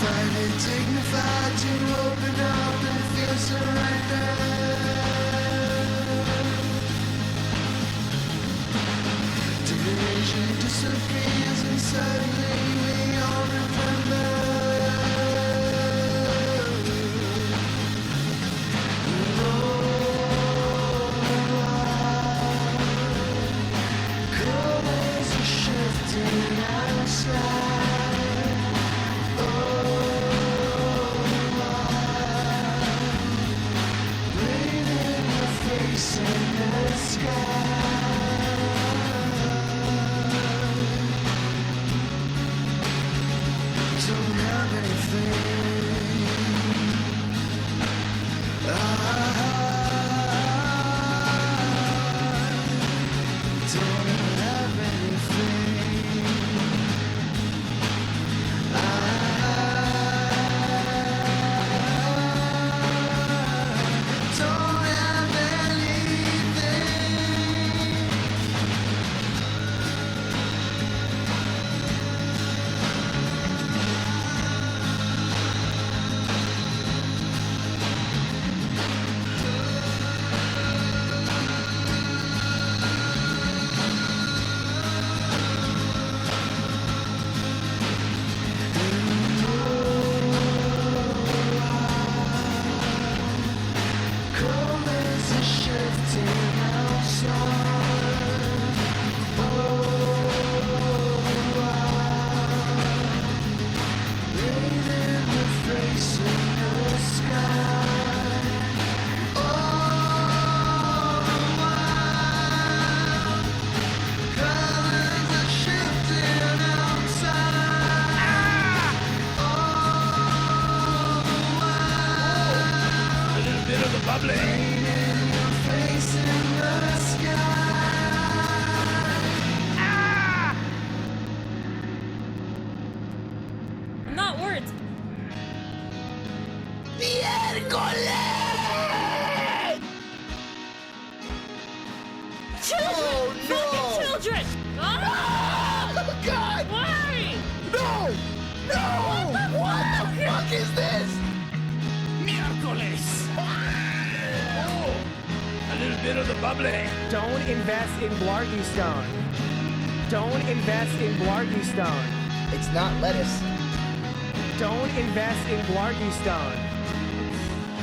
find it dignified to open up and feel surrender. Division disappears and suddenly we all remember. Colors are shifting outside. Breathing your face in the sky. Don't have anything. I don't have anything. I don't have colors are shifting outside. Breathing the face in the sky. Colors are shifting outside. A little bit of the bubbly. Your face in the sky. Not words. Children! Fucking children! Ah! God! Why? No! No! What the fuck is this? Miércoles. A little bit of the bubbly. Don't invest in Blargy Stone. Don't invest in Blargy Stone. It's not lettuce. Don't invest in Blargy Stone.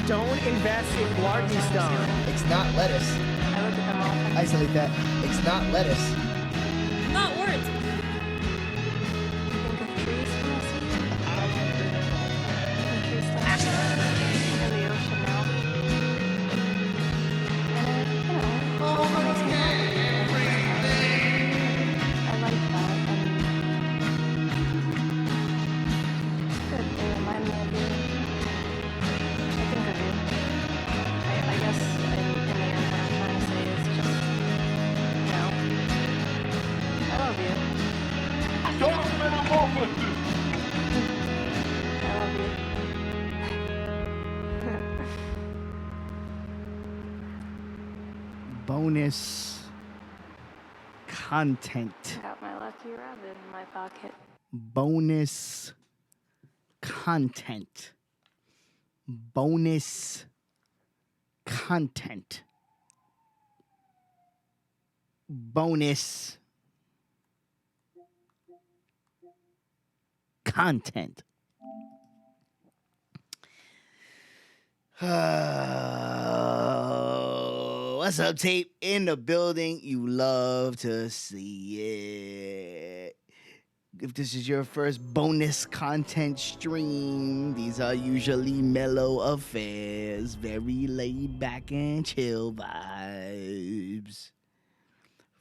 Don't invest in Blargy Stone. It's not lettuce. I look at them all. Isolate that. It's not lettuce. Not words. Think of trees when I see them. And tree stuff. In the ocean now. And I like that. And good. They remind me of you. I think of you. I guess in the end what I'm trying to say is just, you know, I love you. I love you. Bonus content. Got my lucky rabbit in my pocket. Bonus content. Bonus content. Bonus content. What's up, tape? In the building, you love to see it. If this is your first bonus content stream, these are usually mellow affairs, very laid back and chill vibes.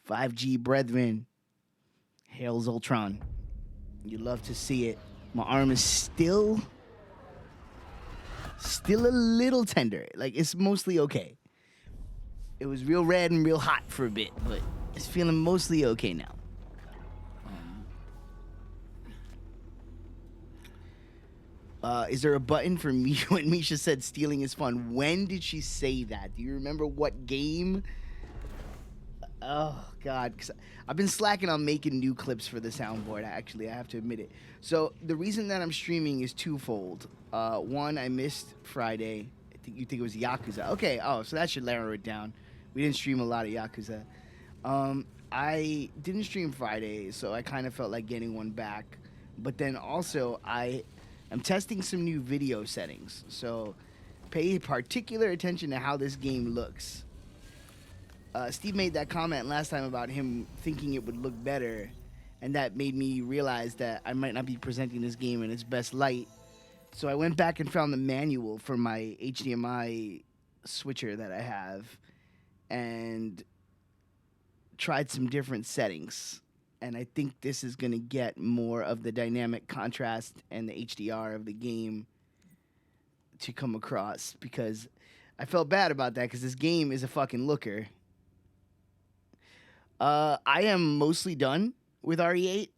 5G brethren, hails Ultron. You love to see it. My arm is still a little tender. Like, it's mostly okay. It was real red and real hot for a bit, but it's feeling mostly okay now. Is there a button for me when Misha said stealing is fun? When did she say that? Do you remember what game Oh God, 'cause I've been slacking on making new clips for the soundboard. Actually, I have to admit it. So the reason that I'm streaming is twofold. One, I missed Friday. You think it was Yakuza? Okay. Oh, so that should narrow it down. We didn't stream a lot of Yakuza. I didn't stream Friday, so I kind of felt like getting one back. But then also, I am testing some new video settings. So pay particular attention to how this game looks. Steve made that comment last time about him thinking it would look better, and that made me realize that I might not be presenting this game in its best light. So I went back and found the manual for my HDMI switcher that I have and tried some different settings. And I think this is going to get more of the dynamic contrast and the HDR of the game to come across, because I felt bad about that because this game is a fucking looker. I am mostly done with RE8.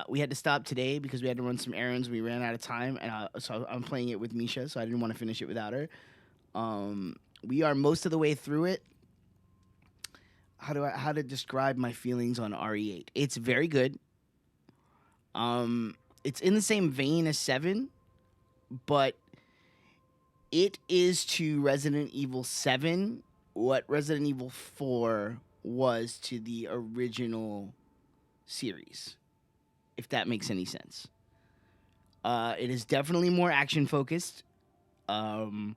We had to stop today because we had to run some errands. We ran out of time, and so I'm playing it with Misha, so I didn't want to finish it without her. We are most of the way through it. How to describe my feelings on RE8? It's very good. It's in the same vein as 7, but it is to Resident Evil 7 what Resident Evil 4 was to the original series, if that makes any sense. It is definitely more action focused. Like,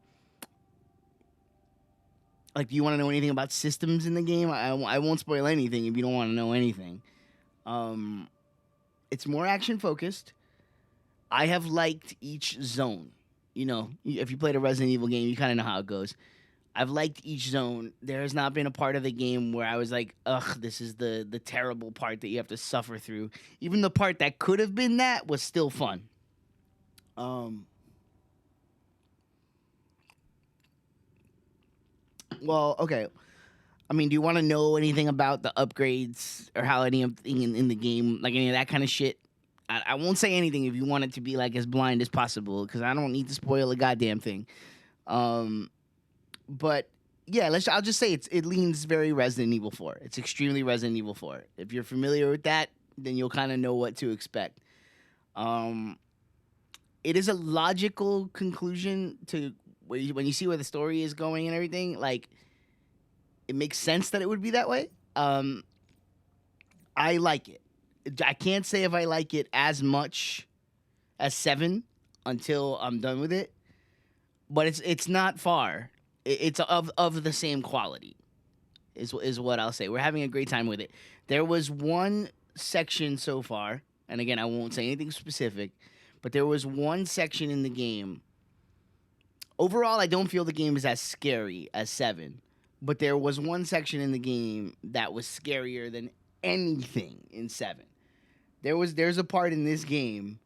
do you want to know anything about systems in the game? I won't spoil anything if you don't want to know anything. It's more action focused. I have liked each zone. You know, if you played a Resident Evil game, you kind of know how it goes. I've liked each zone. There has not been a part of the game where I was like, ugh, this is the terrible part that you have to suffer through. Even the part that could have been that was still fun. Well, okay. I mean, do you want to know anything about the upgrades or how anything in the game, like any of that kind of shit? I won't say anything if you want it to be like as blind as possible, because I don't need to spoil a goddamn thing. But yeah, I'll just say it leans very Resident Evil 4. It's extremely Resident Evil 4. If you're familiar with that, then you'll kind of know what to expect. It is a logical conclusion to when you see where the story is going and everything. Like, it makes sense that it would be that way. I like it. I can't say if I like it as much as 7 until I'm done with it, but it's not far. It's of the same quality, is what I'll say. We're having a great time with it. There was one section so far, and again, I won't say anything specific, but there was one section in the game. Overall, I don't feel the game is as scary as 7, but there was one section in the game that was scarier than anything in 7. There's a part in this game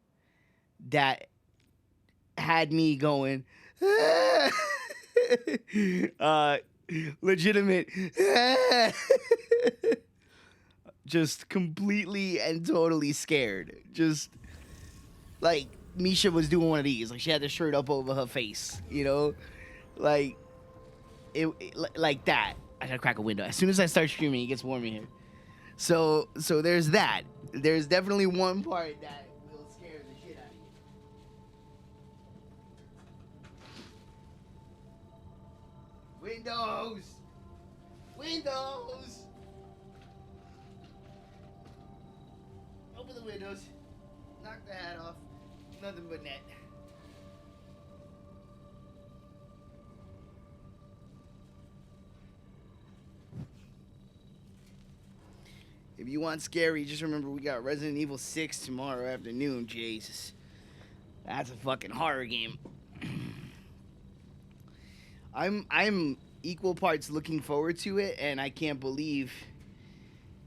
that had me going, legitimate, just completely and totally scared. Just like Misha was doing one of these, like she had the shirt up over her face, you know, like it like that. I gotta crack a window. As soon as I start streaming, it gets warm in here. So there's that. There's definitely one part that will scare the shit out of you. Windows! Open the windows. Knock the hat off. Nothing but net. If you want scary, just remember we got Resident Evil 6 tomorrow afternoon, Jesus. That's a fucking horror game. I'm equal parts looking forward to it, and I can't believe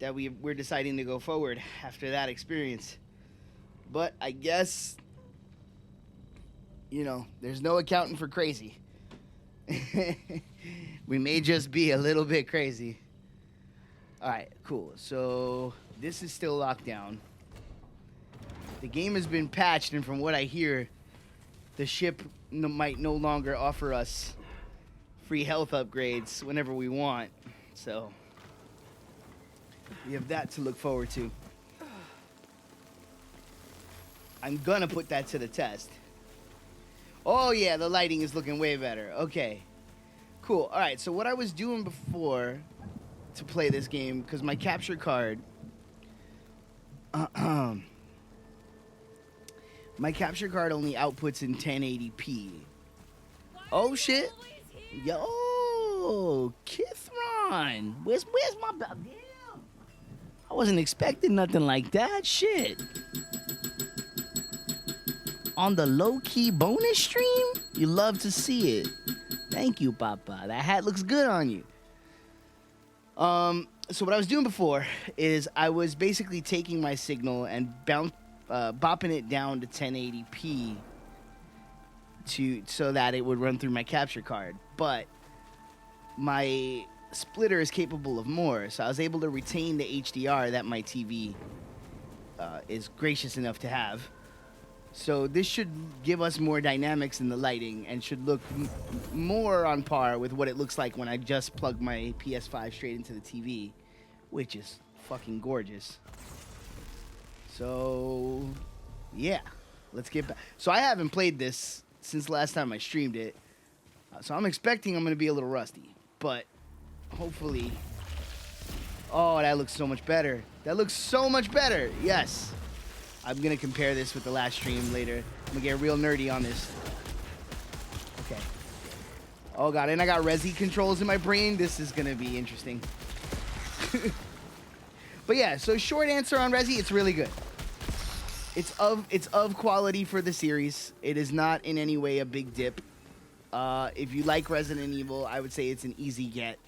that we're deciding to go forward after that experience. But I guess, you know, there's no accounting for crazy. We may just be a little bit crazy. All right, cool. So this is still locked down. The game has been patched, and from what I hear, the ship might no longer offer us free health upgrades whenever we want. So You have that to look forward to. I'm gonna put that to the test. Oh yeah, the lighting is looking way better. Okay, cool. All right, so what I was doing before to play this game, because my capture card, my capture card only outputs in 1080p. Oh shit! Yo, Kithron, where's my damn? I wasn't expecting nothing like that. Shit. On the low-key bonus stream? You love to see it. Thank you, Papa. That hat looks good on you. So what I was doing before is I was basically taking my signal and bopping it down to 1080p so that it would run through my capture card. But my splitter is capable of more, so I was able to retain the HDR that my TV is gracious enough to have. So this should give us more dynamics in the lighting and should look more on par with what it looks like when I just plug my PS5 straight into the TV, which is fucking gorgeous. So, yeah, let's get back. So I haven't played this since the last time I streamed it, so I'm expecting I'm going to be a little rusty, but hopefully... Oh, that looks so much better. That looks so much better, yes. I'm going to compare this with the last stream later. I'm going to get real nerdy on this. Okay. Oh, God. And I got Resi controls in my brain. This is going to be interesting. But, yeah. So, short answer on Resi, it's really good. It's of quality for the series. It is not in any way a big dip. If you like Resident Evil, I would say it's an easy get.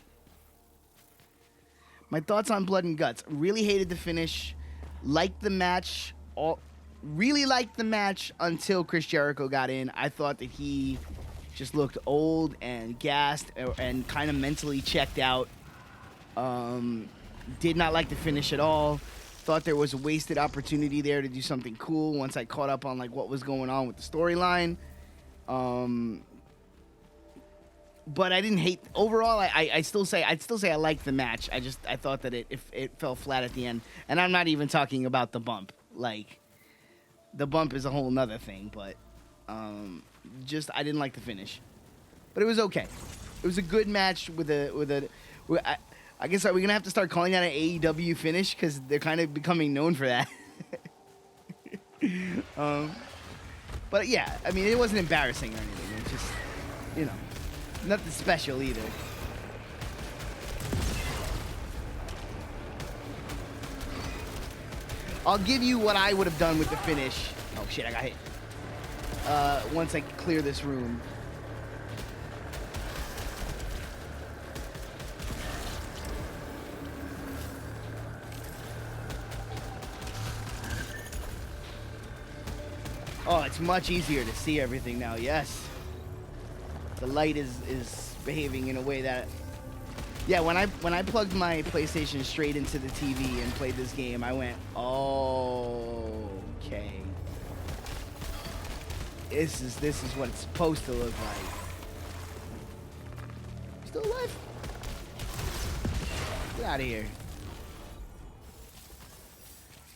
My thoughts on Blood and Guts. Really hated the finish. Liked the match. Really liked the match until Chris Jericho got in. I thought that he just looked old and gassed and kind of mentally checked out. Did not like the finish at all. Thought there was a wasted opportunity there to do something cool once I caught up on like what was going on with the storyline. But I didn't hate overall. I'd still say I liked the match. I thought that it fell flat at the end, and I'm not even talking about the bump. Like, the bump is a whole nother thing, but just I didn't like the finish. But it was okay. It was a good match I guess are we gonna have to start calling that an AEW finish because they're kind of becoming known for that. But yeah, I mean it wasn't embarrassing or anything. It was just, you know, nothing special either. I'll give you what I would have done with the finish. Oh shit, I got hit. Once I clear this room. Oh, it's much easier to see everything now, yes. The light is behaving in a way that... Yeah, when I plugged my PlayStation straight into the TV and played this game, I went, oh, okay. This is what it's supposed to look like. Still alive? Get out of here.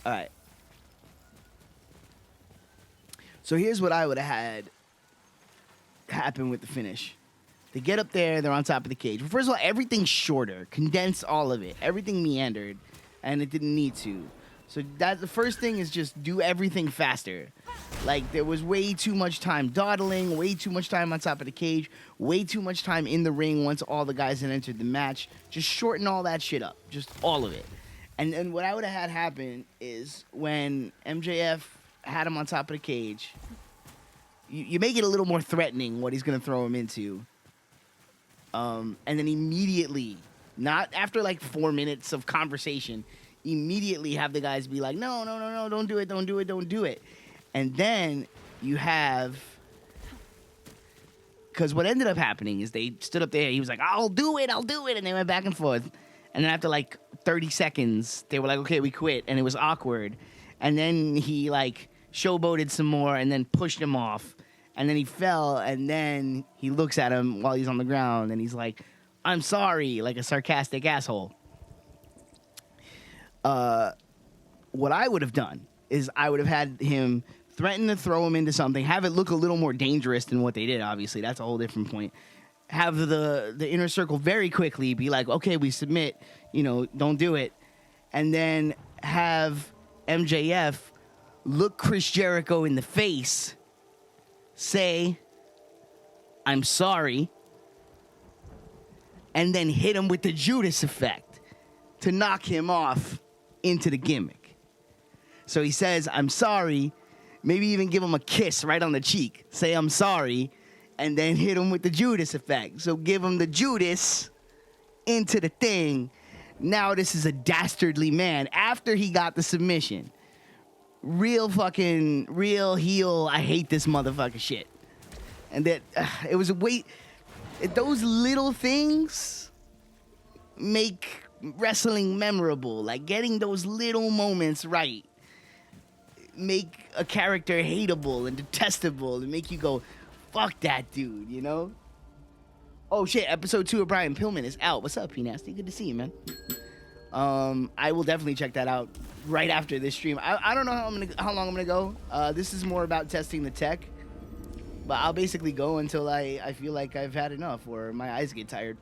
All right. So here's what I would have had happen with the finish. They get up there, they're on top of the cage. Well, first of all, everything's shorter. Condense all of it. Everything meandered, and it didn't need to. So that the first thing is just do everything faster. Like, there was way too much time dawdling, way too much time on top of the cage, way too much time in the ring once all the guys had entered the match. Just shorten all that shit up. Just all of it. And then what I would have had happen is when MJF had him on top of the cage, you make it a little more threatening what he's going to throw him into. And then immediately, not after like 4 minutes of conversation, immediately have the guys be like, no, don't do it. And then you have... Because what ended up happening is they stood up there, he was like, I'll do it, and they went back and forth. And then after like 30 seconds, they were like, okay, we quit, and it was awkward. And then he like showboated some more and then pushed him off. And then he fell, and then he looks at him while he's on the ground, and he's like, I'm sorry, like a sarcastic asshole. what I would have done is I would have had him threaten to throw him into something, have it look a little more dangerous than what they did. Obviously, that's a whole different point. Have the inner circle very quickly be like, okay, we submit, don't do it. And then have MJF look Chris Jericho in the face, say, I'm sorry, and then hit him with the Judas effect to knock him off into the gimmick. So he says, I'm sorry, maybe even give him a kiss right on the cheek, say, I'm sorry, and then hit him with the Judas effect. So give him the Judas into the thing. Now this is a dastardly man after he got the submission. Real heel, I hate this motherfucker shit. And that it was a wait. Those little things make wrestling memorable. Like getting those little moments right make a character hateable and detestable and make you go, fuck that dude, Oh shit, episode 2 of Brian Pillman is out. What's up, P Nasty? Good to see you, man. I will definitely check that out right after this stream. I don't know how long I'm gonna go. This is more about testing the tech. But I'll basically go until I feel like I've had enough or my eyes get tired.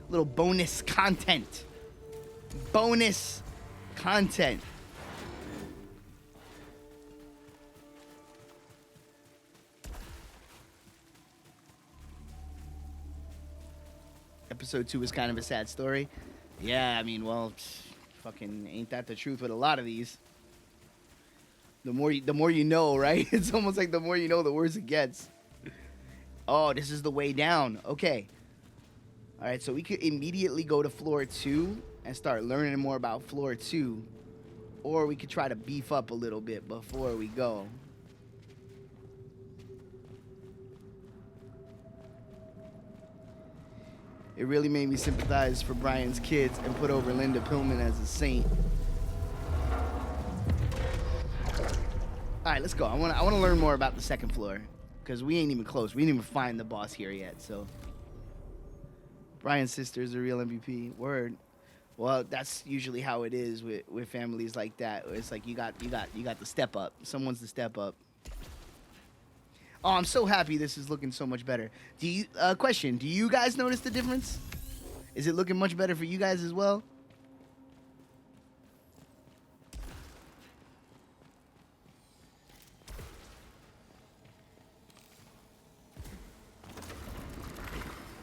Little bonus content. Bonus content. Episode 2 was kind of a sad story. Yeah, I mean, well, fucking ain't that the truth with a lot of these. The more you know, right? It's almost like the more you know, the worse it gets. Oh, this is the way down. Okay. All right, so we could immediately go to floor 2 and start learning more about floor 2. Or we could try to beef up a little bit before we go. It really made me sympathize for Brian's kids and put over Linda Pillman as a saint. All right, let's go. I want to learn more about the second floor because we ain't even close. We didn't even find the boss here yet. So, Brian's sister is a real MVP. Word. Well, that's usually how it is with families like that. It's like you got the step up. Someone's the step up. Oh, I'm so happy this is looking so much better. Question, do you guys notice the difference? Is it looking much better for you guys as well?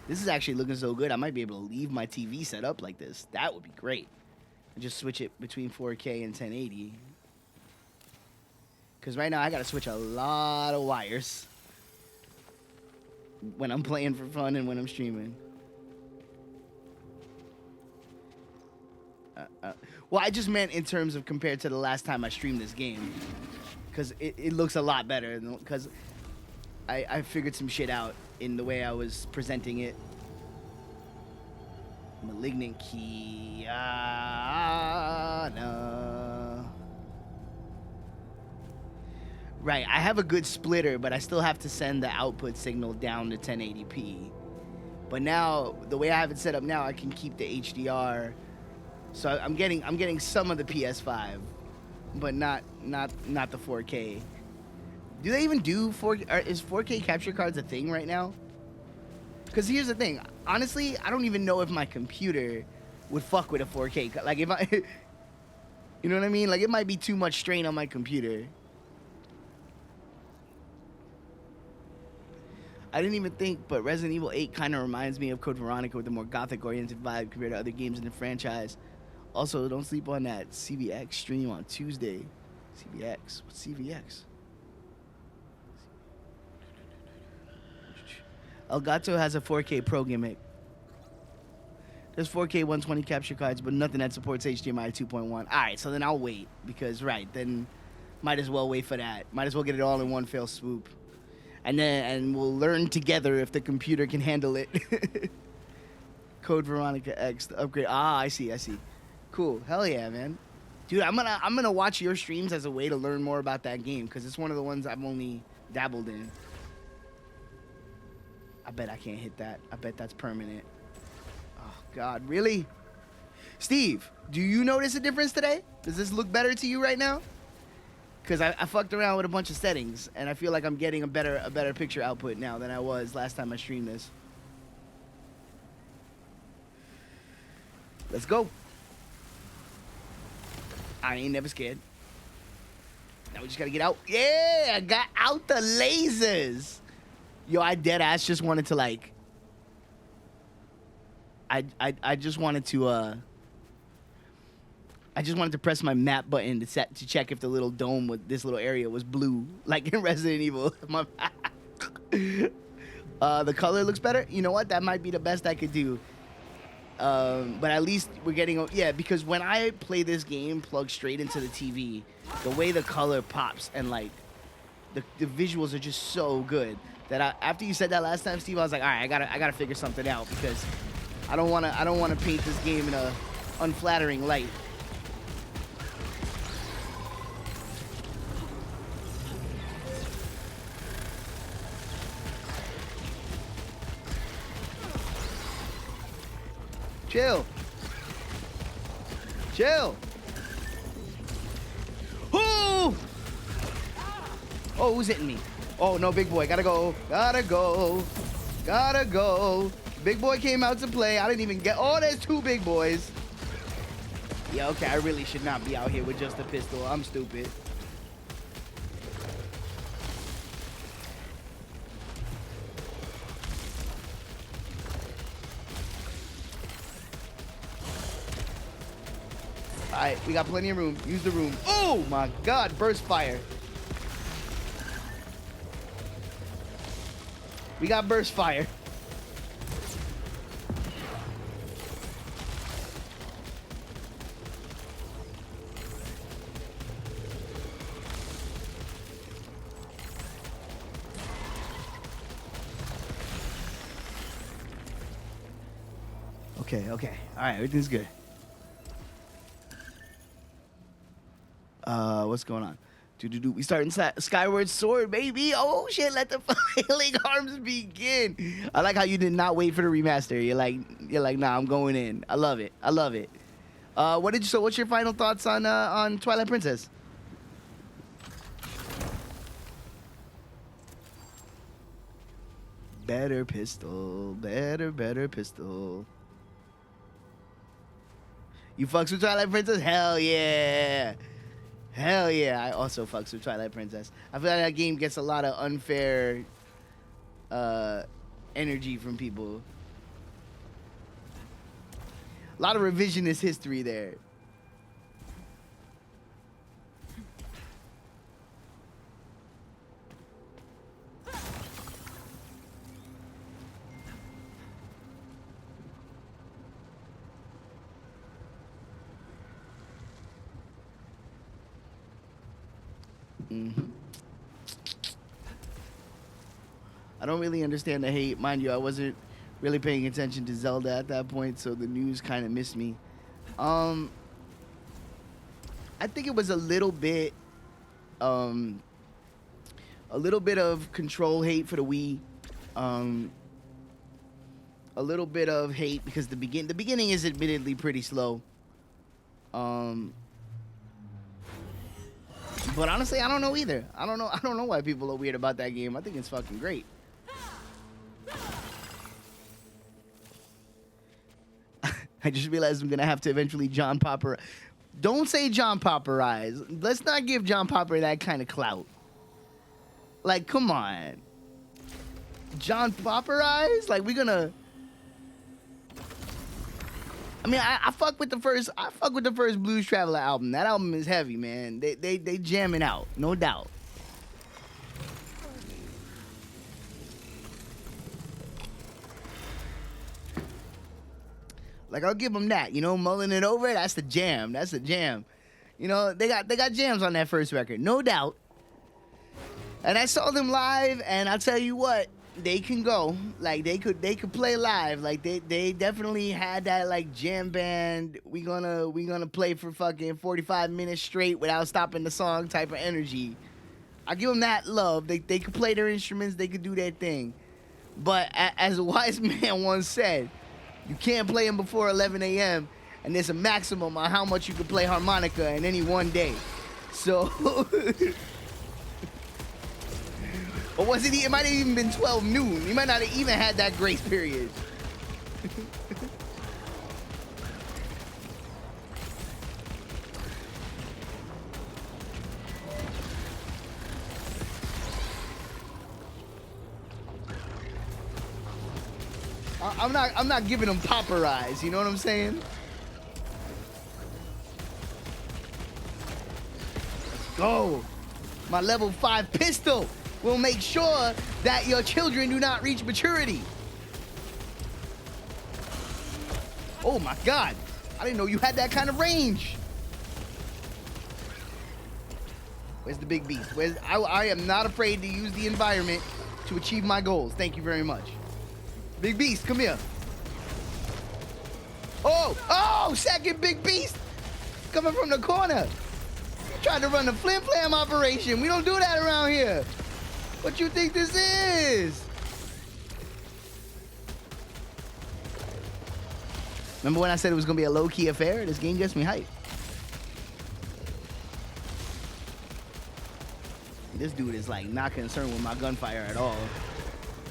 This is actually looking so good, I might be able to leave my TV set up like this. That would be great. And just switch it between 4K and 1080. Because right now I got to switch a lot of wires when I'm playing for fun and when I'm streaming. Well, I just meant in terms of compared to the last time I streamed this game. Because it looks a lot better. Because I figured some shit out in the way I was presenting it. Malignant key. No. Right, I have a good splitter, but I still have to send the output signal down to 1080p. But now, the way I have it set up now, I can keep the HDR. So I'm getting some of the PS5, but not the 4K. Do they even do 4K? Is 4K capture cards a thing right now? Because here's the thing. Honestly, I don't even know if my computer would fuck with a 4K. Like, if I... You know what I mean? Like, it might be too much strain on my computer. I didn't even think, but Resident Evil 8 kind of reminds me of Code Veronica with a more gothic-oriented vibe compared to other games in the franchise. Also, don't sleep on that CVX stream on Tuesday. CVX? What's CVX? Elgato has a 4K Pro gimmick. There's 4K 120 capture cards, but nothing that supports HDMI 2.1. All right, so then I'll wait because, then might as well wait for that. Might as well get it all in one fell swoop. And we'll learn together if the computer can handle it. Code Veronica X, the upgrade. Ah, I see. Cool. Hell yeah, man. Dude, I'm gonna watch your streams as a way to learn more about that game because it's one of the ones I've only dabbled in. I bet I can't hit that. I bet that's permanent. Oh, God, really? Steve, do you notice a difference today? Does this look better to you right now? Because I fucked around with a bunch of settings, and I feel like I'm getting a better picture output now than I was last time I streamed this. Let's go. I ain't never scared. Now we just gotta get out. Yeah, I got out the lasers. Yo, I dead ass just wanted to like. I just wanted to I just wanted to press my map button to check if the little dome with this little area was blue, like in Resident Evil. The color looks better. You know what? That might be the best I could do. But at least we're getting, yeah, because when I play this game plugged straight into the TV, the way the color pops and like the visuals are just so good that after you said that last time, Steve, I was like, all right, I gotta figure something out because I don't wanna paint this game in a unflattering light. Chill. Chill. Ooh! Oh, who's hitting me? Oh, no, big boy. Gotta go. Gotta go. Gotta go. Big boy came out to play. I didn't even get... Oh, there's two big boys. Yeah, okay. I really should not be out here with just a pistol. I'm stupid. All right, we got plenty of room. Use the room. Oh my God, burst fire. We got burst fire. Okay, okay. All right, everything's good. What's going on? We starting Skyward Sword, baby. Oh shit, let the flailing arms begin. I like how you did not wait for the remaster. You're like, nah, I'm going in. I love it. I love it. So what's your final thoughts on Twilight Princess? Better pistol. Better pistol. You fucks with Twilight Princess? Hell yeah. Hell yeah, I also fucks with Twilight Princess. I feel like that game gets a lot of unfair energy from people. A lot of revisionist history there. I don't really understand the hate. Mind you, I wasn't really paying attention to Zelda at that point, so the news kind of missed me. I think it was a little bit of control hate for the Wii. A little bit of hate because the beginning is admittedly pretty slow. But honestly, I don't know either. I don't know why people are weird about that game. I think it's fucking great. I just realized I'm gonna have to eventually John Popper. Don't say John Popperize. Let's not give John Popper that kind of clout. Like, come on. John Popperize? Like, we gonna... I mean, I fuck with the first Blues Traveler album. That album is heavy, man. They jamming out, no doubt. Like, I'll give them that. You know, mulling it over, that's the jam. That's the jam. You know, they got jams on that first record, no doubt. And I saw them live, and I'll tell you what, they can go. Like, they could play live. Like, they definitely had that, like, jam band, we gonna play for fucking 45 minutes straight without stopping the song type of energy. I give them that love. They could play their instruments, they could do their thing. But as a wise man once said, you can't play them before 11 a.m. and there's a maximum on how much you can play harmonica in any one day. So, or was it? It might have even been 12 noon. You might not have even had that grace period. I'm not giving them popper eyes, you know what I'm saying? Let's go. My level 5 pistol will make sure that your children do not reach maturity. Oh my God. I didn't know you had that kind of range. Where's the big beast? I am not afraid to use the environment to achieve my goals. Thank you very much. Big beast, come here. Oh, second big beast coming from the corner. Tried to run a flim flam operation. We don't do that around here. What you think this is? Remember when I said it was gonna be a low-key affair? This game gets me hyped. This dude is like not concerned with my gunfire at all.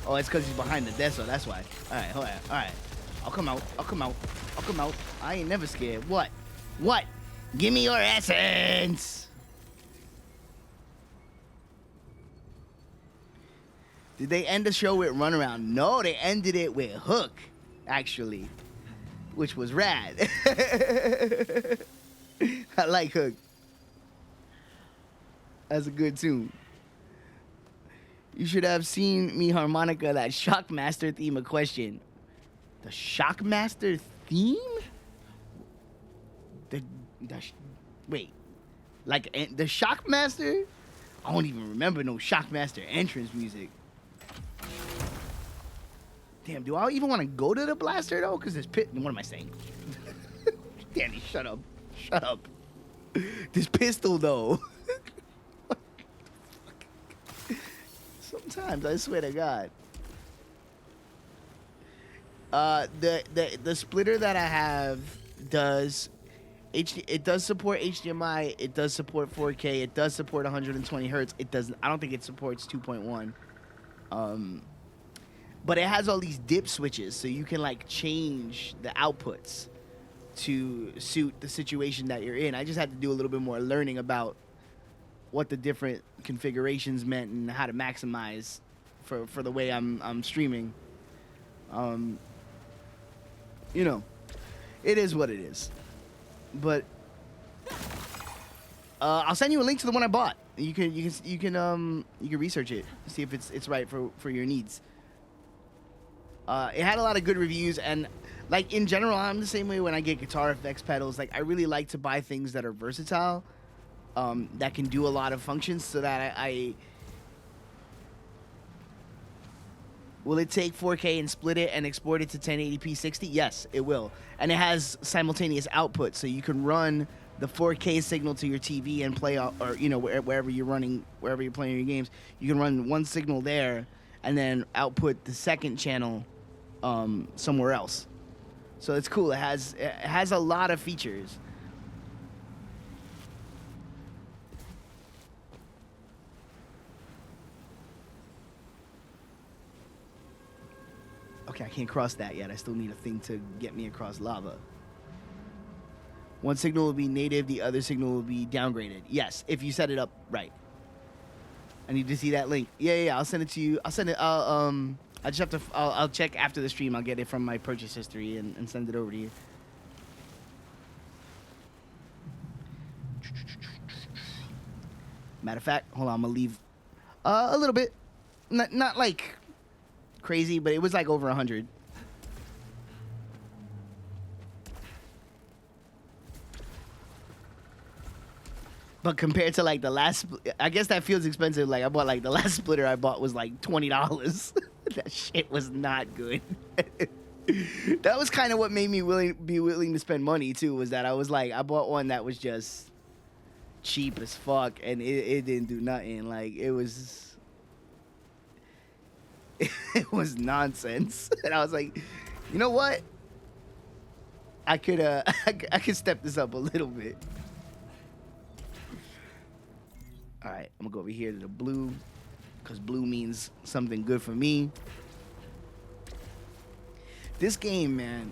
Oh, it's because he's behind the desk, so that's why. All right, hold on. All right. I'll come out. I'll come out. I'll come out. I ain't never scared. What? What? Give me your essence. Did they end the show with Runaround? No, they ended it with Hook, actually, which was rad. I like Hook. That's a good tune. You should have seen me harmonica that Shockmaster theme a question. The Shockmaster theme? Wait. Like the Shockmaster? I don't even remember no Shockmaster entrance music. Damn, do I even want to go to the blaster though? Because this pit. What am I saying? Danny, shut up. Shut up. This pistol though. Sometimes, I swear to God. The splitter that I have does it does support HDMI, it does support 4K, it does support 120 hertz. It doesn't. I don't think it supports 2.1. But it has all these dip switches, so you can like change the outputs to suit the situation that you're in. I just had to do a little bit more learning about what the different configurations meant and how to maximize for the way I'm streaming. You know, it is what it is. But I'll send you a link to the one I bought. You can research it, see if it's right for your needs. It had a lot of good reviews, and like in general, I'm the same way when I get guitar effects pedals. Like I really like to buy things that are versatile. That can do a lot of functions, so that I will it take 4K and split it and export it to 1080p 60? Yes, it will. And it has simultaneous output, so you can run the 4K signal to your TV and play, or you know, wherever you're playing your games. You can run one signal there and then output the second channel somewhere else. So it's cool. It has a lot of features. Okay, I can't cross that yet. I still need a thing to get me across lava. One signal will be native, the other signal will be downgraded. Yes, if you set it up right. I need to see that link. Yeah, I'll send it to you. I'll send it. I just have to. I'll check after the stream. I'll get it from my purchase history and send it over to you. Matter of fact, hold on. I'm gonna leave a little bit. Not like crazy, but it was like over 100. But compared to like the last, I guess that feels expensive. Like I bought like the last splitter I bought was like $20. That shit was not good. That was kind of what made me be willing to spend money too. Was that I was like, I bought one that was just cheap as fuck, and it didn't do nothing. Like it was nonsense. And I was like, you know what? I could I could step this up a little bit. All right, I'm gonna go over here to the blue, cause blue means something good for me. This game, man.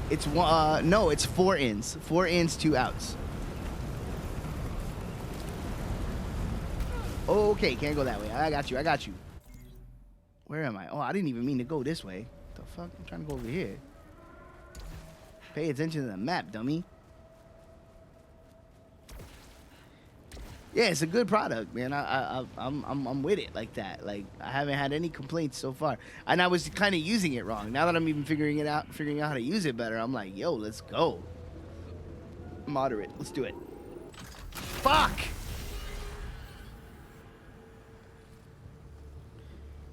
It's no, it's 4 ins, 4 ins, 2 outs. Okay, can't go that way. I got you. I got you. Where am I? Oh, I didn't even mean to go this way. The fuck? I'm trying to go over here. Pay attention to the map, dummy. Yeah, it's a good product, man. I'm with it like that. Like I haven't had any complaints so far, and I was kind of using it wrong. Now that I'm even figuring out how to use it better, I'm like, yo, let's go. Moderate, let's do it. Fuck.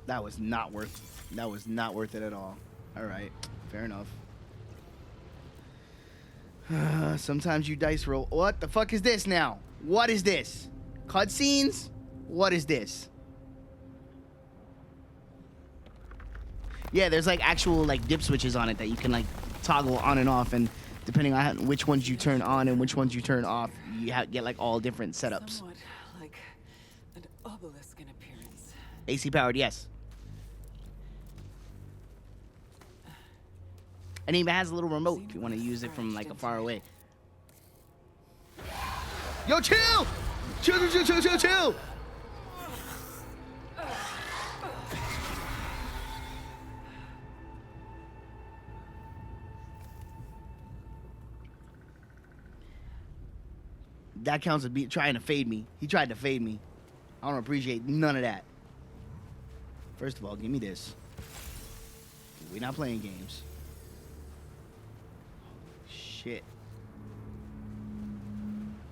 That was not worth. That was not worth it at all. All right, fair enough. Sometimes you dice roll. What the fuck is this now? What is this? Cutscenes? What is this? Yeah, there's like actual like dip switches on it that you can like toggle on and off, and depending on which ones you turn on and which ones you turn off, you get like all different setups. Somewhat like an obelisk in appearance. AC powered, yes. And it even has a little remote if you want to use it from like a far away. Yo, chill! Chill! That counts as trying to fade me. He tried to fade me. I don't appreciate none of that. First of all, give me this. We're not playing games. Shit.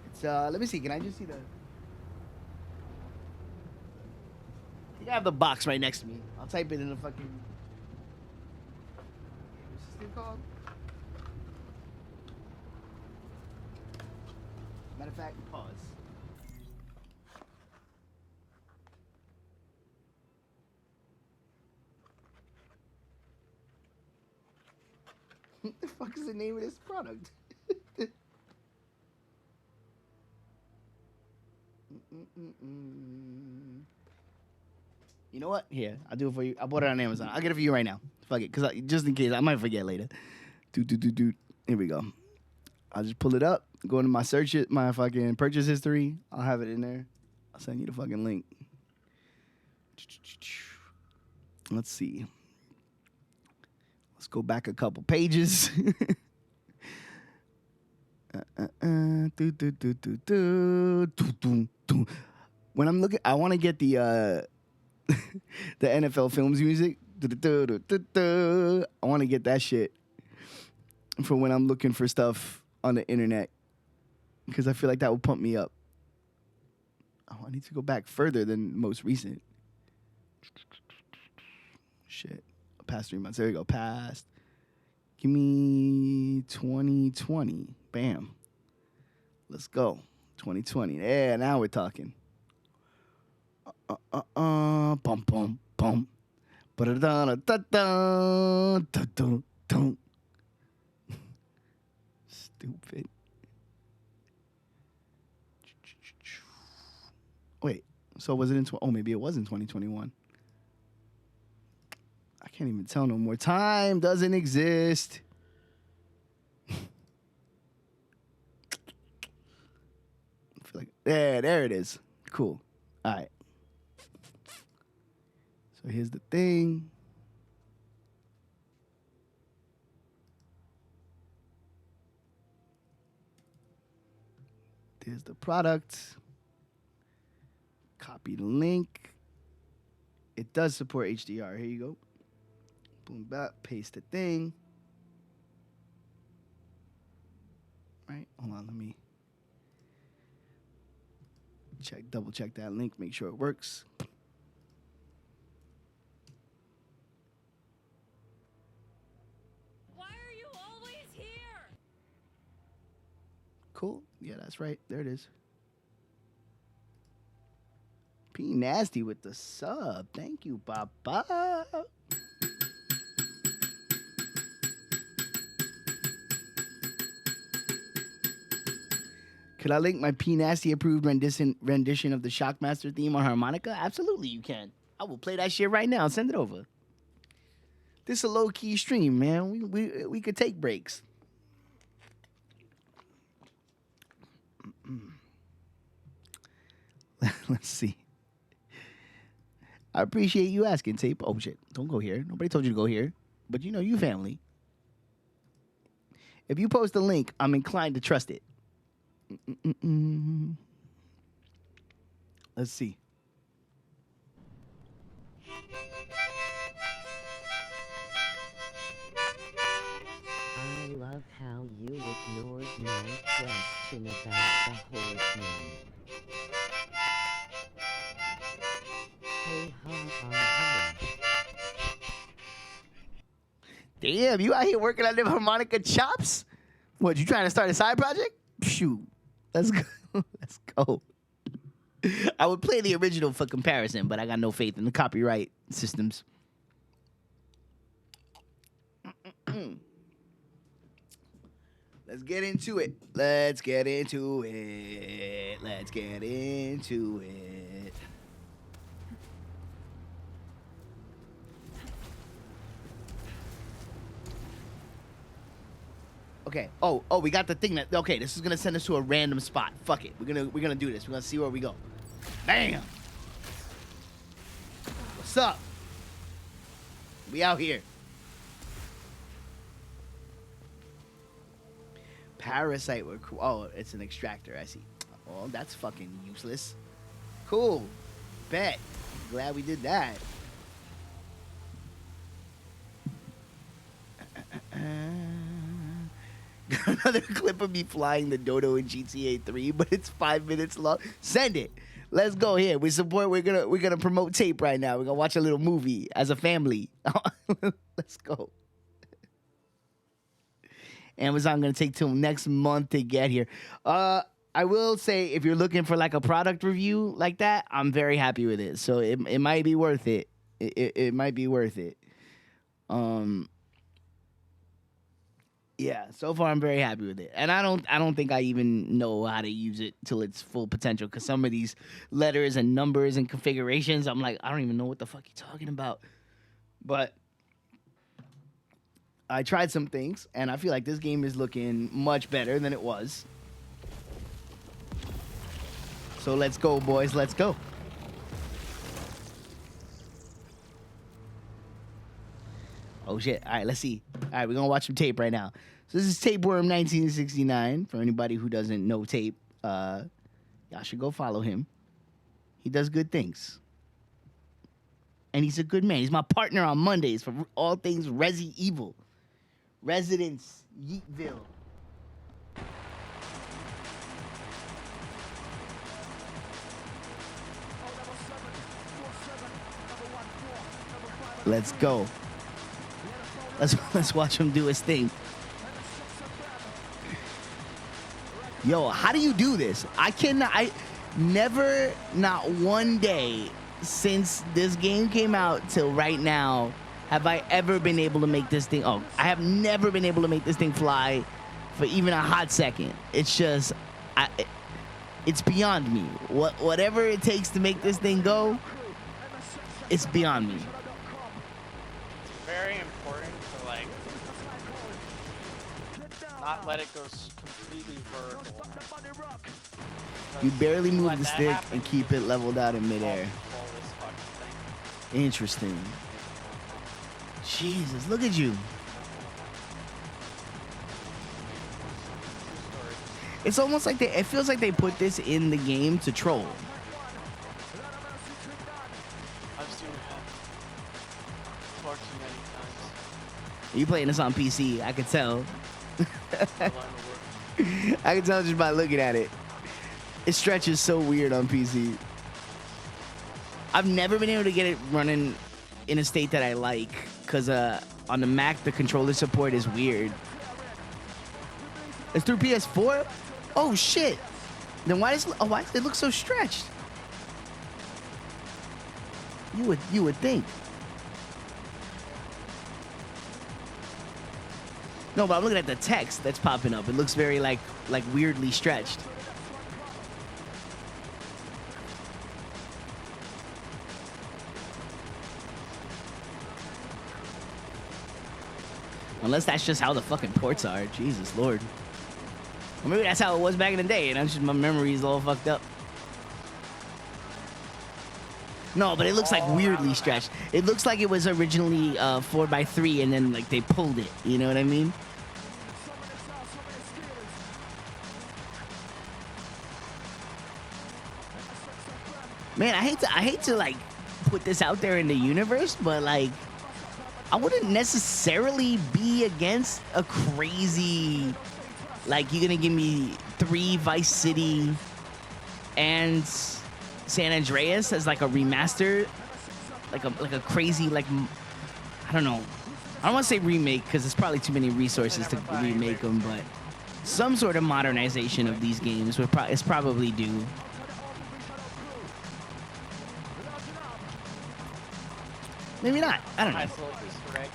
It's let me see. Can I just see the? I think I have the box right next to me. I'll type it in the fucking. What's this thing called? Matter of fact, pause. What the fuck is the name of this product? You know what? Here, I'll do it for you. I bought it on Amazon. I'll get it for you right now. Fuck it, just in case I might forget later. Here we go. I'll just pull it up, go into my my fucking purchase history. I'll have it in there. I'll send you the fucking link. Let's see. Let's go back a couple pages. When I'm looking, I want to get the the NFL Films music. I want to get that shit for when I'm looking for stuff on the internet, because I feel like that will pump me up. Oh, I need to go back further than most recent. Shit. Past 3 months. There we go. Past. Give me 2020. Bam. Let's go. 2020. Yeah, now we're talking. Bum, bum, bum. Ba-da-da-da-da-da. Stupid. Wait. So was it in... Oh, maybe it was in 2021. I can't even tell no more. Time doesn't exist. I feel like there it is. Cool. All right. So here's the thing. There's the product. Copy the link. It does support HDR. Here you go. Boom, back, paste the thing. Right, hold on, let me double check that link, make sure it works. Why are you always here? Cool, yeah, that's right, there it is. P Nasty with the sub, thank you, Papa. Could I link my P Nasty approved rendition of the Shockmaster theme on harmonica? Absolutely, you can. I will play that shit right now. Send it over. This is a low key stream, man. We could take breaks. Let's see. I appreciate you asking, Tape. Oh shit! Don't go here. Nobody told you to go here. But you know, you family. If you post a link, I'm inclined to trust it. Let's see. I love how you ignored my question about the horseman. Hey, ha, ha, ha. Damn, you out here working on them harmonica chops? What, you trying to start a side project? Shoot. Let's go. Let's go. I would play the original for comparison, but I got no faith in the copyright systems. Let's get into it. Let's get into it. Let's get into it. Okay. Oh, we got the thing that. Okay, this is gonna send us to a random spot. Fuck it. We're gonna do this. We're gonna see where we go. Bam. What's up? We out here. Parasite. Oh, it's an extractor. I see. Oh, that's fucking useless. Cool. Bet. Glad we did that. Another clip of me flying the dodo in GTA 3, but it's 5 minutes long. Send it. Let's go here. We support. We're gonna promote Tape right now. We're gonna watch a little movie as a family. Let's go. Amazon gonna take till next month to get here. I will say if you're looking for like a product review like that, I'm very happy with it. So it might be worth it. It might be worth it. Yeah, so far I'm very happy with it. And I don't think I even know how to use it till its full potential, because some of these letters and numbers and configurations, I'm like, I don't even know what the fuck you're talking about. But I tried some things, and I feel like this game is looking much better than it was. So let's go, boys. Let's go. Oh, shit. All right, let's see. All right, we're going to watch some Tape right now. So this is Tapeworm 1969. For anybody who doesn't know Tape, y'all should go follow him. He does good things. And he's a good man. He's my partner on Mondays for all things Resi Evil. Residence Yeetville. Let's go. Let's watch him do his thing. Yo, how do you do this? I never, not one day since this game came out till right now, have I ever been able to make this thing. Oh, I have never been able to make this thing fly for even a hot second. It's just, it's beyond me. Whatever it takes to make this thing go, it's beyond me. Very important to like not let it go completely vertical. You barely move Let the that stick happen, and keep it leveled out in midair. all this fucking thing. Interesting. Jesus, look at you. It's almost like it feels like they put this in the game to troll. I've seen it happen far too many times. You playing this on PC, I could tell. The line of work. I can tell just by looking at it. It stretches so weird on PC. I've never been able to get it running in a state that I like, because on the Mac, the controller support is weird. It's through PS4? Oh, shit. Then why does it look so stretched? You would think. No, but I'm looking at the text that's popping up. It looks very like weirdly stretched. Unless that's just how the fucking ports are. Jesus Lord. Or maybe that's how it was back in the day, and that's just my memory's all fucked up. No, but it looks like weirdly stretched. It looks like it was originally 4x3, and then like they pulled it. You know what I mean? Man, I hate to like put this out there in the universe, but like I wouldn't necessarily be against a crazy, like, you're gonna give me 3 Vice City and San Andreas as like a remaster, like a crazy, like, I don't know. I don't want to say remake because it's probably too many resources to remake them, but some sort of modernization of these games is probably due. Maybe not. I don't know. Nice little Easter egg.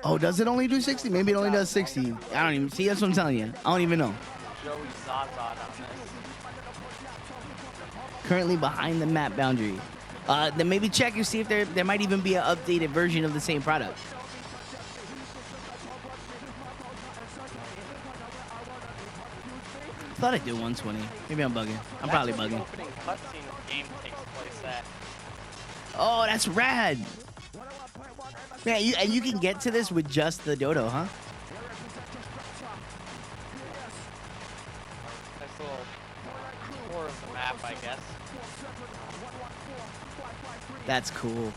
Oh, does it only do 60? Maybe it only does 60. I don't even see. That's what I'm telling you. I don't even know. Joey Zaza on this. Currently behind the map boundary. Then maybe check and see if there might even be an updated version of the same product. I thought I did 120. Maybe I'm bugging. I'm probably bugging. Opening cutscene of the game takes place at. Oh, that's rad. Man, you can get to this with just the dodo, huh? Nice little tour of the map, I guess. That's cool.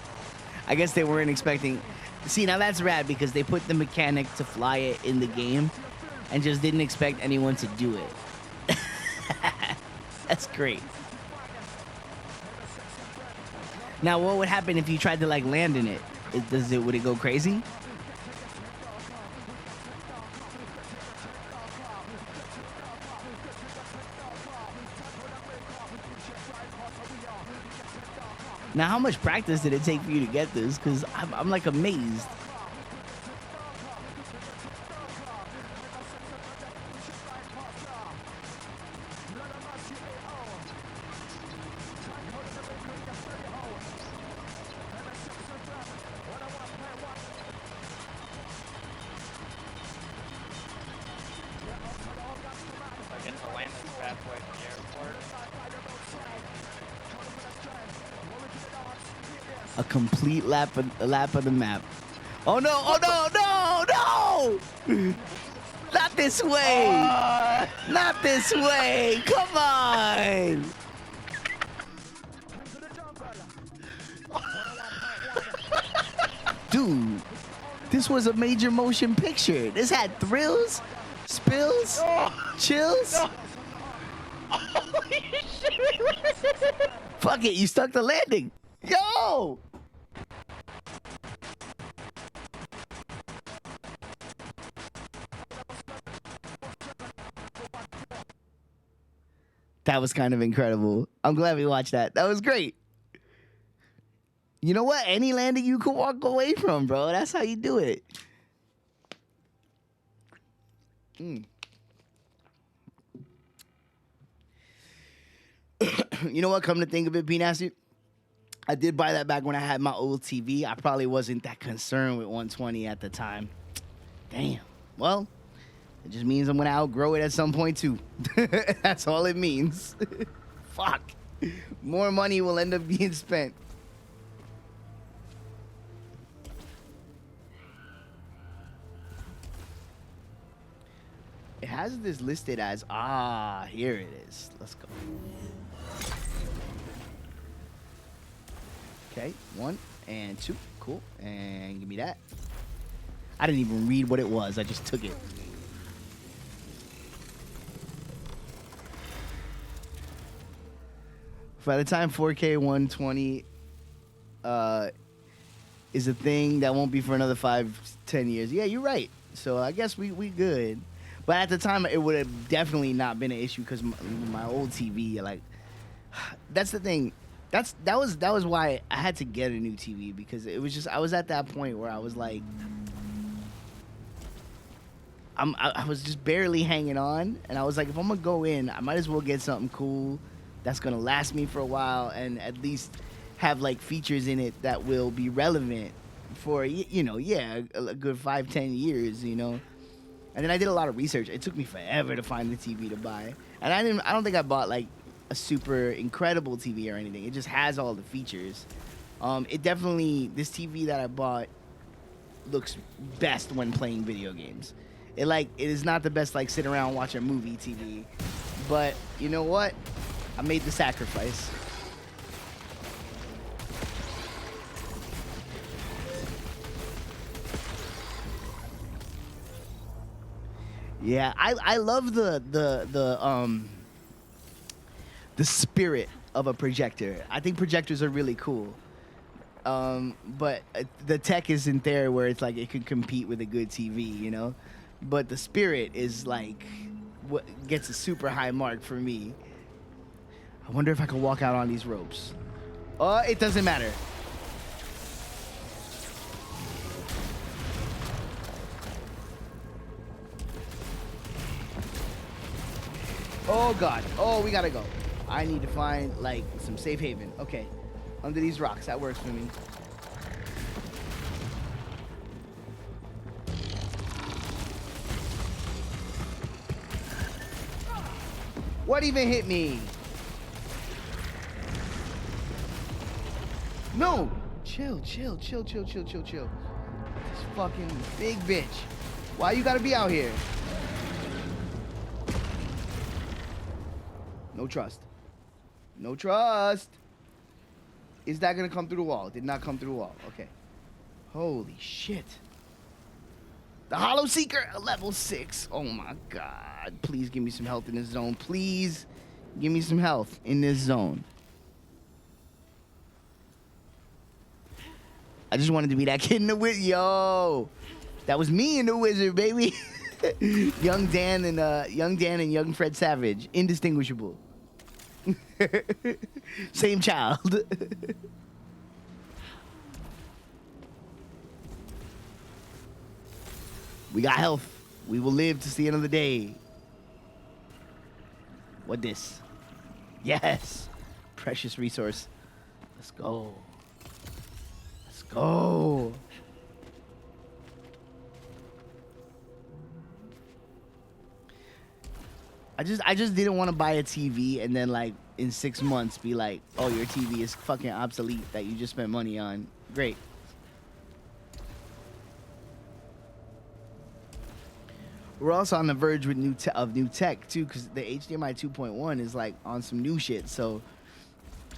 I guess they weren't expecting. See, now that's rad because they put the mechanic to fly it in the game and just didn't expect anyone to do it. That's great. Now, what would happen if you tried to like land in it? Would it go crazy? Now, how much practice did it take for you to get this? Because I'm like amazed. I get to land this bad boy at the airport. A complete lap of the map. Oh no! Oh no! No! No! Not this way! Not this way! Come on! Dude, this was a major motion picture. This had thrills, spills, chills. Fuck it, you stuck the landing. Yo! That was kind of incredible. I'm glad we watched that. That was great. You know what? Any landing you could walk away from, bro. That's how you do it. You know what? Come to think of it, P Nasty, I did buy that back when I had my old TV. I probably wasn't that concerned with 120 at the time. Damn. Well, it just means I'm going to outgrow it at some point, too. That's all it means. Fuck. More money will end up being spent. It has this listed as, here it is. Let's go. Okay, 1 and 2. Cool. And give me that. I didn't even read what it was. I just took it. By the time 4K 120 is a thing, that won't be for another 5-10 years. Yeah, you're right. So I guess we good. But at the time, it would have definitely not been an issue because my old TV, like, that's the thing. That was why I had to get a new TV, because it was just, I was at that point where I was like, I was just barely hanging on, and I was like, if I'm gonna go in, I might as well get something cool that's gonna last me for a while, and at least have like features in it that will be relevant for a good 5-10 years, And then I did a lot of research. It took me forever to find the TV to buy, and I don't think I bought like a super incredible TV or anything. It just has all the features. This TV that I bought looks best when playing video games. It is not the best like sit around and watch a movie TV, but you know what? I made the sacrifice. Yeah, I love the spirit of a projector. I think projectors are really cool. But the tech isn't there where it's like it could compete with a good TV, But the spirit is like what gets a super high mark for me. I wonder if I can walk out on these ropes. Oh, it doesn't matter. Oh God. Oh, we gotta go. I need to find like some safe haven. Okay. Under these rocks. That works for me. What even hit me? No! Chill. This fucking big bitch. Why you gotta be out here? No trust. No trust. Is that gonna come through the wall? Did not come through the wall. Okay. Holy shit. The Hollow Seeker, level 6. Oh my God. Please give me some health in this zone. Please give me some health in this zone. I just wanted to be that kid in the wizard. Yo. That was me in the wizard, baby. Young Dan and young Fred Savage. Indistinguishable. Same child. We got health. We will live to see another day. What this? Yes. Precious resource. Let's go. Let's go. I just didn't want to buy a TV and then like in 6 months be like, oh, your TV is fucking obsolete that you just spent money on. Great. We're also on the verge with new tech too, because the HDMI 2.1 is like on some new shit. So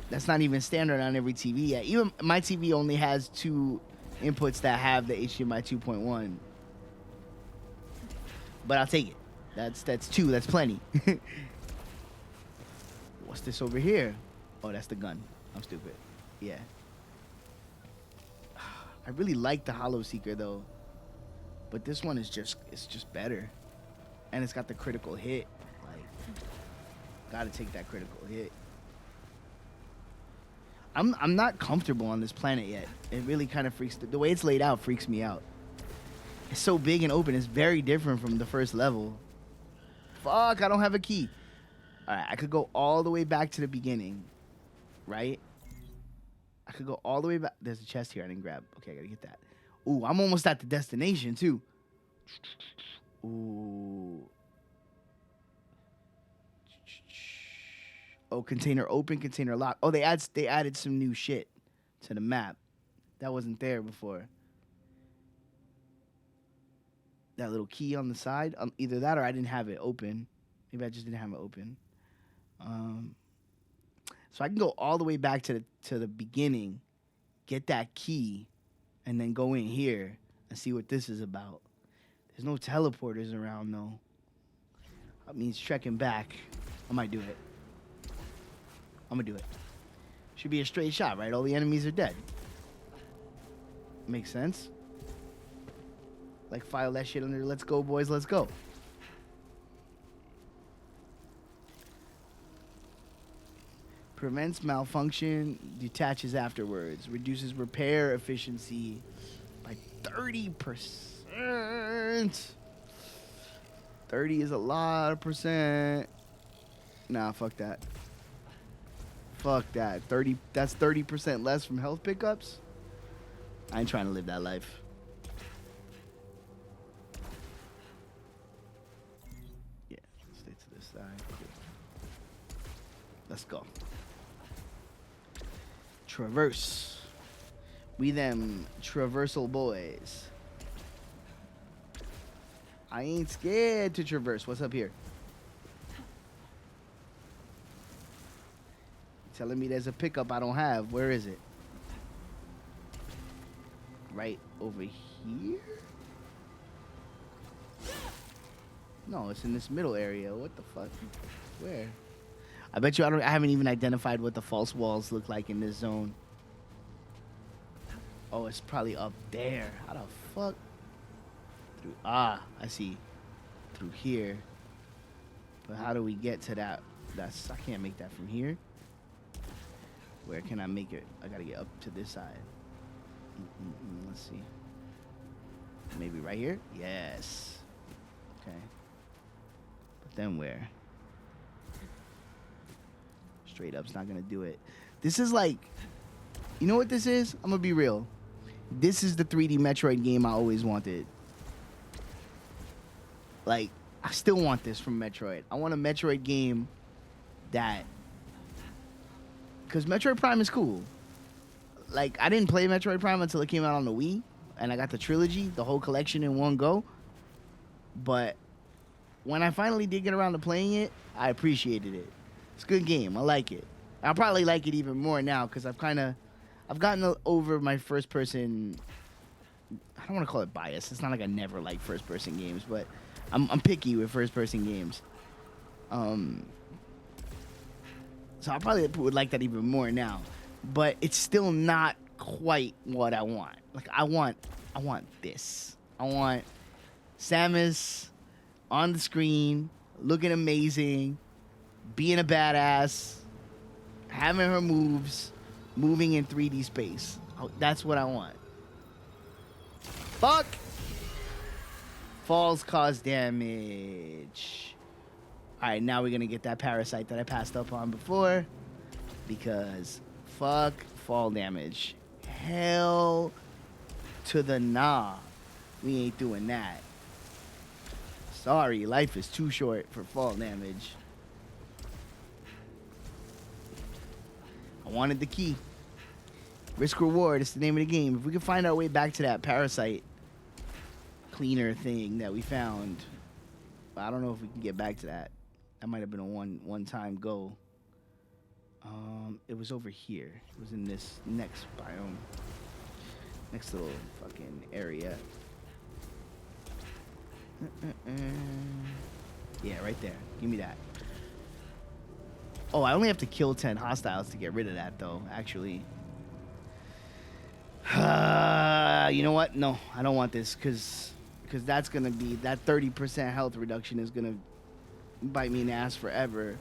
that's not even standard on every TV yet. Even my TV only has 2 inputs that have the HDMI 2.1. But I'll take it. That's 2. That's plenty. What's this over here? Oh, that's the gun. I'm stupid. Yeah. I really like the Hollow Seeker though. But this one is just better. And it's got the critical hit. Like, gotta take that critical hit. I'm not comfortable on this planet yet. It really kind of freaks the way it's laid out freaks me out. It's so big and open. It's very different from the first level. Fuck, I don't have a key. Alright, I could go all the way back to the beginning. Right? I could go all the way back. There's a chest here I didn't grab. Okay, I gotta get that. Ooh, I'm almost at the destination, too. Ooh. Oh, container open, container locked. Oh, they added some new shit to the map. That wasn't there before. That little key on the side. Either that or I didn't have it open. Maybe I just didn't have it open. So I can go all the way back to the beginning, get that key, and then go in here and see what this is about. There's no teleporters around, though. That means trekking back. I might do it. I'm gonna do it. Should be a straight shot, right? All the enemies are dead. Makes sense. Like, file that shit under, let's go, boys, let's go. Prevents malfunction, detaches afterwards, reduces repair efficiency by 30%. 30 is a lot of percent. Nah, fuck that. Fuck that. 30. That's 30% less from health pickups. I ain't trying to live that life. Yeah, stay to this side. Cool. Let's go. Traverse. We them traversal boys. I ain't scared to traverse. What's up here? Telling me there's a pickup I don't have. Where is it? Right over here? No, it's in this middle area. What the fuck? Where? I bet you I haven't even identified what the false walls look like in this zone. Oh, it's probably up there. How the fuck? Through, I see. Through here. But how do we get to that? I can't make that from here. Where can I make it? I gotta get up to this side. Let's see. Maybe right here? Yes. Okay. But then where? Straight up's not gonna do it. This is like, you know what this is? I'm gonna be real. This is the 3D Metroid game I always wanted. Like, I still want this from Metroid. I want a Metroid game that... Because Metroid Prime is cool. Like, I didn't play Metroid Prime until it came out on the Wii. And I got the trilogy, the whole collection in one go. But when I finally did get around to playing it, I appreciated it. It's a good game. I like it. I'll probably like it even more now because I've gotten over my first person... I don't want to call it bias. It's not like I never like first person games, but I'm picky with first person games. So I probably would like that even more now. But it's still not quite what I want. Like, I want this. I want Samus on the screen, looking amazing, being a badass, having her moves, moving in 3D space. That's what I want. Fuck! Falls cause damage. Alright, now we're gonna get that parasite that I passed up on before. Because fuck fall damage. Hell to the nah. We ain't doing that. Sorry, life is too short for fall damage. I wanted the key. Risk reward is the name of the game. If we can find our way back to that parasite cleaner thing that we found, I don't know if we can get back to that. That might have been a one-time go. It was over here. It was in this next biome. Next little fucking area. Yeah, right there. Give me that. Oh, I only have to kill 10 hostiles to get rid of that, though, actually. You know what? No, I don't want this, because that's going to be... That 30% health reduction is going to bite me in the ass forever.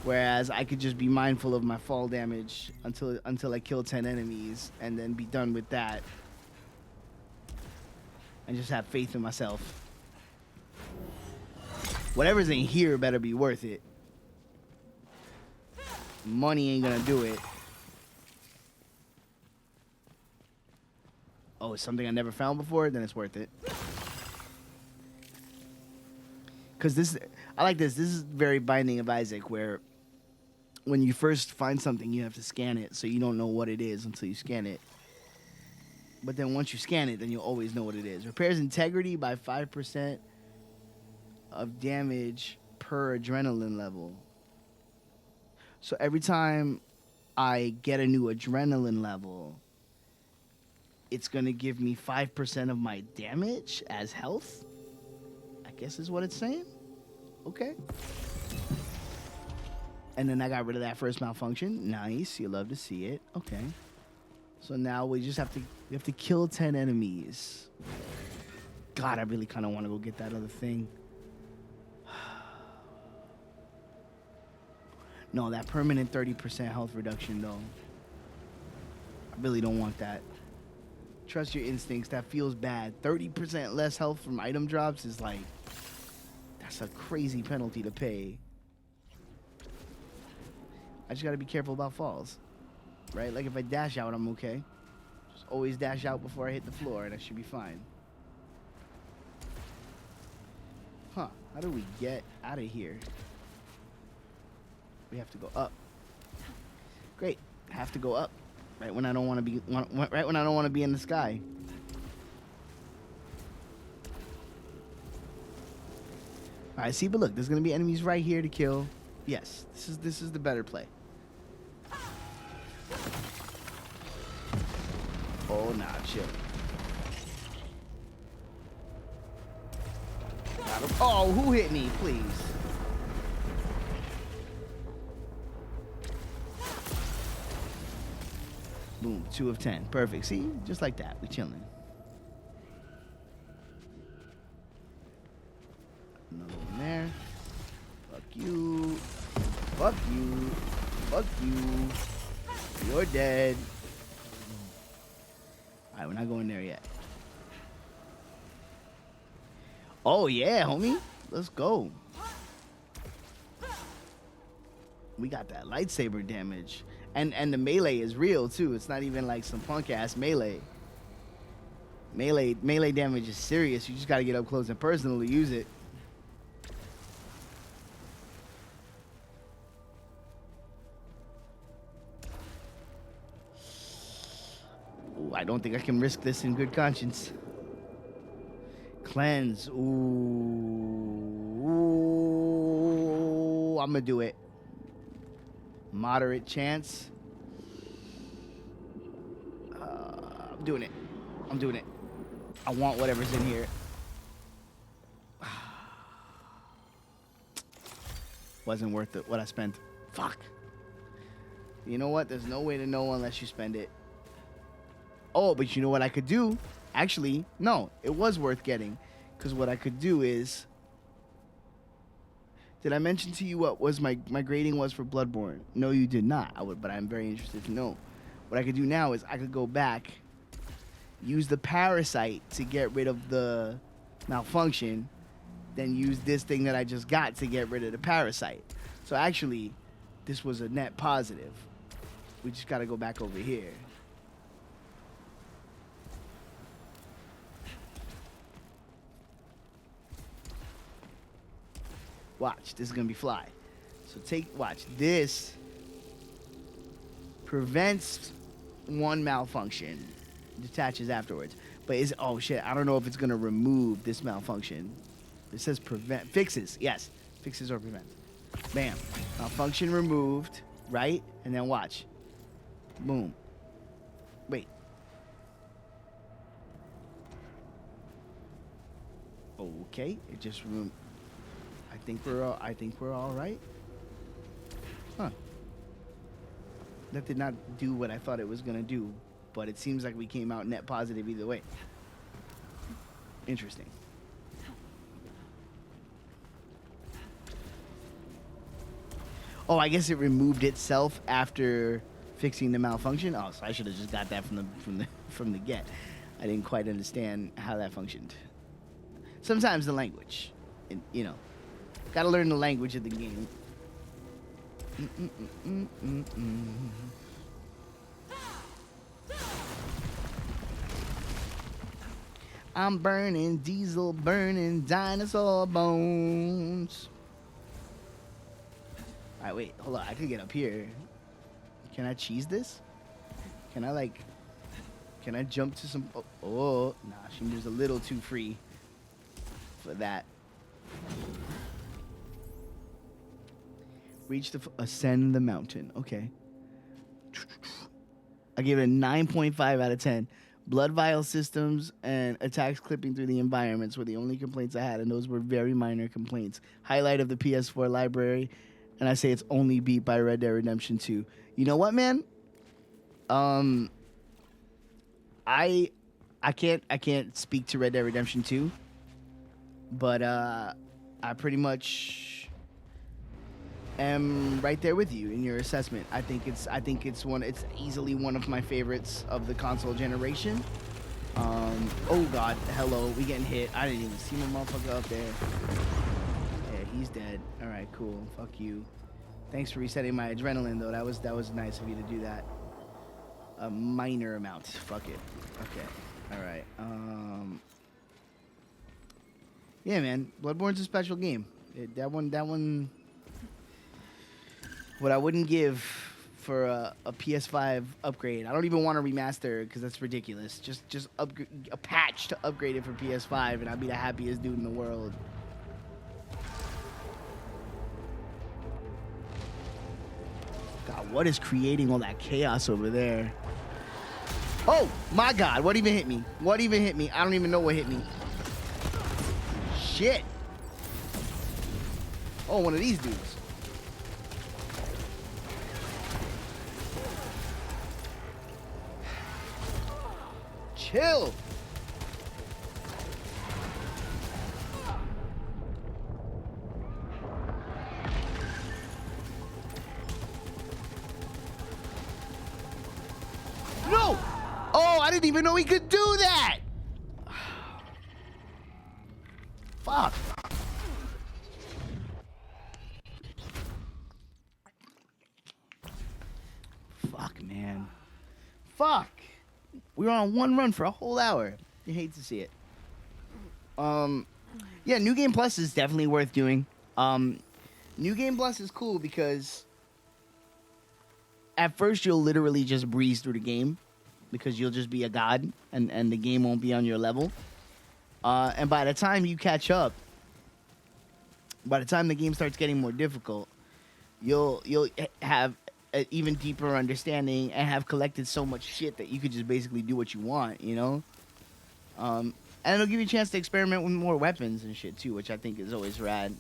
Whereas I could just be mindful of my fall damage until I kill 10 enemies and then be done with that. And just have faith in myself. Whatever's in here better be worth it. Money ain't gonna do it. Oh, it's something I never found before? Then it's worth it. Because this... I like this. This is very Binding of Isaac, where when you first find something, you have to scan it, so you don't know what it is until you scan it. But then once you scan it, then you'll always know what it is. Repairs integrity by 5% of damage per adrenaline level. So every time I get a new adrenaline level, it's going to give me 5% of my damage as health? I guess is what it's saying. Okay. And then I got rid of that first malfunction. Nice. You love to see it. Okay. So now we just have to kill 10 enemies. God, I really kind of want to go get that other thing. No, that permanent 30% health reduction, though. I really don't want that. Trust your instincts. That feels bad. 30% less health from item drops is like... That's a crazy penalty to pay. I just gotta be careful about falls, right? Like if I dash out, I'm okay. Just always dash out before I hit the floor, and I should be fine. Huh? How do we get out of here? We have to go up. Great. Have to go up. Right when I don't want to be. Right when I don't want to be in the sky. All right. See, but look, there's gonna be enemies right here to kill. Yes, this is the better play. Oh, nah, chill. Oh, who hit me, please? Boom, 2 of 10. Perfect. See, just like that, we chilling. Another one there. Fuck you. Fuck you. Fuck you. You're dead. Alright, we're not going there yet. Oh yeah, homie. Let's go. We got that lightsaber damage. And the melee is real too. It's not even like some punk ass melee. Melee damage is serious. You just gotta get up close and personal to use it. Ooh, I don't think I can risk this in good conscience. Cleanse. Ooh, I'm gonna do it. Moderate chance. I'm doing it. I'm doing it. I want whatever's in here. Wasn't worth it what I spent. Fuck. You know what? There's no way to know unless you spend it. Oh, but you know what I could do? Actually, no. It was worth getting. Because what I could do is... Did I mention to you what was my grading was for Bloodborne? No, you did not. But I'm very interested to know. What I could do now is I could go back, use the parasite to get rid of the malfunction, then use this thing that I just got to get rid of the parasite. So actually, this was a net positive. We just got to go back over here. Watch, this is gonna be fly. So watch, this prevents one malfunction, detaches afterwards. But oh shit, I don't know if it's gonna remove this malfunction. It says fixes, yes, fixes or prevents. Bam, malfunction removed, right? And then watch, boom. Wait. Okay, it just removed. I think we're all right. Huh. That did not do what I thought it was gonna do, but it seems like we came out net positive either way. Interesting. Oh, I guess it removed itself after fixing the malfunction. Oh, so I should have just got that from the get. I didn't quite understand how that functioned. Sometimes the language, you know. Gotta learn the language of the game. I'm burning diesel, burning dinosaur bones. Alright, wait, hold on. I can get up here. Can I cheese this? Can I jump to some... Oh, nah, she moves a little too free for that. Ascend the mountain. Okay. I give it a 9.5 out of 10. Blood vial systems and attacks clipping through the environments were the only complaints I had, and those were very minor complaints. Highlight of the PS4 library, and I say it's only beat by Red Dead Redemption 2. You know what, man? I can't speak to Red Dead Redemption 2, but I pretty much am right there with you in your assessment. I think it's easily one of my favorites of the console generation. Oh god, hello, we getting hit. I didn't even see my motherfucker up there. He's dead. All right, cool. Fuck you. Thanks for resetting my adrenaline, though. That was nice of you to do that. A minor amount. Fuck it. Okay. All right. Yeah, man. Bloodborne's a special game. That one. What I wouldn't give for a PS5 upgrade. I don't even want to remaster because that's ridiculous. Just a patch to upgrade it for PS5, and I'd be the happiest dude in the world. God, what is creating all that chaos over there? Oh my God! What even hit me? What even hit me? I don't even know what hit me. Shit! Oh, one of these dudes. Chill. No! Oh, I didn't even know he could do that. Fuck. Fuck, man. Fuck. We were on one run for a whole hour. You hate to see it. Yeah, New Game Plus is definitely worth doing. New Game Plus is cool because at first you'll literally just breeze through the game because you'll just be a god and the game won't be on your level. And by the time you catch up, by the time the game starts getting more difficult, you'll have an even deeper understanding and have collected so much shit that you could just basically do what you want, you know? And it'll give you a chance to experiment with more weapons and shit too, which I think is always rad.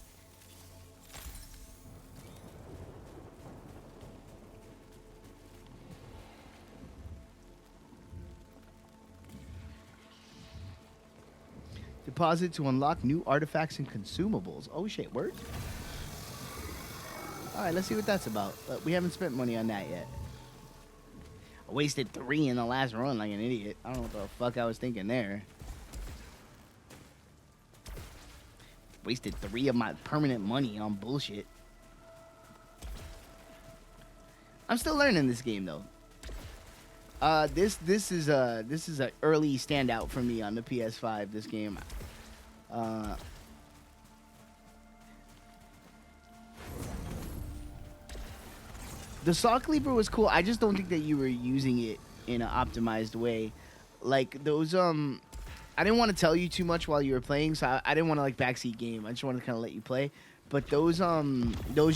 Deposit to unlock new artifacts and consumables. Oh shit, word? Alright, let's see what that's about. We haven't spent money on that yet. I wasted 3 in the last run like an idiot. I don't know what the fuck I was thinking there. Wasted 3 of my permanent money on bullshit. I'm still learning this game though. This is an early standout for me on the PS5. This game. The Saw Cleaver was cool. I just don't think that you were using it in an optimized way. Like those I didn't want to tell you too much while you were playing, so I didn't want to like backseat game. I just wanted to kind of let you play. But those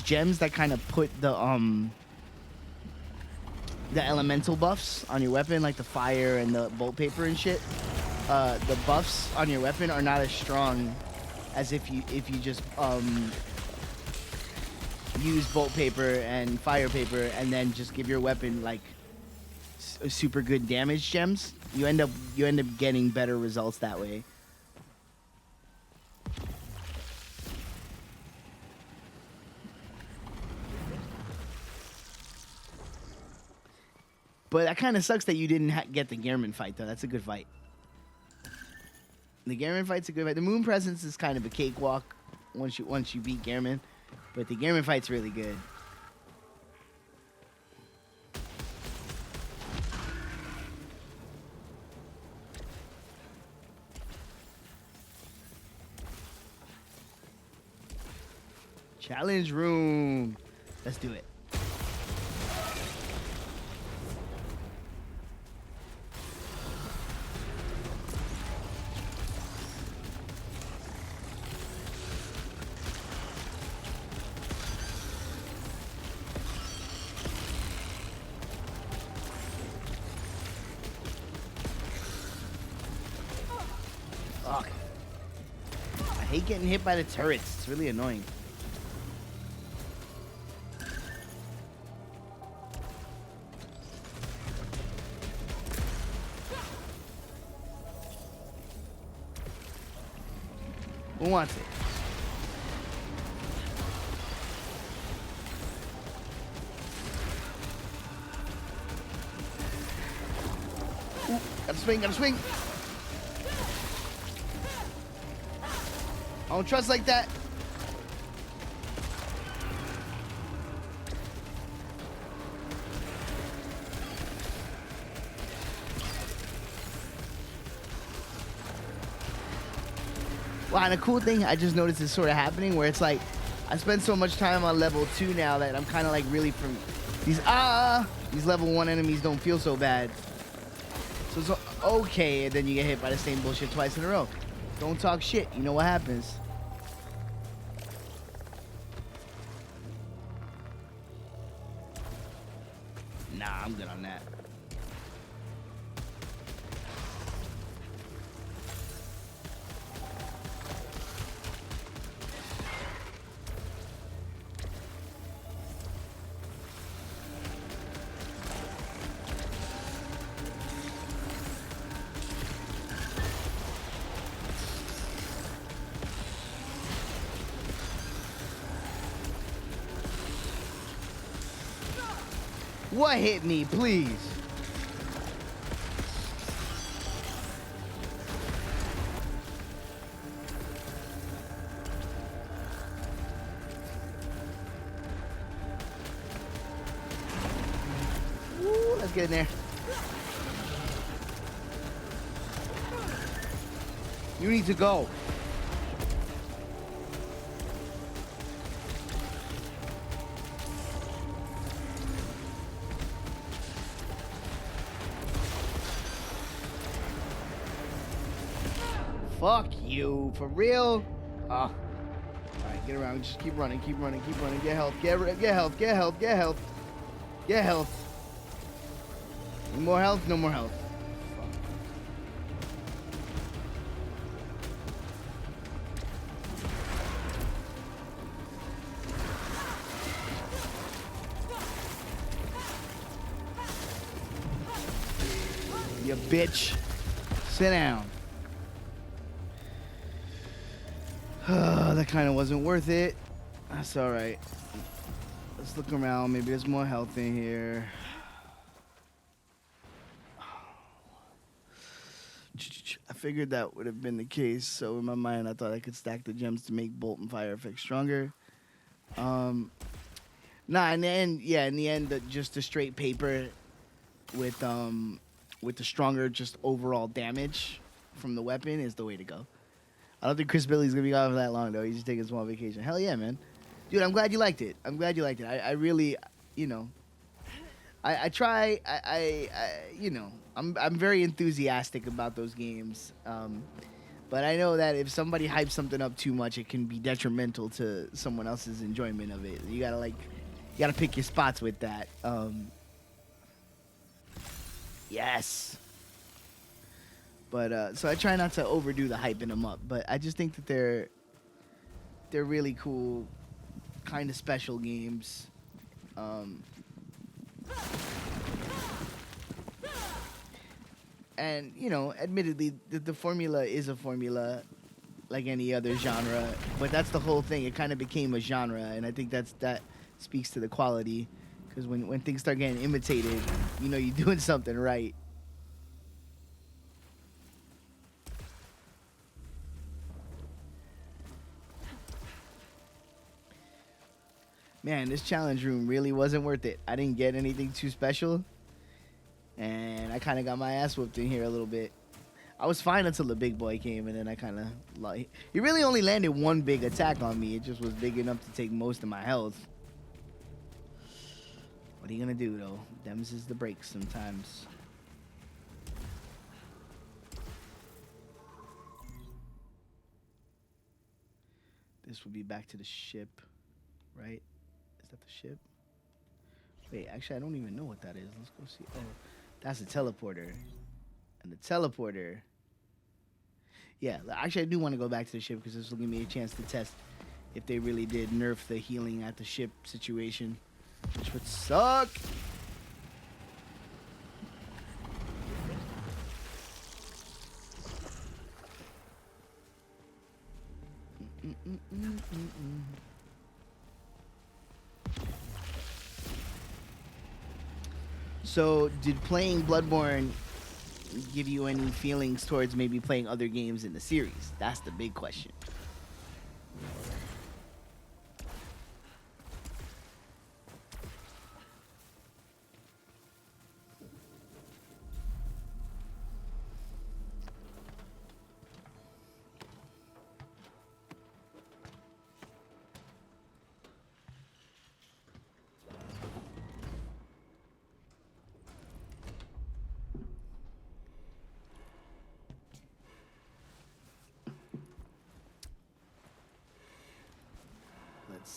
gems that kind of put the elemental buffs on your weapon, like the fire and the bolt paper and shit, the buffs on your weapon are not as strong as if you just use bolt paper and fire paper and then just give your weapon like super good damage gems. You end up getting better results that way. But that kind of sucks that you didn't get the Gehrman fight, though. That's a good fight. The Gehrman fight's a good fight. The Moon Presence is kind of a cakewalk once you beat Gehrman, but the Gehrman fight's really good. Challenge room. Let's do it. Fuck. I hate getting hit by the turrets. It's really annoying. Who wants it? Ooh, gotta swing, gotta swing. I don't trust like that. Well, and a cool thing I just noticed is sort of happening where it's like I spend so much time on level 2 now that I'm kind of like really from these level 1 enemies don't feel so bad. So it's okay, and then you get hit by the same bullshit twice in a row. Don't talk shit. You know what happens. Nah, I'm good on that. What hit me, please? Woo, let's get in there. You need to go. Fuck you, for real? All right, get around. Just keep running, keep running, keep running. Get health, get health, get health, get health, get health. Any more health? No more health. You bitch. Sit down. That kind of wasn't worth it. That's all right. Let's look around. Maybe there's more health in here. I figured that would have been the case. So in my mind, I thought I could stack the gems to make bolt and fire effects stronger. Nah, in the end, just the straight paper with the stronger just overall damage from the weapon is the way to go. I don't think Chris Billy's gonna be gone for that long though. He's just taking a small vacation. Hell yeah, man. Dude, I'm glad you liked it. I really, you know, I try, you know, I'm very enthusiastic about those games. But I know that if somebody hypes something up too much, it can be detrimental to someone else's enjoyment of it. You gotta pick your spots with that. Yes. But so I try not to overdo the hyping them up, but I just think that they're really cool, kind of special games. And you know, admittedly, the formula is a formula like any other genre, but that's the whole thing. It kind of became a genre, and I think that speaks to the quality, because when things start getting imitated, you know you're doing something right. Man, this challenge room really wasn't worth it. I didn't get anything too special, and I kind of got my ass whooped in here a little bit. I was fine until the big boy came, and then I kind of like. He really only landed one big attack on me. It just was big enough to take most of my health. What are you gonna do though? Dems is the breaks sometimes. This will be back to the ship, right? Is that the ship? Wait, actually, I don't even know what that is. Let's go see. Oh, that's a teleporter. And the teleporter. Yeah, actually, I do want to go back to the ship because this will give me a chance to test if they really did nerf the healing at the ship situation, which would suck. So, did playing Bloodborne give you any feelings towards maybe playing other games in the series? That's the big question.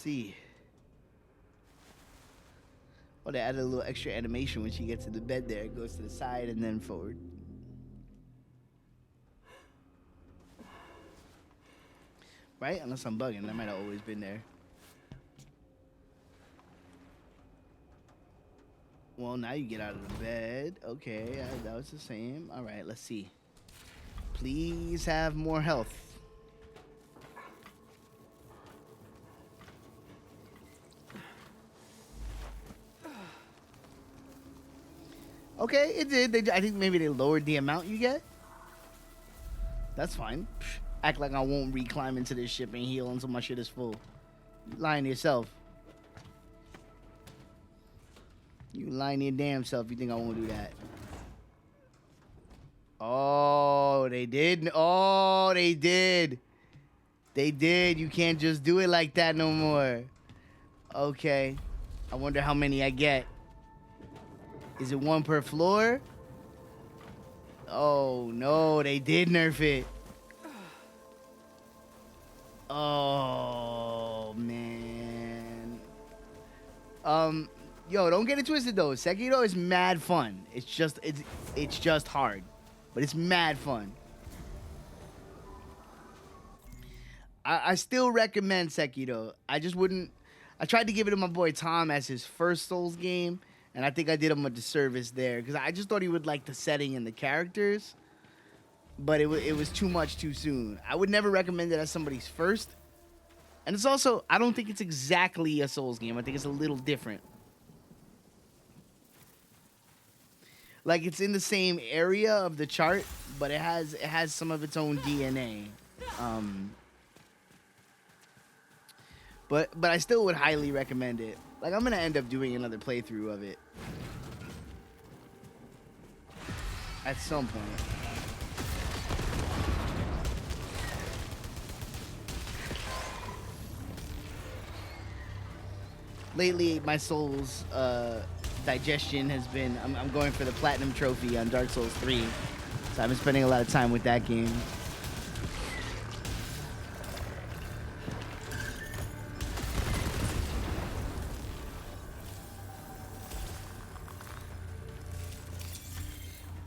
see. Oh, they added a little extra animation when she gets to the bed there. It goes to the side and then forward. Right? Unless I'm bugging. That might have always been there. Well, now you get out of the bed. Okay, that was the same. All right, let's see. Please have more health. Okay, it did. I think maybe they lowered the amount you get. That's fine. Psh, act like I won't re-climb into this ship and heal until my shit is full. You lying to yourself. You lying to your damn self. You think I won't do that? Oh, they did. Oh, they did. They did. You can't just do it like that no more. Okay. I wonder how many I get. Is it one per floor? Oh, no. They did nerf it. Oh, man. Yo, don't get it twisted, though. Sekiro is mad fun. It's just hard. But it's mad fun. I still recommend Sekiro. I just wouldn't... I tried to give it to my boy Tom as his first Souls game, and I think I did him a disservice there, because I just thought he would like the setting and the characters, but it was too much too soon. I would never recommend it as somebody's first, and it's also... I don't think it's exactly a Souls game. I think it's a little different. Like, it's in the same area of the chart, but it has some of its own DNA. But I still would highly recommend it. Like, I'm gonna end up doing another playthrough of it at some point. Lately, my Souls digestion has been... I'm going for the Platinum Trophy on Dark Souls 3. So I've been spending a lot of time with that game.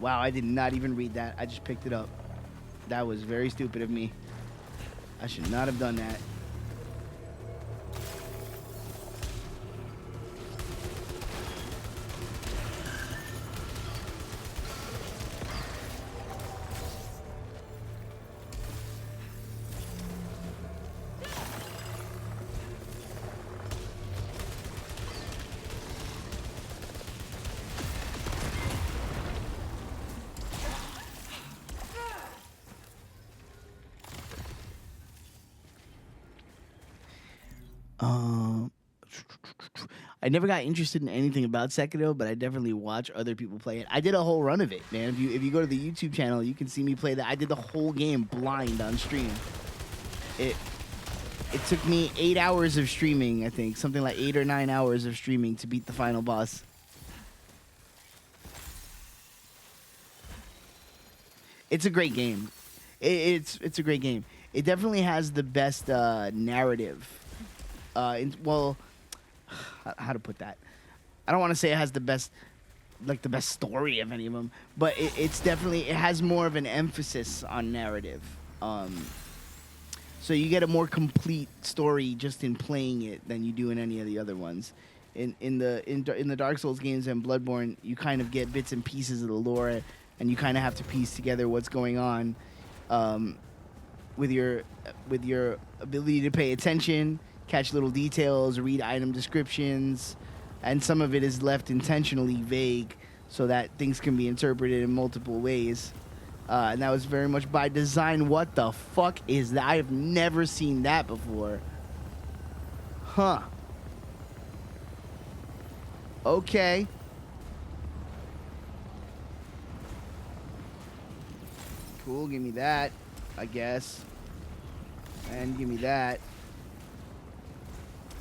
Wow, I did not even read that. I just picked it up. That was very stupid of me. I should not have done that. I never got interested in anything about Sekiro, but I definitely watch other people play it. I did a whole run of it, man. If you go to the YouTube channel, you can see me play that. I did the whole game blind on stream. It took me 8 hours of streaming, I think. Something like 8 or 9 hours of streaming to beat the final boss. It's a great game. It's a great game. It definitely has the best narrative. Well, how to put that? I don't want to say it has the best, like the best story of any of them, but it has more of an emphasis on narrative. So you get a more complete story just in playing it than you do in any of the other ones. In the Dark Souls games and Bloodborne, you kind of get bits and pieces of the lore, and you kind of have to piece together what's going on with your ability to pay attention, catch little details, read item descriptions, and some of it is left intentionally vague so that things can be interpreted in multiple ways. And that was very much by design. What the fuck is that? I have never seen that before. Huh. Okay. Cool, give me that, I guess. And give me that.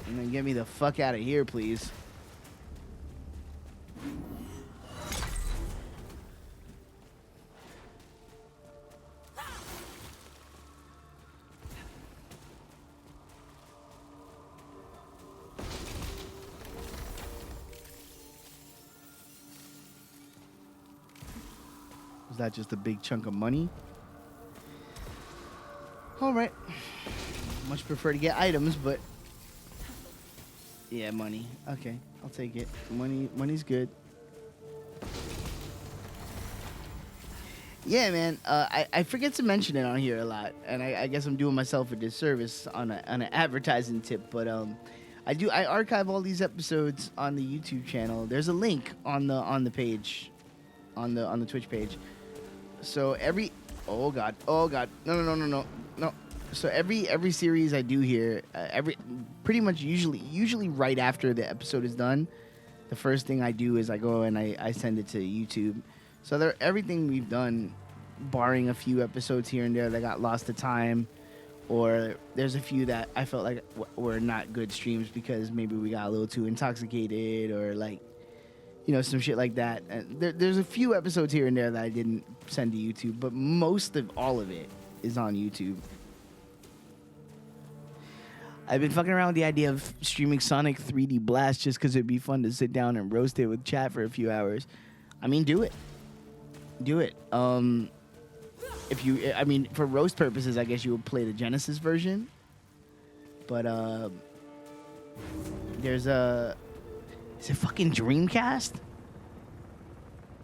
And then get me the fuck out of here, please. Was that just a big chunk of money? All right. Much prefer to get items, but yeah, money. Okay, I'll take it. Money's good. Yeah, man. I forget to mention it on here a lot, and I guess I'm doing myself a disservice on an advertising tip. But I archive all these episodes on the YouTube channel. There's a link on the page, on the Twitch page. So oh god, no. So every series I do here, pretty much usually right after the episode is done, the first thing I do is I go and I send it to YouTube. So everything we've done, barring a few episodes here and there that got lost to time, or there's a few that I felt like were not good streams because maybe we got a little too intoxicated or like, you know, some shit like that. There's a few episodes here and there that I didn't send to YouTube, but most of all of it is on YouTube. I've been fucking around with the idea of streaming Sonic 3D Blast just because it'd be fun to sit down and roast it with chat for a few hours. I mean, do it. For roast purposes, I guess you would play the Genesis version. But is it fucking Dreamcast?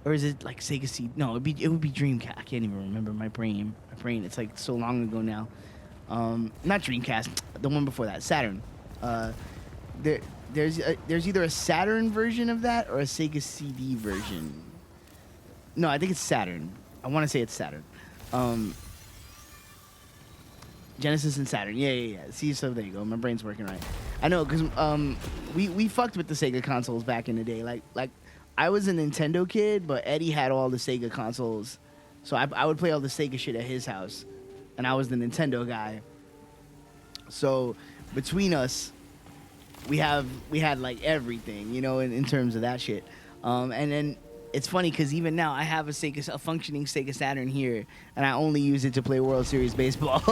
Or is it like Sega CD? No, it would be Dreamcast. I can't even remember my brain. It's like so long ago now. Not Dreamcast, the one before that, Saturn. There's either a Saturn version of that or a Sega CD version. No, I think it's Saturn. I want to say it's Saturn. Genesis and Saturn. Yeah. See, so there you go. My brain's working right. I know, because we fucked with the Sega consoles back in the day. Like I was a Nintendo kid, but Eddie had all the Sega consoles. So I would play all the Sega shit at his house. And I was the Nintendo guy. So between us, we had like everything, you know, in terms of that shit. And then it's funny because even now I have a functioning Sega Saturn here, and I only use it to play World Series baseball.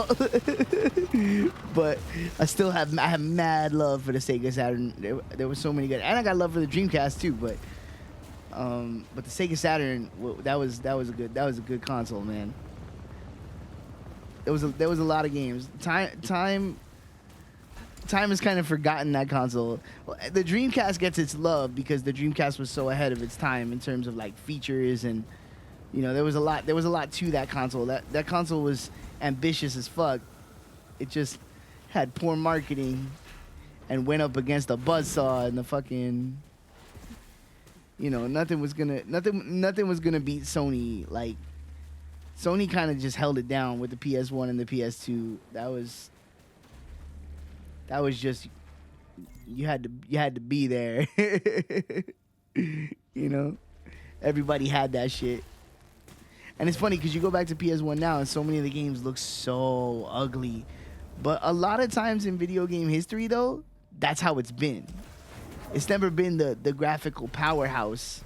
But I have mad love for the Sega Saturn. There was so many good, and I got love for the Dreamcast too. But the Sega Saturn, that was a good console, man. There was a lot of games. Time has kind of forgotten that console. The Dreamcast gets its love because the Dreamcast was so ahead of its time in terms of like features, and you know there was a lot to that console. That console was ambitious as fuck. It just had poor marketing and went up against a buzzsaw and the fucking, you know, nothing was gonna beat Sony. Like Sony kind of just held it down with the PS1 and the PS2. That was just, you had to be there. You know, everybody had that shit. And it's funny because you go back to PS1 now and so many of the games look so ugly. But a lot of times in video game history though, that's how it's been. It's never been the graphical powerhouse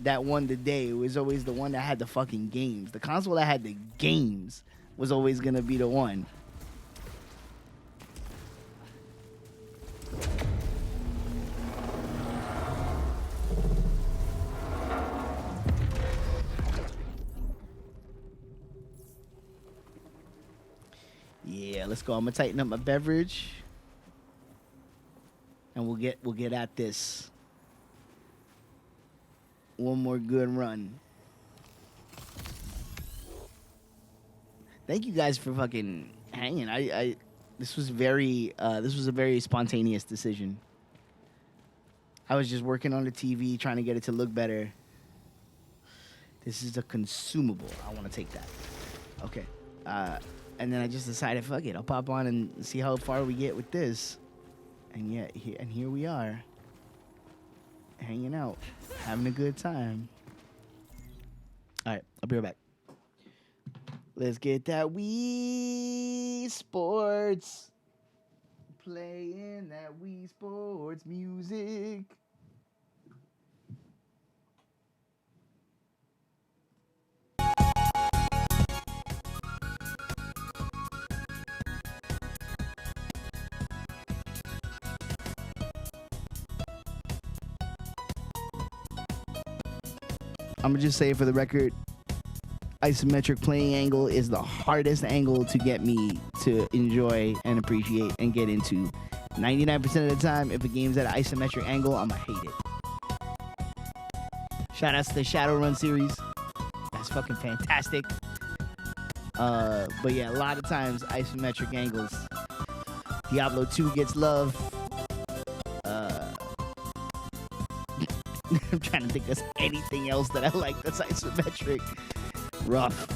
that won the day. It was always the one that had the fucking games. The console that had the games was always gonna be the one. Yeah, let's go. I'm gonna tighten up my beverage, and we'll get at this. One more good run. Thank you guys for fucking hanging. This was a very spontaneous decision. I was just working on the TV, trying to get it to look better. This is a consumable. I want to take that. Okay. And then I just decided, fuck it, I'll pop on and see how far we get with this. And here we are. Hanging out, having a good time. All right, I'll be right back. Let's get that Wii Sports. Playing that Wii Sports music. I'm gonna just say for the record, isometric playing angle is the hardest angle to get me to enjoy and appreciate and get into. 99% of the time, if a game's at an isometric angle, I'm gonna hate it. Shout outs to the Shadowrun series. That's fucking fantastic. But yeah, a lot of times isometric angles. Diablo 2 gets love. I'm trying to think of anything else that I like that's isometric. Rough.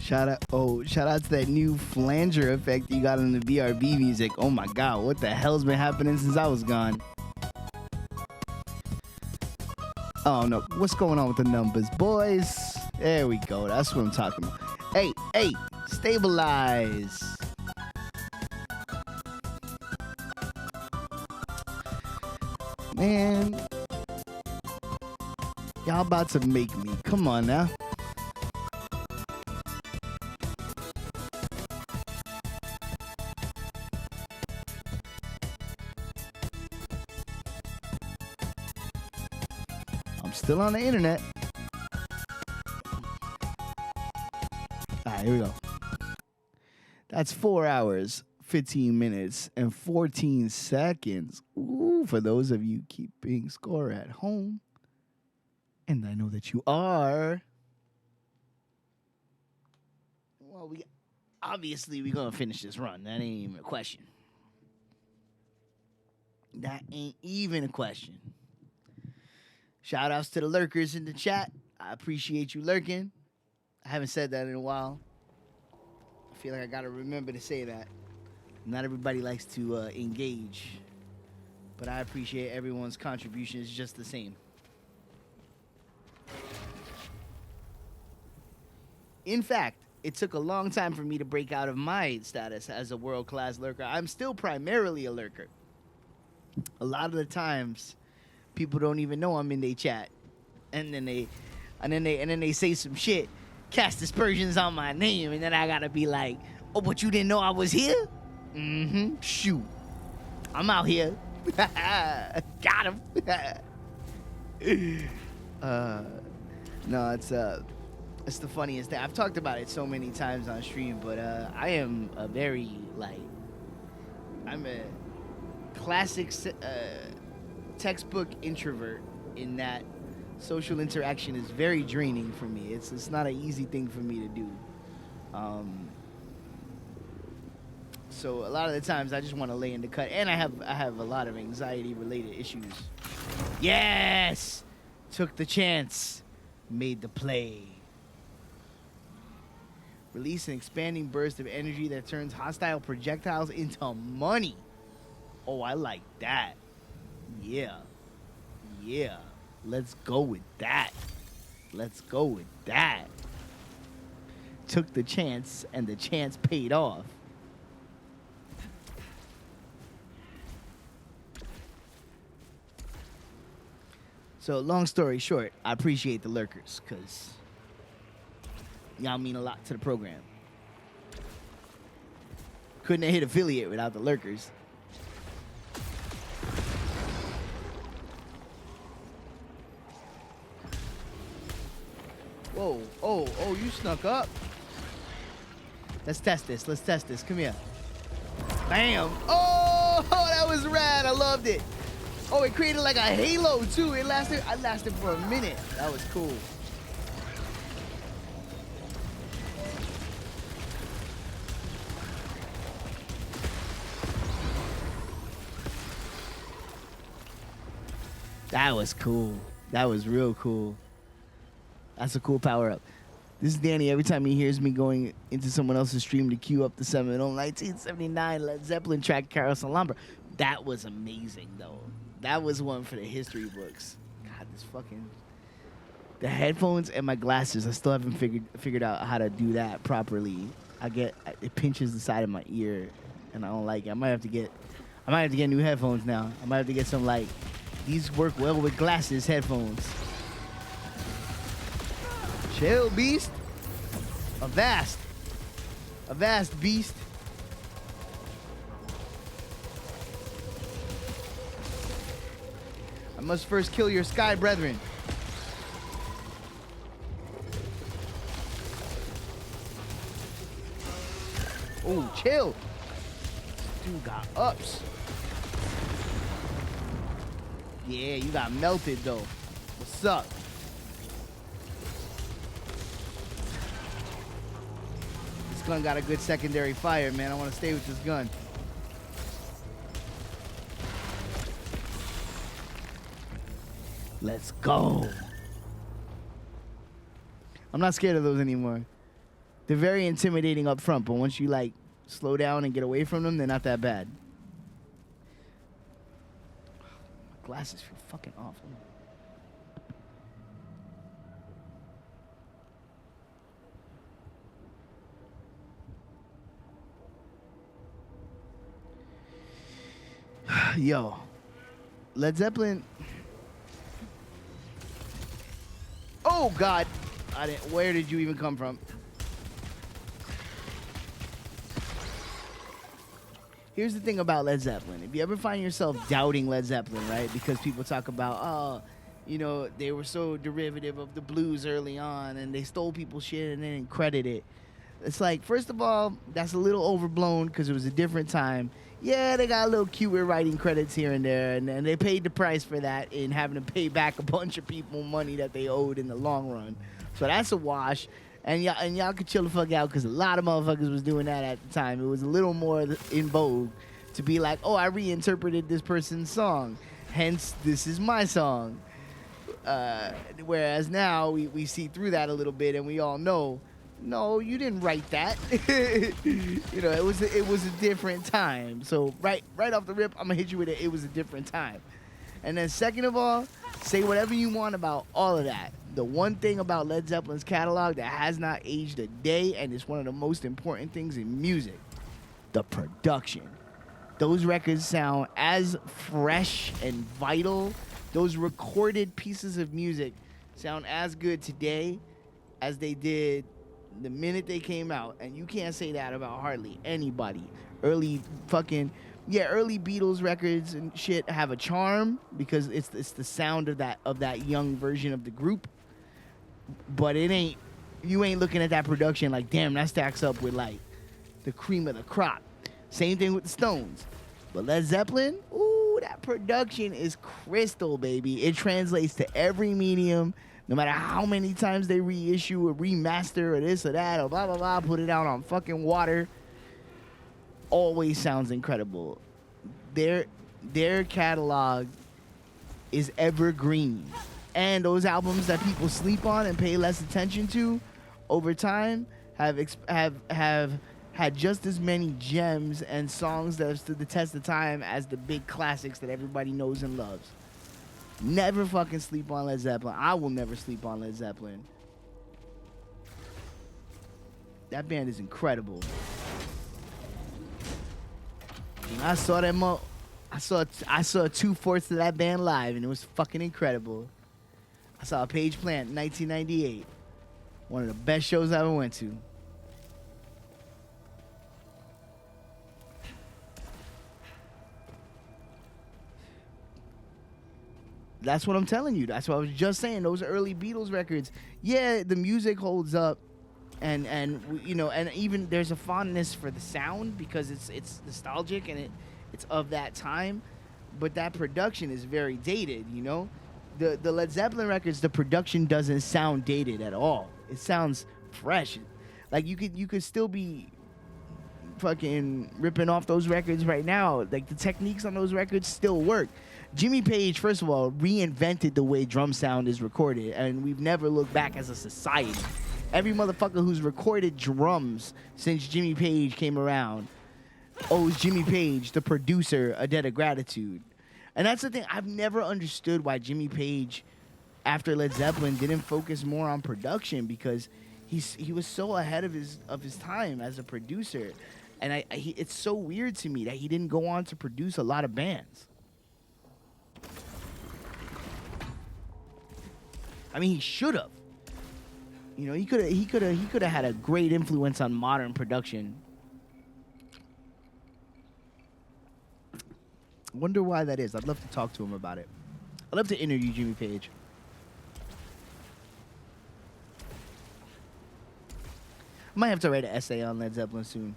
Shout out to that new flanger effect you got on the BRB music. Oh my god, what the hell's been happening since I was gone? Oh no, what's going on with the numbers, boys? There we go, that's what I'm talking about. Hey, stabilize. Man, y'all about to make me. Come on now. I'm still on the internet. All right, here we go. That's 4 hours, 15 minutes, and 14 seconds. Ooh, for those of you keeping score at home. And I know that you are. Well, we're gonna finish this run. That ain't even a question. That ain't even a question. Shout outs to the lurkers in the chat. I appreciate you lurking. I haven't said that in a while. I feel like I gotta remember to say that. Not everybody likes to engage, but I appreciate everyone's contributions just the same. In fact, it took a long time for me to break out of my status as a world-class lurker. I'm still primarily a lurker. A lot of the times, people don't even know I'm in their chat, and then they say some shit, cast aspersions on my name, and then I gotta be like, oh, but you didn't know I was here? Mm-hmm. Shoot, I'm out here. Got him. No, it's the funniest thing. I've talked about it so many times on stream, but I am a very I'm a classic textbook introvert in that social interaction is very draining for me. It's not an easy thing for me to do. So a lot of the times I just want to lay in the cut, and I have a lot of anxiety related issues. Yes, took the chance, made the play. Release an expanding burst of energy that turns hostile projectiles into money. Oh, I like that. Yeah. Let's go with that. Took the chance, and the chance paid off. So, long story short, I appreciate the lurkers, because y'all mean a lot to the program. Couldn't have hit affiliate without the lurkers. Whoa, oh, you snuck up. Let's test this. Come here. Bam. Oh, that was rad. I loved it. Oh, it created like a halo too. I lasted for a minute. That was cool. That was cool. That was real cool. That's a cool power up. This is Danny. Every time he hears me going into someone else's stream to queue up the 1979 Led Zeppelin track Carousel Alhambra. That was amazing though. That was one for the history books. God, the headphones and my glasses. I still haven't figured out how to do that properly. It pinches the side of my ear, and I don't like it. I might have to get new headphones now. I might have to get some these work well with glasses headphones. Chill, beast. A vast beast. I must first kill your sky brethren. Oh, chill. This dude got ups. Yeah, you got melted though. What's up? This gun got a good secondary fire, man. I want to stay with this gun. Let's go. I'm not scared of those anymore. They're very intimidating up front, but once you like slow down and get away from them, they're not that bad. My glasses feel fucking awful. Yo, Led Zeppelin. Oh God, I didn't. Where did you even come from? Here's the thing about Led Zeppelin. If you ever find yourself doubting Led Zeppelin, right? Because people talk about, oh, you know, they were so derivative of the blues early on, and they stole people's shit and they didn't credit it. It's like, first of all, that's a little overblown because it was a different time. Yeah, they got a little cuter writing credits here and there, and they paid the price for that in having to pay back a bunch of people money that they owed in the long run. So that's a wash. And y'all could chill the fuck out because a lot of motherfuckers was doing that at the time. It was a little more in vogue to be like, oh, I reinterpreted this person's song. Hence, this is my song. Whereas now we see through that a little bit and we all know, no, you didn't write that. You know, it was a different time. So right off the rip, I'm gonna hit you with it was a different time. And then second of all, say whatever you want about all of that. The one thing about Led Zeppelin's catalog that has not aged a day, and it's one of the most important things in music, the production. Those records sound as fresh and vital. Those recorded pieces of music sound as good today as they did the minute they came out. And you can't say that about hardly anybody. Early Beatles records and shit have a charm because it's the sound of that young version of the group. But you ain't looking at that production like, damn, that stacks up with like the cream of the crop. Same thing with the Stones. But Led Zeppelin, ooh, that production is crystal, baby. It translates to every medium, no matter how many times they reissue or remaster or this or that or blah, blah, blah, put it out on fucking water. Always sounds incredible. Their catalog is evergreen. And those albums that people sleep on and pay less attention to over time have had just as many gems and songs that have stood the test of time as the big classics that everybody knows and loves. Never fucking sleep on Led Zeppelin. I will never sleep on Led Zeppelin. That band is incredible. And I saw them all. I saw 2/4 of that band live, and it was fucking incredible. I saw Page Plant in 1998. One of the best shows I ever went to. That's what I'm telling you. That's what I was just saying. Those early Beatles records, yeah, the music holds up, and you know, and even there's a fondness for the sound because it's nostalgic and it's of that time, but that production is very dated. You know, the Led Zeppelin records, the production doesn't sound dated at all. It sounds fresh. Like you could still be fucking ripping off those records right now. Like the techniques on those records still work. Jimmy Page, first of all, reinvented the way drum sound is recorded, and we've never looked back as a society. Every motherfucker who's recorded drums since Jimmy Page came around owes Jimmy Page, the producer, a debt of gratitude. And that's the thing. I've never understood why Jimmy Page, after Led Zeppelin, didn't focus more on production because he was so ahead of his time as a producer. And it's so weird to me that he didn't go on to produce a lot of bands. I mean, he should have. You know, he could have had a great influence on modern production. Wonder why that is. I'd love to talk to him about it. I'd love to interview Jimmy Page. I might have to write an essay on Led Zeppelin soon.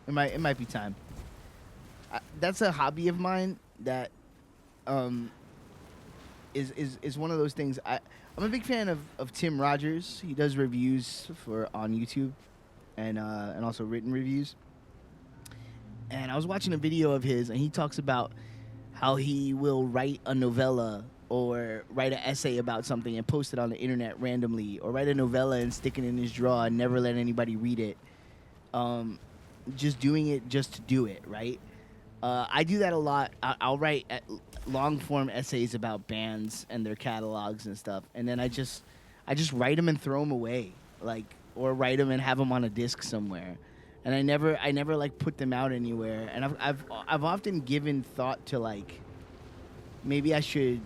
It might be time. That's a hobby of mine that is one of those things. I'm a big fan of Tim Rogers. He does reviews on YouTube and also written reviews. And I was watching a video of his, and he talks about how he will write a novella or write an essay about something and post it on the internet randomly, or write a novella and stick it in his drawer and never let anybody read it. Just doing it just to do it, right? I do that a lot. I'll write long form essays about bands and their catalogs and stuff, and then I just write them and throw them away, like, or write them and have them on a disc somewhere, and I never like put them out anywhere. And I've often given thought to, like, maybe I should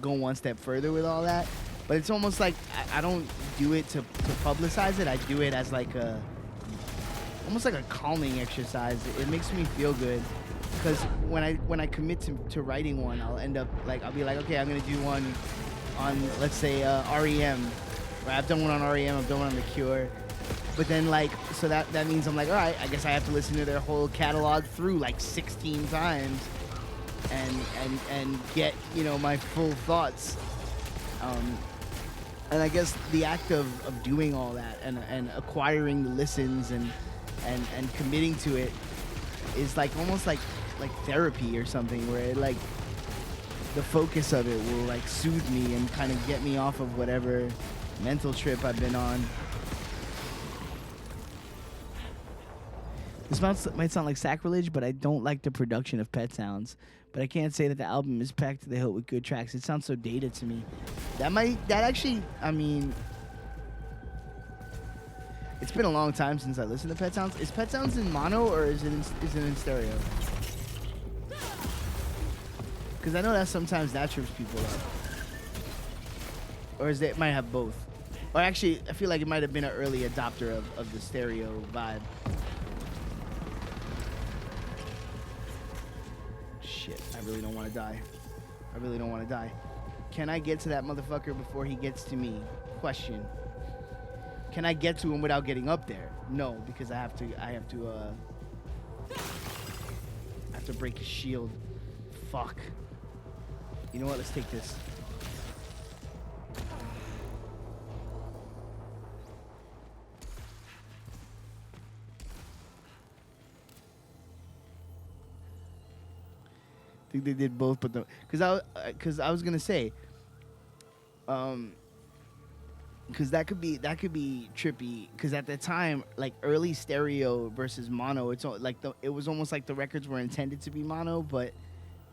go one step further with all that, but it's almost like I don't do it to publicize it. I do it as like almost like a calming exercise. It makes me feel good, because when I commit to writing one, I'll end up like, I'll be like, okay, I'm gonna do one on, let's say, REM. Right? I've done one on REM. I've done one on The Cure. But then, like, so that means I'm like, all right, I guess I have to listen to their whole catalog through like 16 times and get, you know, my full thoughts. And I guess the act of doing all that and acquiring the listens and committing to it is like almost like therapy or something, where it, like, the focus of it will like soothe me and kind of get me off of whatever mental trip I've been on. This might sound like sacrilege, but I don't like the production of Pet Sounds. But I can't say that the album is packed to the hilt with good tracks. It sounds so dated to me. That actually, I mean, it's been a long time since I listened to Pet Sounds. Is Pet Sounds in mono or is it in stereo? Because I know that sometimes that trips people up. Or it might have both. Or actually, I feel like it might have been an early adopter of the stereo vibe. Shit, I really don't want to die. I really don't want to die. Can I get to that motherfucker before he gets to me? Question. Can I get to him without getting up there? No, because I have to break his shield. Fuck. You know what? Let's take this. I think they did both, but because I was gonna say, because that could be trippy. Because at the time, like early stereo versus mono, it was almost like the records were intended to be mono, but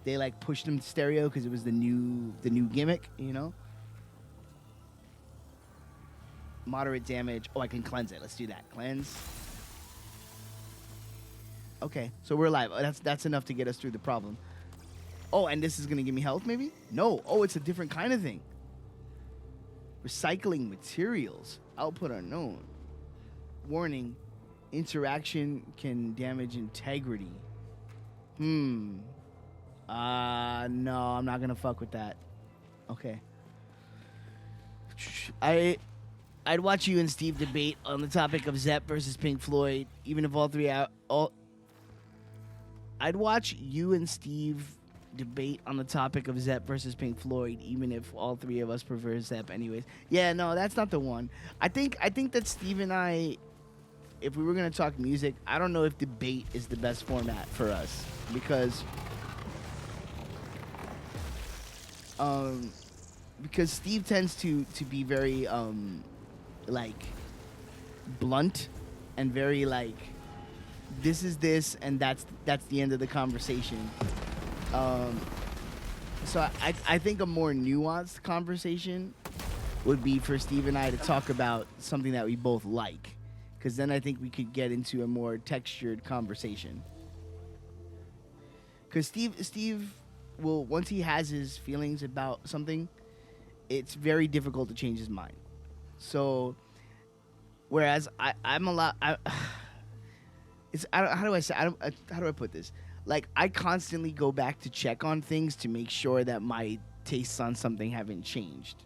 they like pushed them to stereo because it was the new gimmick, you know. Moderate damage. Oh, I can cleanse it. Let's do that. Cleanse. Okay, so we're alive. That's enough to get us through the problem. Oh, and this is gonna give me health, maybe? No. Oh, it's a different kind of thing. Recycling materials. Output unknown. Warning. Interaction can damage integrity. No, I'm not gonna fuck with that. Okay. I'd watch you and Steve debate on the topic of Zepp versus Pink Floyd, even if all three out. I'd watch you and Steve debate on the topic of Zepp versus Pink Floyd, even if all three of us prefer Zepp anyways. Yeah, no, that's not the one. I think that Steve and I, if we were going to talk music, I don't know if debate is the best format for us, because Steve tends to be very like blunt and very like, this is this and that's the end of the conversation. So I think a more nuanced conversation would be for Steve and I to talk about something that we both like, because then I think we could get into a more textured conversation. Because Steve will, once he has his feelings about something, it's very difficult to change his mind. So, whereas I'm a lot. How do I put this? Like, I constantly go back to check on things to make sure that my tastes on something haven't changed.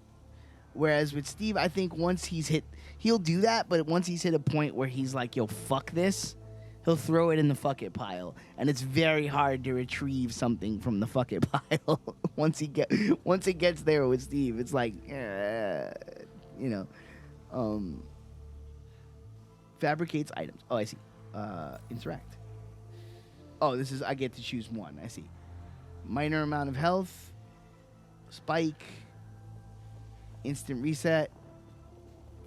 Whereas with Steve, I think once he'll do that, but once he's hit a point where he's like, yo, fuck this, he'll throw it in the fuck it pile. And it's very hard to retrieve something from the fuck it pile. once it gets there with Steve, it's like, you know, fabricates items. Oh, I see. Interact. Oh, I get to choose one. I see. Minor amount of health. spike, instant reset,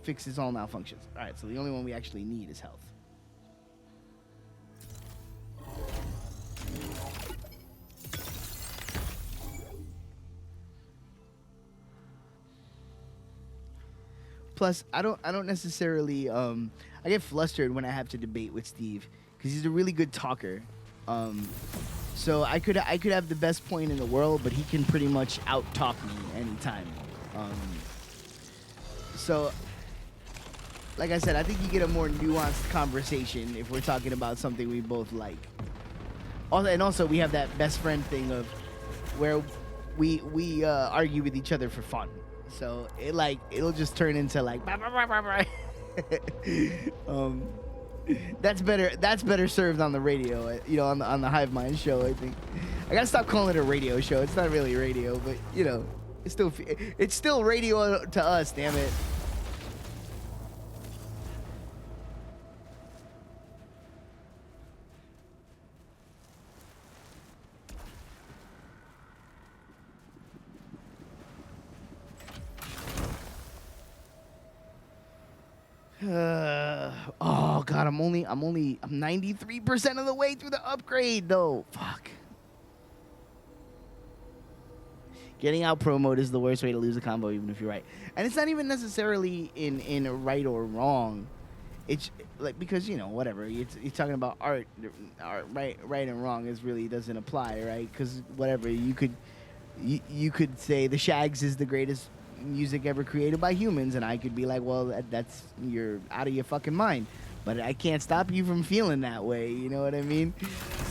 fixes all malfunctions. All right, so the only one we actually need is health. Plus, I don't necessarily I get flustered when I have to debate with Steve because he's a really good talker. So I could have the best point in the world, but he can pretty much out talk me anytime. So like I said, I think you get a more nuanced conversation if we're talking about something we both like. Also we have that best friend thing of where we argue with each other for fun. So it'll just turn into like bah, bah, bah, bah, bah. That's better served on the radio, you know, on the Hive Mind show. I think I gotta stop calling it a radio show. It's not really radio, but you know, it's still radio to us. Damn it. Oh god, I'm 93% of the way through the upgrade though. Fuck. Getting out pro mode is the worst way to lose a combo, even if you're right. And it's not even necessarily in a right or wrong. It's like, because, you know, whatever. You're talking about art, right and wrong is really doesn't apply, right? Because whatever, you could say the Shags is the greatest music ever created by humans, and I could be like, well, that's, you're out of your fucking mind. But I can't stop you from feeling that way, you know what I mean?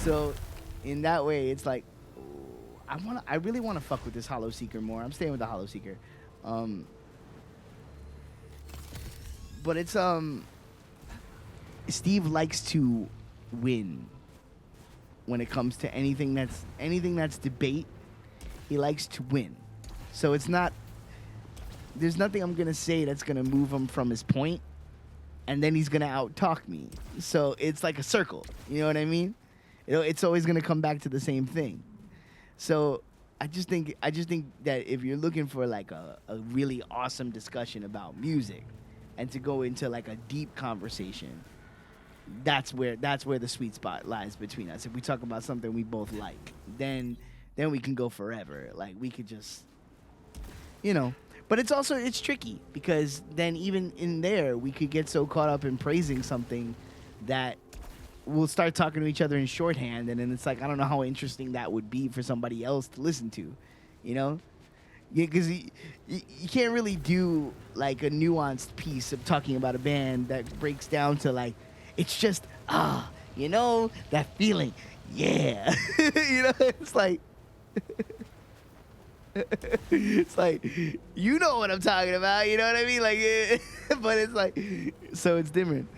So in that way, it's like, I really want to fuck with this Hollow Seeker more. I'm staying with the Hollow Seeker. But it's Steve likes to win when it comes to anything that's debate. He likes to win. So it's not, there's nothing I'm gonna say that's gonna move him from his point, and then he's gonna out-talk me. So it's like a circle. You know what I mean? It's always gonna come back to the same thing. So I just think that if you're looking for like a really awesome discussion about music, and to go into like a deep conversation, that's where the sweet spot lies between us. If we talk about something we both like, then we can go forever. Like, we could just, you know. But it's tricky, because then even in there, we could get so caught up in praising something that we'll start talking to each other in shorthand, and then it's like, I don't know how interesting that would be for somebody else to listen to, you know? Because you can't really do like a nuanced piece of talking about a band that breaks down to like, it's just, you know, that feeling, yeah. You know, it's like, it's like, you know what I'm talking about, you know what I mean? Like, but it's like, so it's different.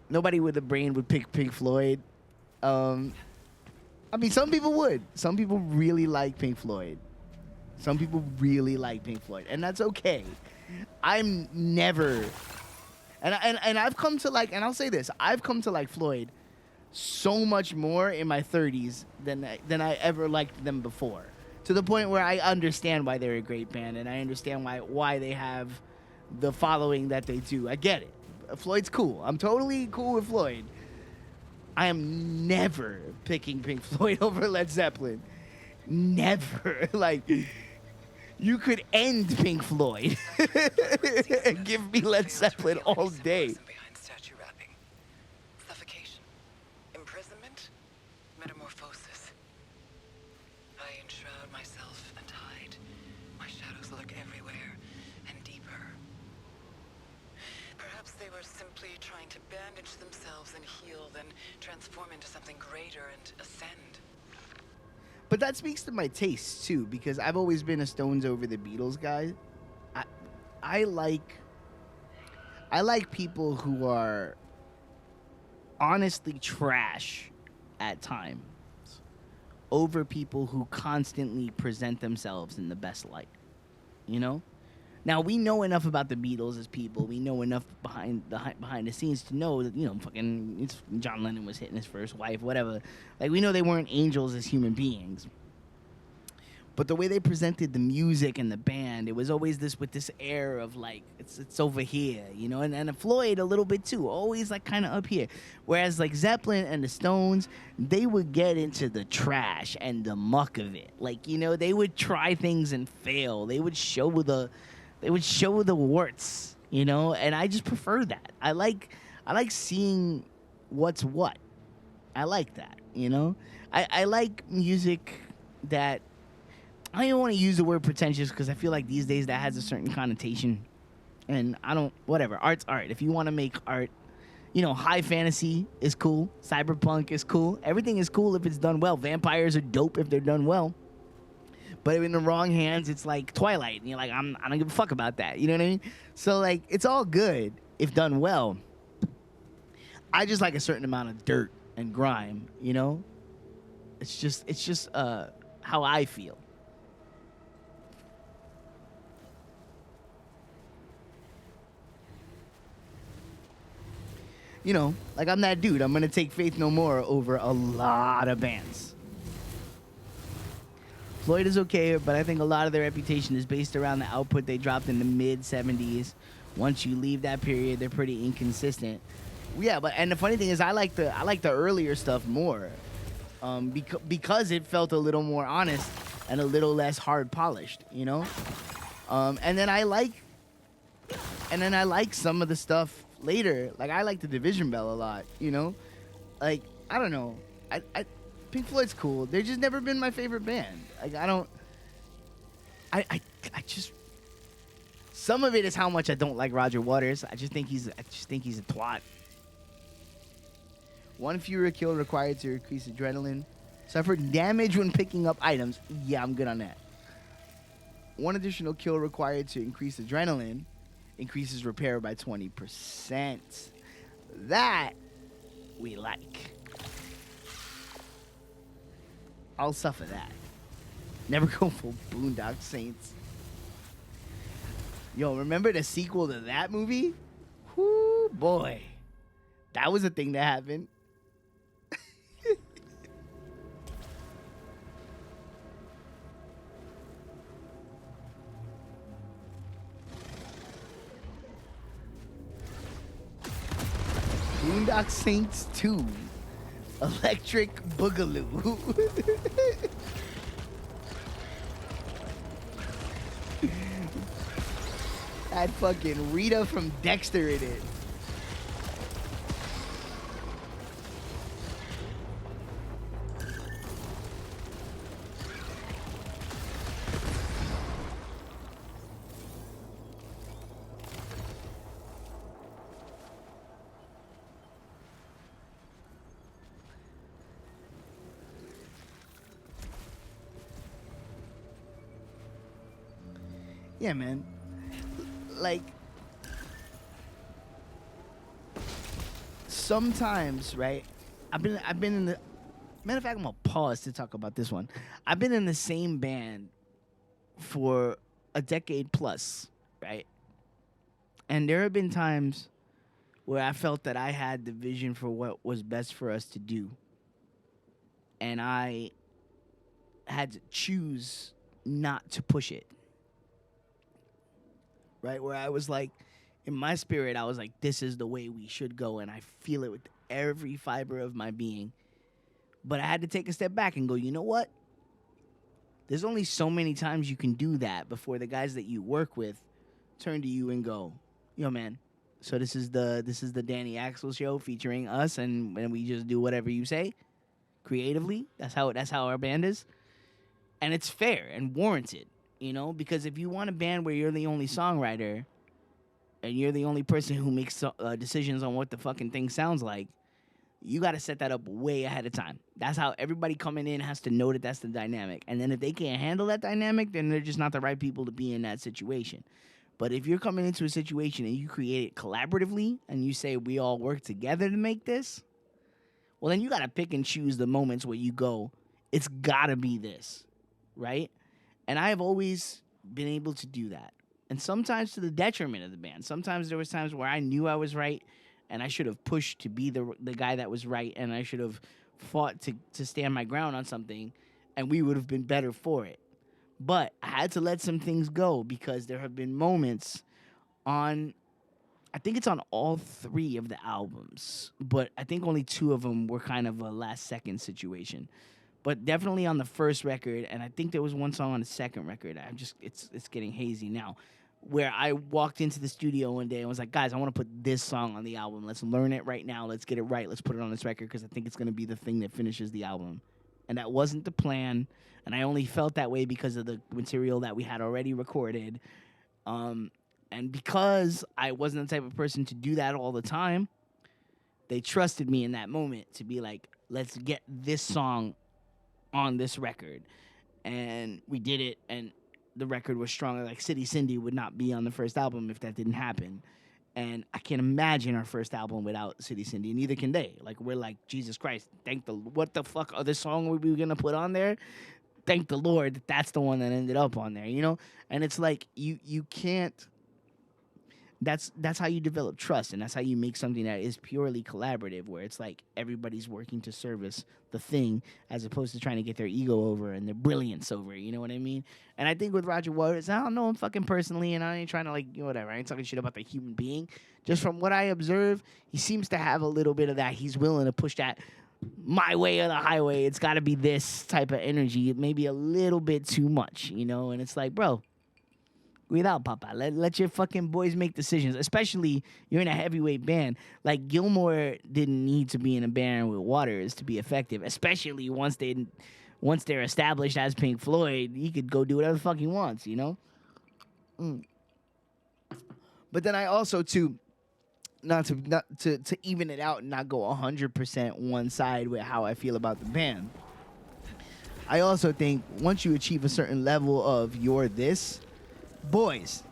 Nobody with a brain would pick Pink Floyd. I mean, some people would. Some people really like Pink Floyd. Some people really like Pink Floyd, and that's okay. I'm never, and I've come to like, and I'll say this, I've come to like Floyd so much more in my 30s than I ever liked them before. To the point where I understand why they're a great band, and I understand why they have the following that they do. I get it. Floyd's cool. I'm totally cool with Floyd. I am never picking Pink Floyd over Led Zeppelin. Never. Like, you could end Pink Floyd and give me Led Zeppelin all day. Behind statue wrapping. Suffocation. Imprisonment. Metamorphosis. I enshroud myself and hide. My shadows lurk everywhere and deeper. Perhaps they were simply trying to bandage themselves and heal, then transform into something greater and ascend. But that speaks to my taste too, because I've always been a Stones over the Beatles guy. I like people who are honestly trash at times over people who constantly present themselves in the best light. You know? Now we know enough about the Beatles as people. We know enough behind the scenes to know that fucking John Lennon was hitting his first wife, whatever. Like we know they weren't angels as human beings. But the way they presented the music and the band, it was always with this air of like it's over here, and Floyd a little bit too, always like kind of up here. Whereas like Zeppelin and the Stones, they would get into the trash and the muck of it. Like they would try things and fail. They would show the warts, and I just prefer that. I like seeing what's what. I like that, I like music that. I don't want to use the word pretentious because I feel like these days that has a certain connotation. And I don't, whatever. Art's art. If you want to make art, high fantasy is cool. Cyberpunk is cool. Everything is cool if it's done well. Vampires are dope if they're done well. But in the wrong hands, it's like Twilight. And you're like, I don't give a fuck about that. You know what I mean? So, like, it's all good if done well. I just like a certain amount of dirt and grime, It's just how I feel. Like I'm that dude. I'm going to take Faith No More over a lot of bands. Floyd is okay, but I think a lot of their reputation is based around the output they dropped in the mid-'70s. Once you leave that period, they're pretty inconsistent. Yeah, and the funny thing is I like the earlier stuff more. Because it felt a little more honest and a little less hard polished, And then I like some of the stuff later. Like I like the Division Bell a lot, Like I don't know. I Pink Floyd's cool. They've just never been my favorite band. Like I just some of it is how much I don't like Roger Waters. I just think he's a twat. One fewer kill required to increase adrenaline. Suffer damage when picking up items. Yeah, I'm good on that. One additional kill required to increase adrenaline. Increases repair by 20%. That we like. I'll suffer that. Never go full Boondock Saints. Yo, remember the sequel to that movie? Whoo, boy. That was a thing that happened. Boondock Saints 2. Electric Boogaloo. Had fucking Rita from Dexter in it. Yeah, man. Like, sometimes, right? I've been in the matter of fact, I'm gonna pause to talk about this one. I've been in the same band for a decade plus, right? And there have been times where I felt that I had the vision for what was best for us to do. And I had to choose not to push it. Right? Where I was like, in my spirit, I was like, this is the way we should go. And I feel it with every fiber of my being. But I had to take a step back and go, you know what? There's only so many times you can do that before the guys that you work with turn to you and go, yo, man, so this is the Danny Axel show featuring us, and we just do whatever you say creatively. That's how our band is. And it's fair and warranted, you know, because if you want a band where you're the only songwriter and you're the only person who makes decisions on what the fucking thing sounds like, you got to set that up way ahead of time. That's how everybody coming in has to know that that's the dynamic. And then if they can't handle that dynamic, then they're just not the right people to be in that situation. But if you're coming into a situation and you create it collaboratively and you say we all work together to make this, well, then you got to pick and choose the moments where you go, it's got to be this, right? And I have always been able to do that. and sometimes to the detriment of the band. Sometimes there was times where I knew I was right, and I should have pushed to be the guy that was right, and I should have fought to stand my ground on something, and we would have been better for it. But I had to let some things go because there have been moments on, I think it's on all 3 of the albums, but I think only 2 of them were kind of a last second situation. But definitely on the first record, and I think there was one song on the second record. It's getting hazy now, where I walked into the studio one day and was like, guys, I want to put this song on the album. Let's learn it right now. Let's get it right. Let's put it on this record because I think it's going to be the thing that finishes the album. And that wasn't the plan, and I only felt that way because of the material that we had already recorded. And because I wasn't the type of person to do that all the time, they trusted me in that moment to be like, let's get this song on this record. And we did it, and the record was stronger. Like City Cindy would not be on the first album if that didn't happen. And I can't imagine our first album without City Cindy. Neither can they. Like, we're like, Jesus Christ, what the fuck other song were we going to put on there? Thank the Lord that that's the one that ended up on there, you know? And it's like, you can't, that's how you develop trust, and that's how you make something that is purely collaborative, where it's like everybody's working to service the thing as opposed to trying to get their ego over and their brilliance over, you know what I mean? And I think with Roger Waters, I don't know him fucking personally, and I ain't trying to, like, you know, whatever. I ain't talking shit about the human being. Just from what I observe, he seems to have a little bit of that. He's willing to push that my way or the highway. It's got to be this type of energy. It may be a little bit too much, you know? And it's like, bro, without Papa, let your fucking boys make decisions. Especially you're in a heavyweight band. Like, Gilmore didn't need to be in a band with Waters to be effective. Especially once they're established as Pink Floyd, he could go do whatever the fuck he wants, you know. But then I also not to even it out and not go 100% one side with how I feel about the band. I also think once you achieve a certain level of you're this. Boys,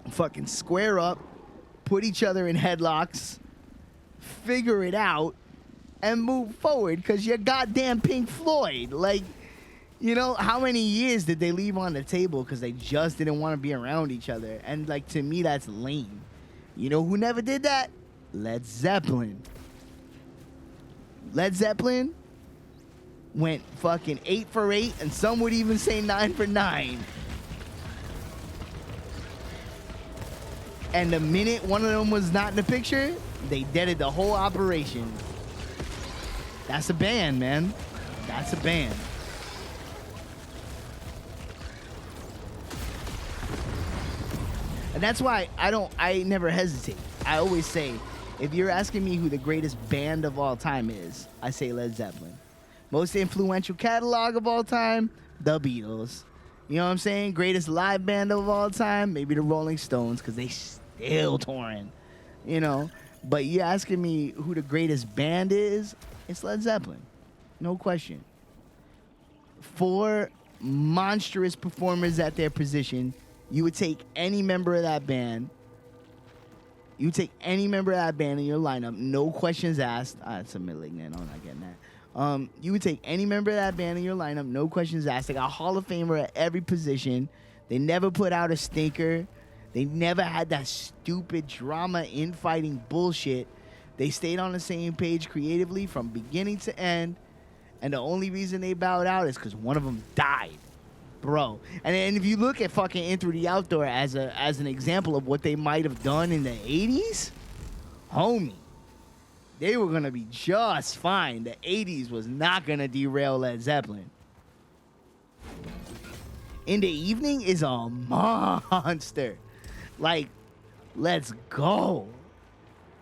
fucking square up, put each other in headlocks, figure it out, and move forward, because you're goddamn Pink Floyd. Like, you know, how many years did they leave on the table because they just didn't want to be around each other? And, like, to me, that's lame. You know who never did that? Led Zeppelin. Led Zeppelin went fucking 8 for 8, and some would even say 9 for 9. And the minute one of them was not in the picture, they deaded the whole operation. That's a band, man. That's a band. And that's why I never hesitate. I always say, if you're asking me who the greatest band of all time is, I say Led Zeppelin. Most influential catalog of all time, the Beatles. You know what I'm saying? Greatest live band of all time, maybe the Rolling Stones, because they still touring, you know. But you're asking me who the greatest band is, it's Led Zeppelin. No question. 4 monstrous performers at their position. You would take any member of that band. You take any member of that band in your lineup, no questions asked. It's a malignant. I'm not getting that. You would take any member of that band in your lineup, no questions asked. They got a Hall of Famer at every position. They never put out a stinker. They never had that stupid drama infighting bullshit. They stayed on the same page creatively from beginning to end. And the only reason they bowed out is because one of them died. Bro. And if you look at fucking In Through the Outdoor as an example of what they might have done in the 80s, homie, they were going to be just fine. The 80s was not going to derail Led Zeppelin. In the Evening is a monster. Like, let's go.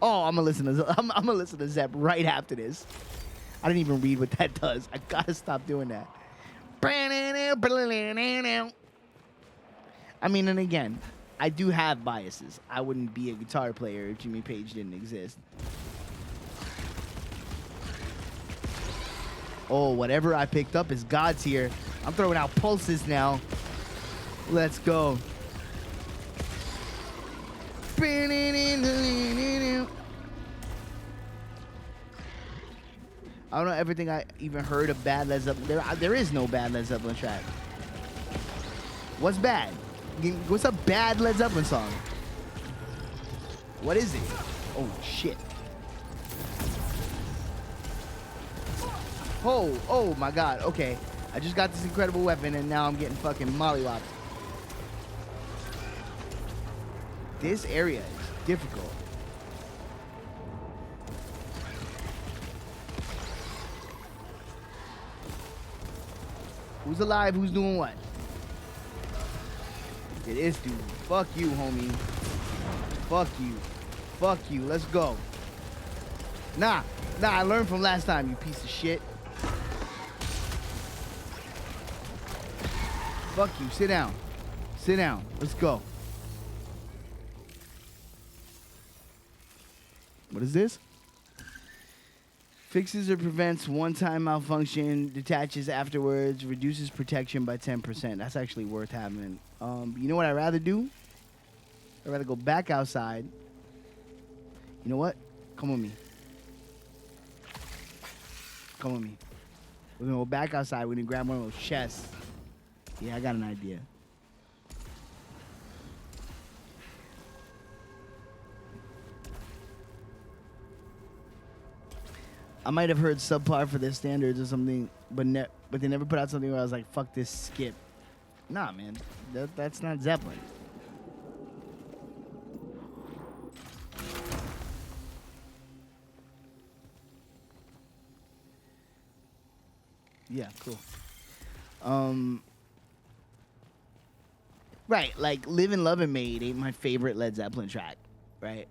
Oh, I'm gonna listen to Zepp right after this. I didn't even read what that does. I gotta stop doing that. I mean, and again, I do have biases. I wouldn't be a guitar player if Jimmy Page didn't exist. Oh, whatever I picked up is God's here. I'm throwing out pulses now. Let's go. I don't know everything I even heard of bad Led Zeppelin. There is no bad Led Zeppelin track. What's bad? What's a bad Led Zeppelin song? What is it? Oh shit. Oh my god. Okay. I just got this incredible weapon and now I'm getting fucking mollywopped. This area is difficult. Who's alive? Who's doing what? It is dude. Fuck you, homie. Fuck you. Fuck you. Let's go. Nah, I learned from last time, you piece of shit. Fuck you. Sit down. Sit down. Let's go. What is this? Fixes or prevents one-time malfunction, detaches afterwards, reduces protection by 10%. That's actually worth having. You know what I'd rather do? I'd rather go back outside. You know what? Come with me. Come with me. We're gonna go back outside. We're gonna grab one of those chests. Yeah, I got an idea. I might have heard subpar for their standards or something, but they never put out something where I was like, fuck this, skip. Nah, man. That's not Zeppelin. Yeah, cool. Right, like "Livin' Lovin' Made" ain't my favorite Led Zeppelin track, right?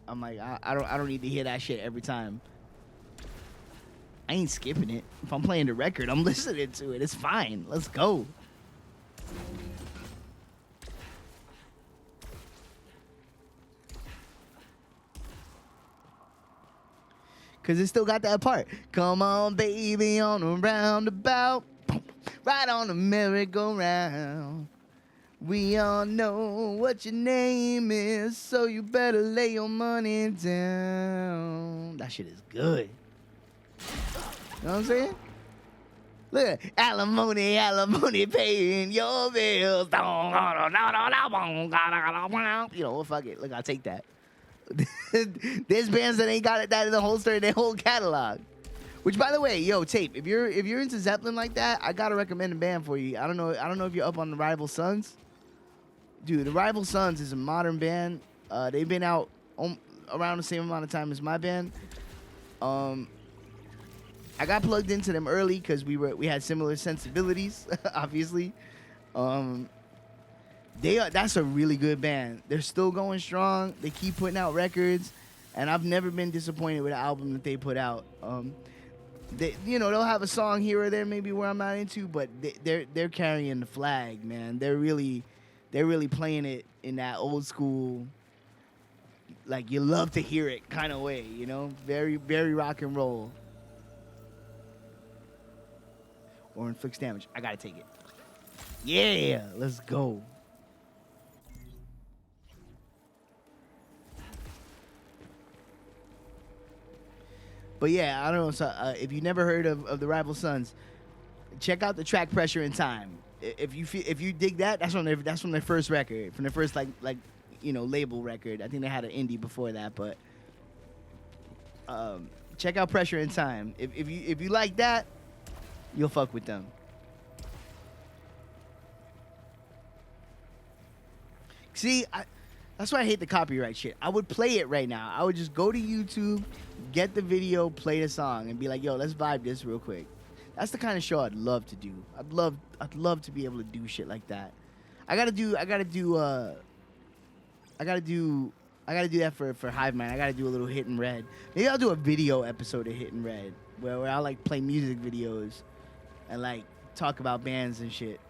I'm like, I don't need to hear that shit every time. I ain't skipping it. If I'm playing the record, I'm listening to it. It's fine. Let's go. Cause it still got that part. Come on, baby, on a roundabout, right on the merry-go-round. We all know what your name is, so you better lay your money down. That shit is good. You know what I'm saying? Look at alimony, paying your bills. You know, well, fuck it. Look, I'll take that. There's bands that ain't got that in the holster in their whole catalog. Which, by the way, yo, Tape, if you're into Zeppelin like that, I gotta recommend a band for you. I don't know if you're up on the Rival Sons. Dude, the Rival Sons is a modern band. They've been out around the same amount of time as my band. I got plugged into them early because we had similar sensibilities, obviously. That's a really good band. They're still going strong. They keep putting out records, and I've never been disappointed with the album that they put out. They'll have a song here or there maybe where I'm not into, but they're carrying the flag, man. They're really playing it in that old school, like you love to hear it kind of way, you know? Very, very rock and roll. Or inflicts damage. I gotta take it. Yeah, let's go. But yeah, I don't know. So, if you never heard of the Rival Sons, check out the track "Pressure in Time." If you dig that, that's from their first record, from their first like label record. I think they had an indie before that, but check out "Pressure in Time." If you like that, you'll fuck with them. See, that's why I hate the copyright shit. I would play it right now. I would just go to YouTube, get the video, play the song, and be like, yo, let's vibe this real quick. That's the kind of show I'd love to do. I'd love to be able to do shit like that. I gotta do that for Hive Mind. I gotta do a little Hit and Red. Maybe I'll do a video episode of Hit and Red where I'll like play music videos and like talk about bands and shit.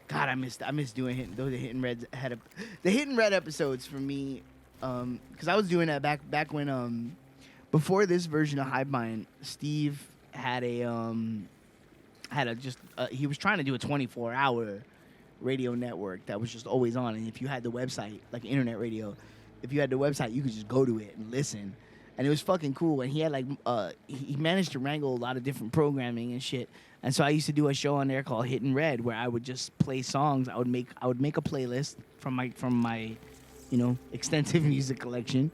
God, I miss doing the Hit and Red the Hit and Red episodes for me, because I was doing that back when before this version of Hive Mind, Steve had he was trying to do a 24-hour radio network that was just always on, and if you had the website, like internet radio, if you had the website, you could just go to it and listen. and it was fucking cool. And he had like he managed to wrangle a lot of different programming and shit. And so I used to do a show on there called Hit and Red, where I would just play songs. I would make a playlist from my extensive music collection,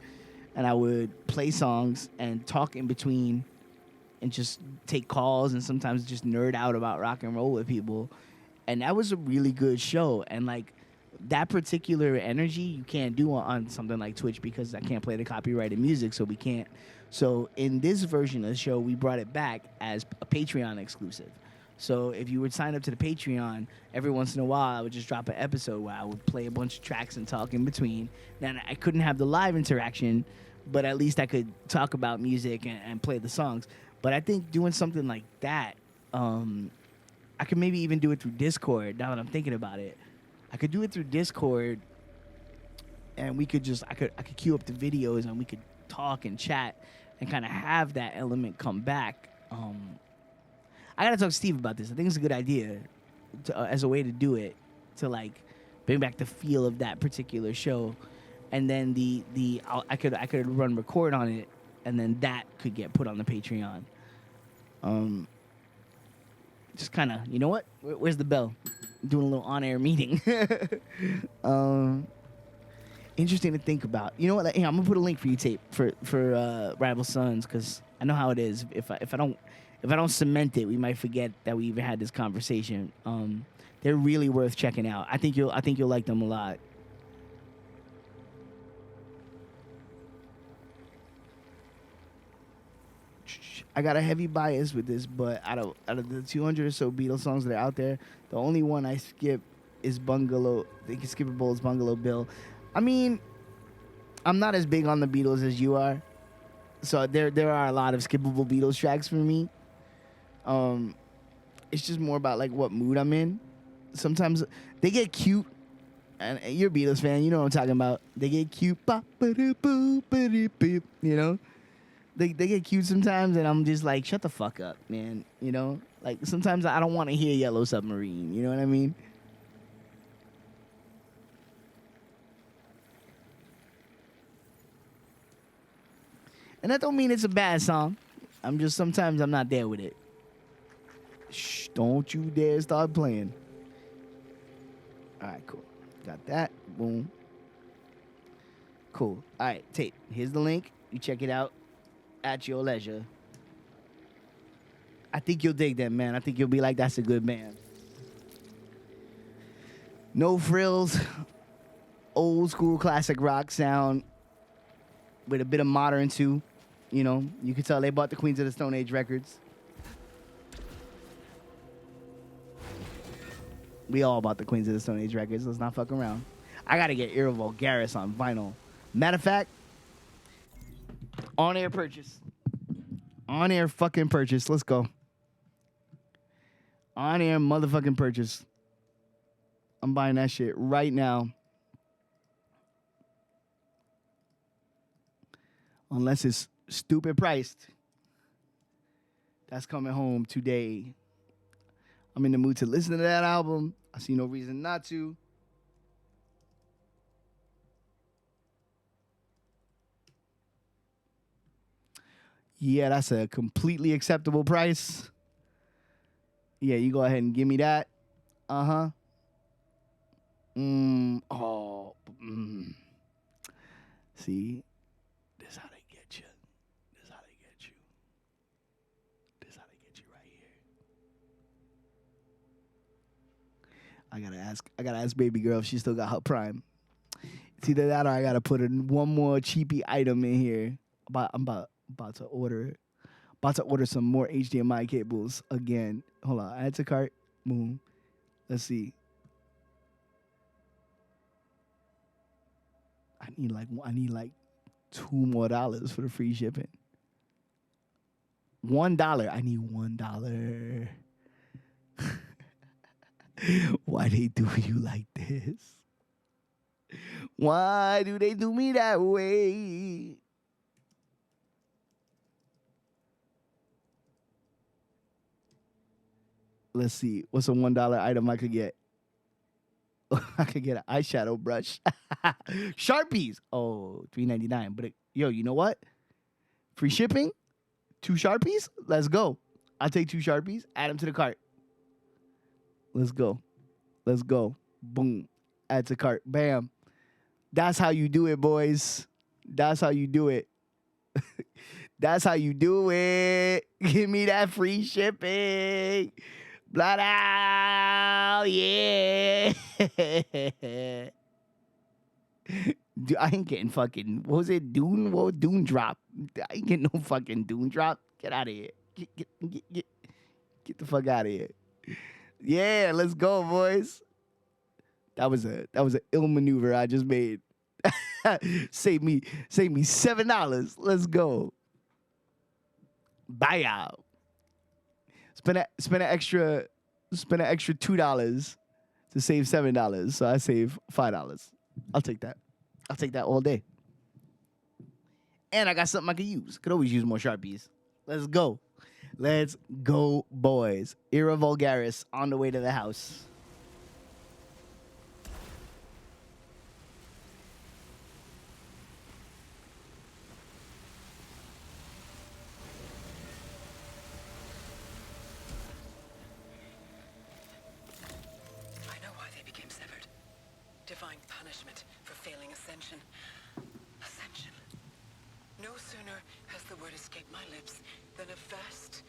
and I would play songs and talk in between, and just take calls and sometimes just nerd out about rock and roll with people. And that was a really good show. And like that particular energy you can't do on something like Twitch because I can't play the copyrighted music, so we can't. So in this version of the show, we brought it back as a Patreon exclusive. So if you would sign up to the Patreon, every once in a while I would just drop an episode where I would play a bunch of tracks and talk in between. Then I couldn't have the live interaction, but at least I could talk about music and play the songs. But I think doing something like that, I could maybe even do it through Discord. Now that I'm thinking about it, I could do it through Discord, and we could I could queue up the videos and we could talk and chat and kind of have that element come back. I gotta talk to Steve about this. I think it's a good idea as a way to do it, to like bring back the feel of that particular show, and then I could run record on it, and then that could get put on the Patreon. Just kind of, you know what? Where's the bell? I'm doing a little on-air meeting. Interesting to think about. You know what? Hey, I'm gonna put a link for you, Tape, for Rival Sons, because I know how it is. If I don't cement it, we might forget that we even had this conversation. They're really worth checking out. I think you'll like them a lot. I got a heavy bias with this, but out of the 200 or so Beatles songs that are out there, the only one I skip is Bungalow. I think skippable is Bungalow Bill. I mean, I'm not as big on the Beatles as you are, so there are a lot of skippable Beatles tracks for me. It's just more about like what mood I'm in. Sometimes they get cute, and you're a Beatles fan, you know what I'm talking about. They get cute, you know. They get cute sometimes, and I'm just like, shut the fuck up, man. You know, like sometimes I don't want to hear Yellow Submarine. You know what I mean? And that don't mean it's a bad song. Sometimes I'm not there with it. Shh, don't you dare start playing. All right, cool. Got that. Boom. Cool. All right, Tape. Here's the link. You check it out at your leisure. I think you'll dig them, man. I think you'll be like, that's a good band. No frills, old school classic rock sound with a bit of modern too. You know, you can tell they bought the Queens of the Stone Age records. We all bought the Queens of the Stone Age records. Let's not fuck around. I gotta get Era Vulgaris on vinyl. Matter of fact, on-air purchase. On-air fucking purchase. Let's go. On-air motherfucking purchase. I'm buying that shit right now. Unless it's stupid priced. That's coming home today. I'm in the mood to listen to that album. I see no reason not to. Yeah, that's a completely acceptable price. Yeah, you go ahead and give me that. Uh-huh. See? This how they get you. This how they get you. This how they get you right here. I gotta ask baby girl if she still got her Prime. It's either that or I gotta put one more cheapy item in here. I'm about to order some more HDMI cables again. Hold on, add to cart. Boom. Let's see. I need like $2 more for the free shipping. $1. I need $1. Why they do you like this? Why do they do me that way? Let's see. What's a $1 item I could get? I could get an eyeshadow brush. Sharpies. Oh, $3.99. But yo, you know what? Free shipping? 2 Sharpies? Let's go. I'll take 2 Sharpies. Add them to the cart. Let's go. Let's go. Boom. Add to cart. Bam. That's how you do it, boys. That's how you do it. That's how you do it. Give me that free shipping. Blood out. Yeah. Dude, I ain't getting fucking, what was it? Dune? What was Dune drop? I ain't getting no fucking Dune drop. Get out of here. Get the fuck out of here. Yeah, let's go, boys. That was an ill maneuver I just made. Save me $7. Let's go. Buy out. Spend an extra $2 to save $7. So I save $5. I'll take that. I'll take that all day. And I got something I can use. Could always use more Sharpies. Let's go. Let's go, boys. Era Vulgaris on the way to the house. I know why they became severed. Divine punishment for failing ascension. Ascension. No sooner has the word escaped my lips than a vast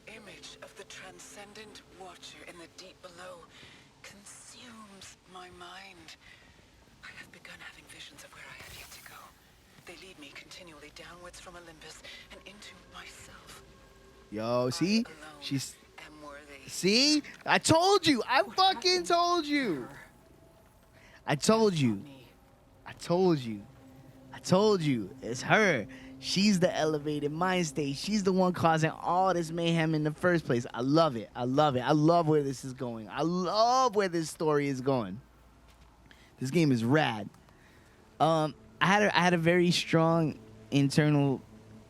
image of the transcendent watcher in the deep below consumes my mind. I have begun having visions of where I have yet to go. They lead me continually downwards from Olympus and into myself. Yo, see? I alone She's... am worthy. See? I told you. I fucking told you. I told you. I told you. I told you. It's her. She's the elevated mind state. She's the one causing all this mayhem in the first place. I love it. I love it. I love where this is going. I love where this story is going. This game is rad. I had a very strong internal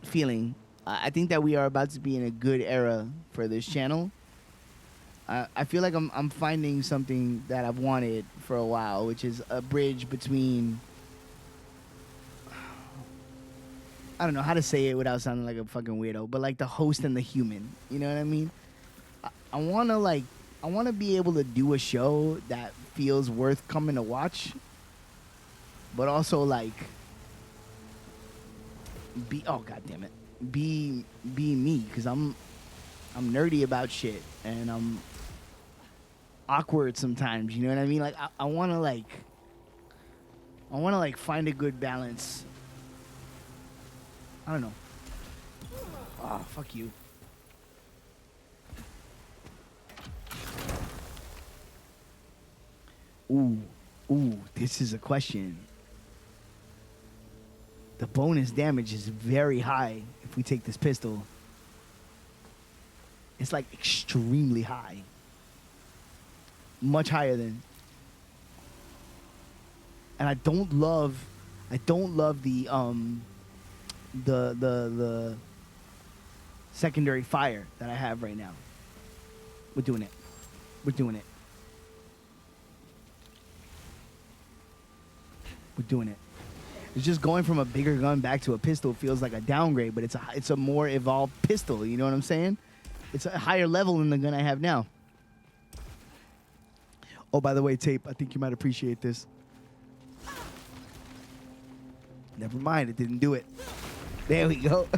feeling. I think that we are about to be in a good era for this channel. I feel like I'm finding something that I've wanted for a while, which is a bridge between, I don't know how to say it without sounding like a fucking weirdo, but like the host and the human. You know what I mean? I want to be able to do a show that feels worth coming to watch, but also like be, oh god damn it, be me, because I'm nerdy about shit and I'm awkward sometimes. You know what I mean? Like I want to like find a good balance. I don't know. Oh, fuck you. Ooh, this is a question. The bonus damage is very high if we take this pistol. It's like extremely high. Much higher than. And I don't love the secondary fire that I have right now. We're doing it. We're doing it. We're doing it. It's just going from a bigger gun back to a pistol feels like a downgrade, but it's a more evolved pistol. You know what I'm saying? It's a higher level than the gun I have now. Oh, by the way, Tape, I think you might appreciate this. Never mind, it didn't do it. There we go.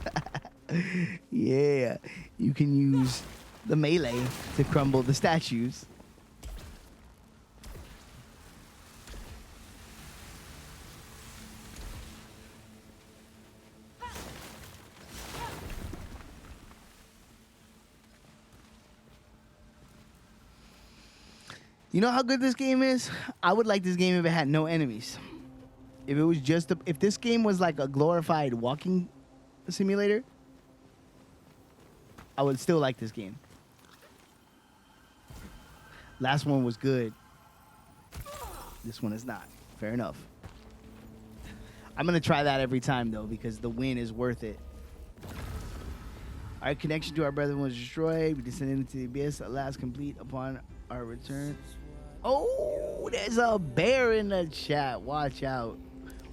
Yeah, you can use the melee to crumble the statues. You know how good this game is? I would like this game if it had no enemies. If it was just if this game was like a glorified walking simulator, I would still like this game. Last one was good. This one is not. Fair enough. I'm gonna try that every time though, because the win is worth it. Our connection to our brethren was destroyed. We descended into the abyss, at last complete upon our return. Oh, there's a bear in the chat. Watch out.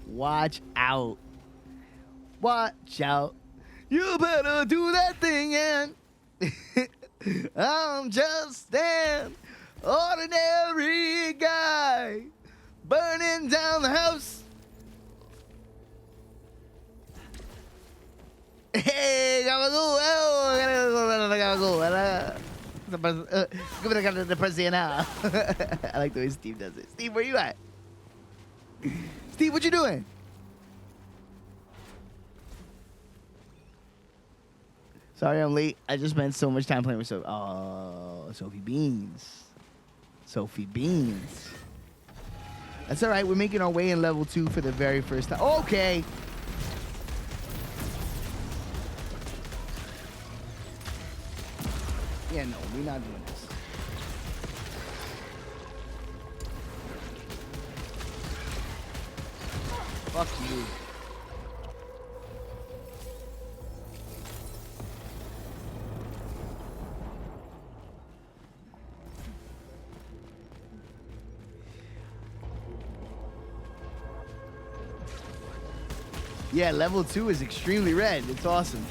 Watch out. Watch out. You better do that thing, and I'm just an ordinary guy burning down the house. Hey, gabagool! Oh, gabagool! The person now. I like the way Steve does it. Steve, where you at? Steve, what you doing? Sorry I'm late. I just spent so much time playing with Sophie. Oh, Sophie Beans. Sophie Beans. That's all right. We're making our way in level 2 for the very first time. Okay. Yeah, no, we're not doing this. Fuck you. Yeah, level 2 is extremely red. It's awesome.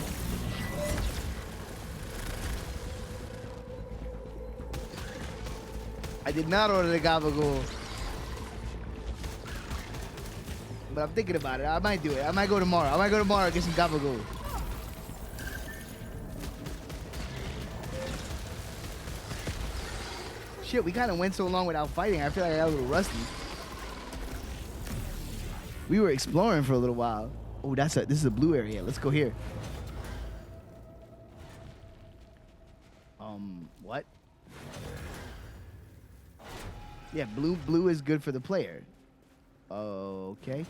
I did not order the gabagool. But I'm thinking about it. I might do it. I might go tomorrow. I might go tomorrow and get some gabagool. Shit, we kind of went so long without fighting. I feel like I got a little rusty. We were exploring for a little while. Oh, this is a blue area. Let's go here. What? Yeah, blue is good for the player. Okay.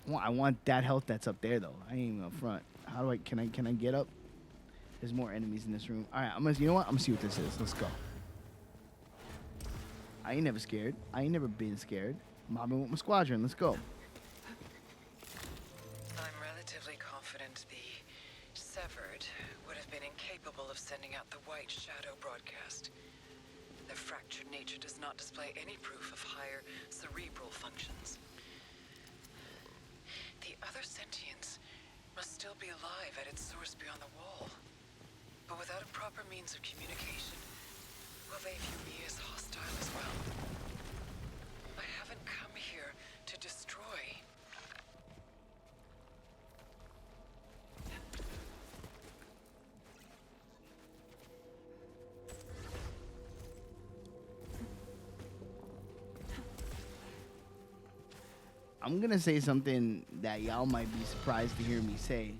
Well, I want that health that's up there though. I ain't even up front. How do I can I get up? There's more enemies in this room. All right, you know what? I'm gonna see what this is. Let's go. I ain't never scared. I ain't never been scared. Mobbing with my squadron. Let's go. I'm relatively confident the Severed would have been incapable of sending out the White Shadow broadcast. Their fractured nature does not display any proof of higher cerebral functions. The other sentience must still be alive at its source beyond the wall. But without a proper means of communication, will they view me as hostile as well? I haven't come here to destroy. I'm gonna say something that y'all might be surprised to hear me say.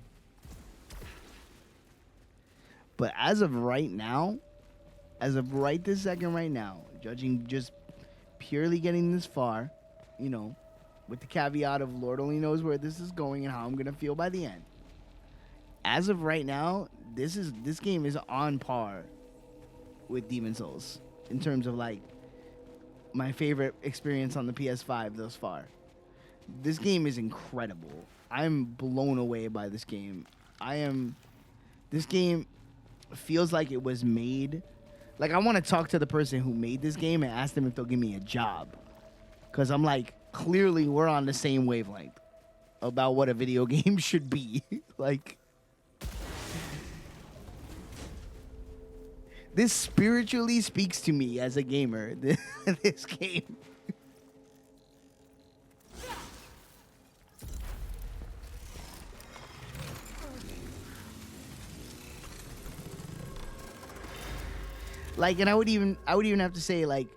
But as of right now, as of right this second right now, judging just purely getting this far, you know, with the caveat of Lord only knows where this is going and how I'm gonna feel by the end. As of right now, this game is on par with Demon's Souls in terms of like my favorite experience on the PS5 thus far. This game is incredible. I'm blown away by this game. This game feels like it was made. Like, I want to talk to the person who made this game and ask them if they'll give me a job. Because I'm like, clearly we're on the same wavelength about what a video game should be. Like, this spiritually speaks to me as a gamer, this game. Like, and I would even have to say, like,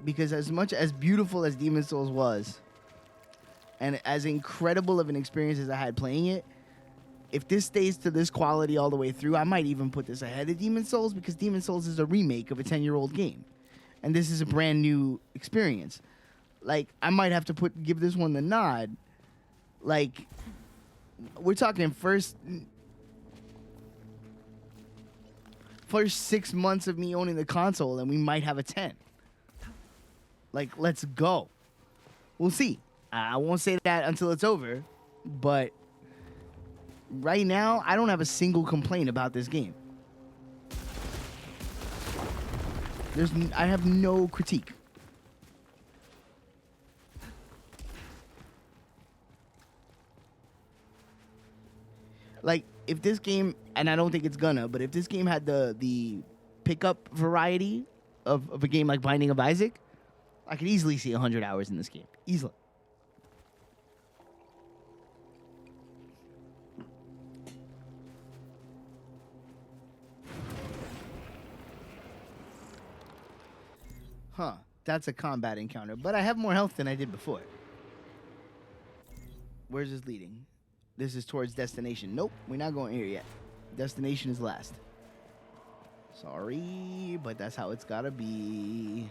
because as much as beautiful as Demon's Souls was, and as incredible of an experience as I had playing it, if this stays to this quality all the way through, I might even put this ahead of Demon's Souls, because Demon's Souls is a remake of a 10-year-old game, and this is a brand new experience. Like, I might have to give this one the nod. Like, we're talking first 6 months of me owning the console, and we might have a 10. Like, let's go. We'll see. I won't say that until it's over, but right now, I don't have a single complaint about this game. I have no critique. Like, if this game, and I don't think it's gonna, but if this game had the pickup variety of a game like Binding of Isaac, I could easily see 100 hours in this game. Easily. Huh. That's a combat encounter, but I have more health than I did before. Where's this leading? This is towards destination. Nope, we're not going here yet. Destination is last. Sorry, but that's how it's gotta be.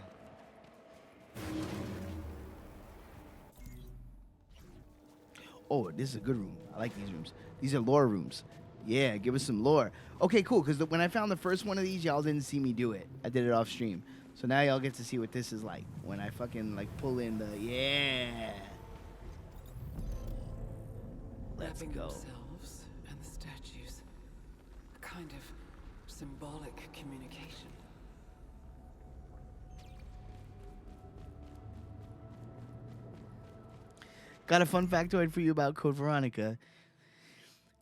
Oh, this is a good room. I like these rooms. These are lore rooms. Yeah, give us some lore. Okay, cool, because when I found the first one of these, y'all didn't see me do it. I did it off stream. So now y'all get to see what this is like when I fucking like pull in the, yeah. Let's Wrapping go. themselves and the statues. A kind of symbolic communication. Got a fun factoid for you about Code Veronica.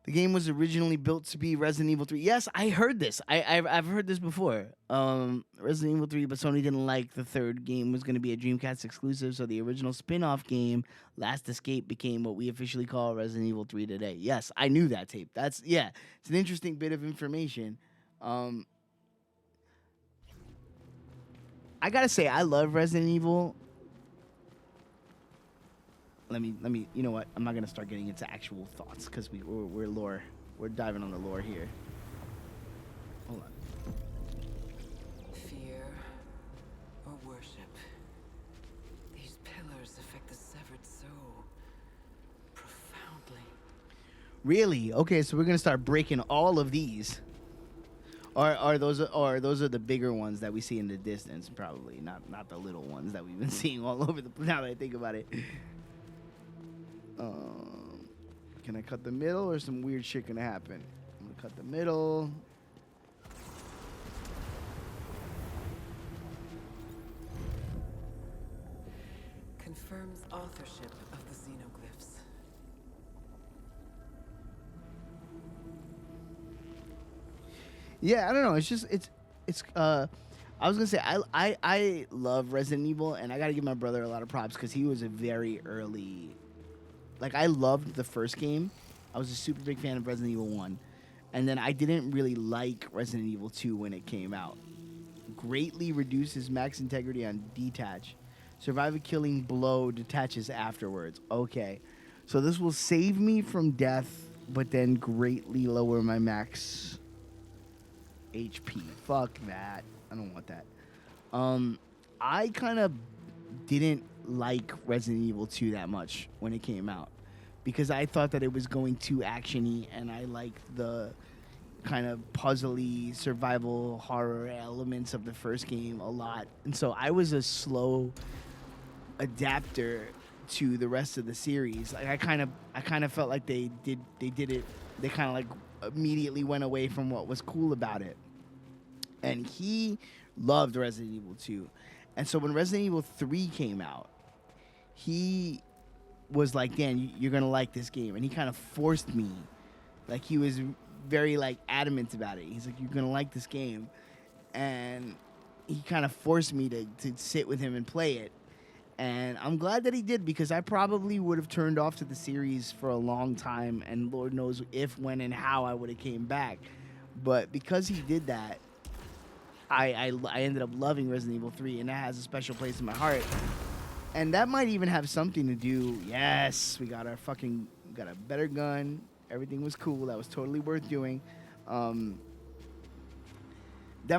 The game was originally built to be Resident Evil 3. Yes, I heard this. I've heard this before. Resident Evil 3, but Sony didn't like the third game was going to be a Dreamcast exclusive, so the original spin-off game, Last Escape, became what we officially call Resident Evil 3 today. Yes, I knew that tape. It's an interesting bit of information. I gotta say, I love Resident Evil. Let me. You know what? I'm not gonna start getting into actual thoughts because we're lore. We're diving on the lore here. Hold on. Fear or worship. These pillars affect the severed soul profoundly. Really? Okay, so we're gonna start breaking all of these. Or those are the bigger ones that we see in the distance? Probably not the little ones that we've been seeing all over the. Now that I think about it. Can I cut the middle or some weird shit gonna happen? I'm gonna cut the middle. Confirms authorship of the xenoglyphs. Yeah, I don't know. It's just I was gonna say I love Resident Evil, and I gotta give my brother a lot of props because he was a very early. Like, I loved the first game. I was a super big fan of Resident Evil 1. And then I didn't really like Resident Evil 2 when it came out. Greatly reduces max integrity on detach. Survive a killing blow, detaches afterwards. Okay. So this will save me from death, but then greatly lower my max HP. Fuck that. I don't want that. I kind of didn't like Resident Evil 2 that much when it came out because I thought that it was going too action-y, and I liked the kind of puzzly survival horror elements of the first game a lot. And so I was a slow adapter to the rest of the series. Like I kind of felt like they did it. They kind of like immediately went away from what was cool about it. And he loved Resident Evil 2. And so when Resident Evil 3 came out, he was like, Dan, you're going to like this game. And he kind of forced me. Like, he was very, like, adamant about it. He's like, you're going to like this game. And he kind of forced me to sit with him and play it. And I'm glad that he did, because I probably would have turned off to the series for a long time. And Lord knows if, when, and how I would have came back. But because he did that, I ended up loving Resident Evil 3, and that has a special place in my heart. And that might even have something to do. Yes, we got a better gun. Everything was cool. That was totally worth doing. That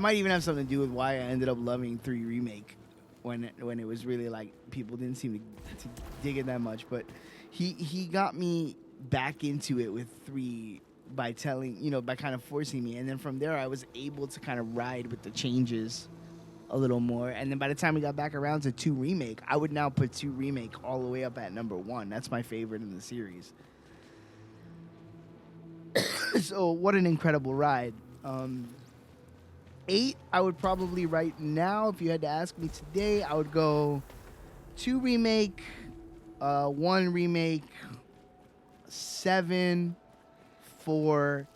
might even have something to do with why I ended up loving 3 Remake when it was really like people didn't seem to dig it that much. But he got me back into it with 3 by by kind of forcing me. And then from there, I was able to kind of ride with the changes a little more. And then by the time we got back around to 2 Remake, I would now put 2 Remake all the way up at number 1. That's my favorite in the series. So what an incredible ride. 8, I would probably right now, if you had to ask me today, I would go 2 Remake, 1 Remake, 7, 4,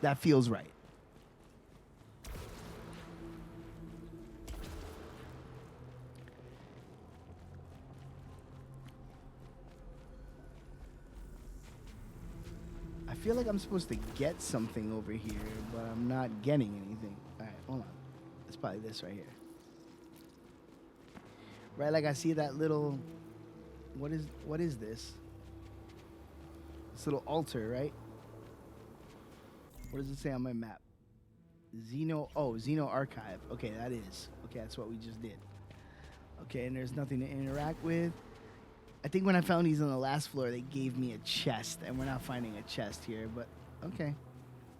That feels right. I feel like I'm supposed to get something over here, but I'm not getting anything. All right, hold on. It's probably this right here. Right, like I see that little. What is this? This little altar, right? What does it say on my map? Xeno Archive. Okay, that is. Okay, that's what we just did. Okay, and there's nothing to interact with. I think when I found these on the last floor, they gave me a chest, and we're not finding a chest here, but okay.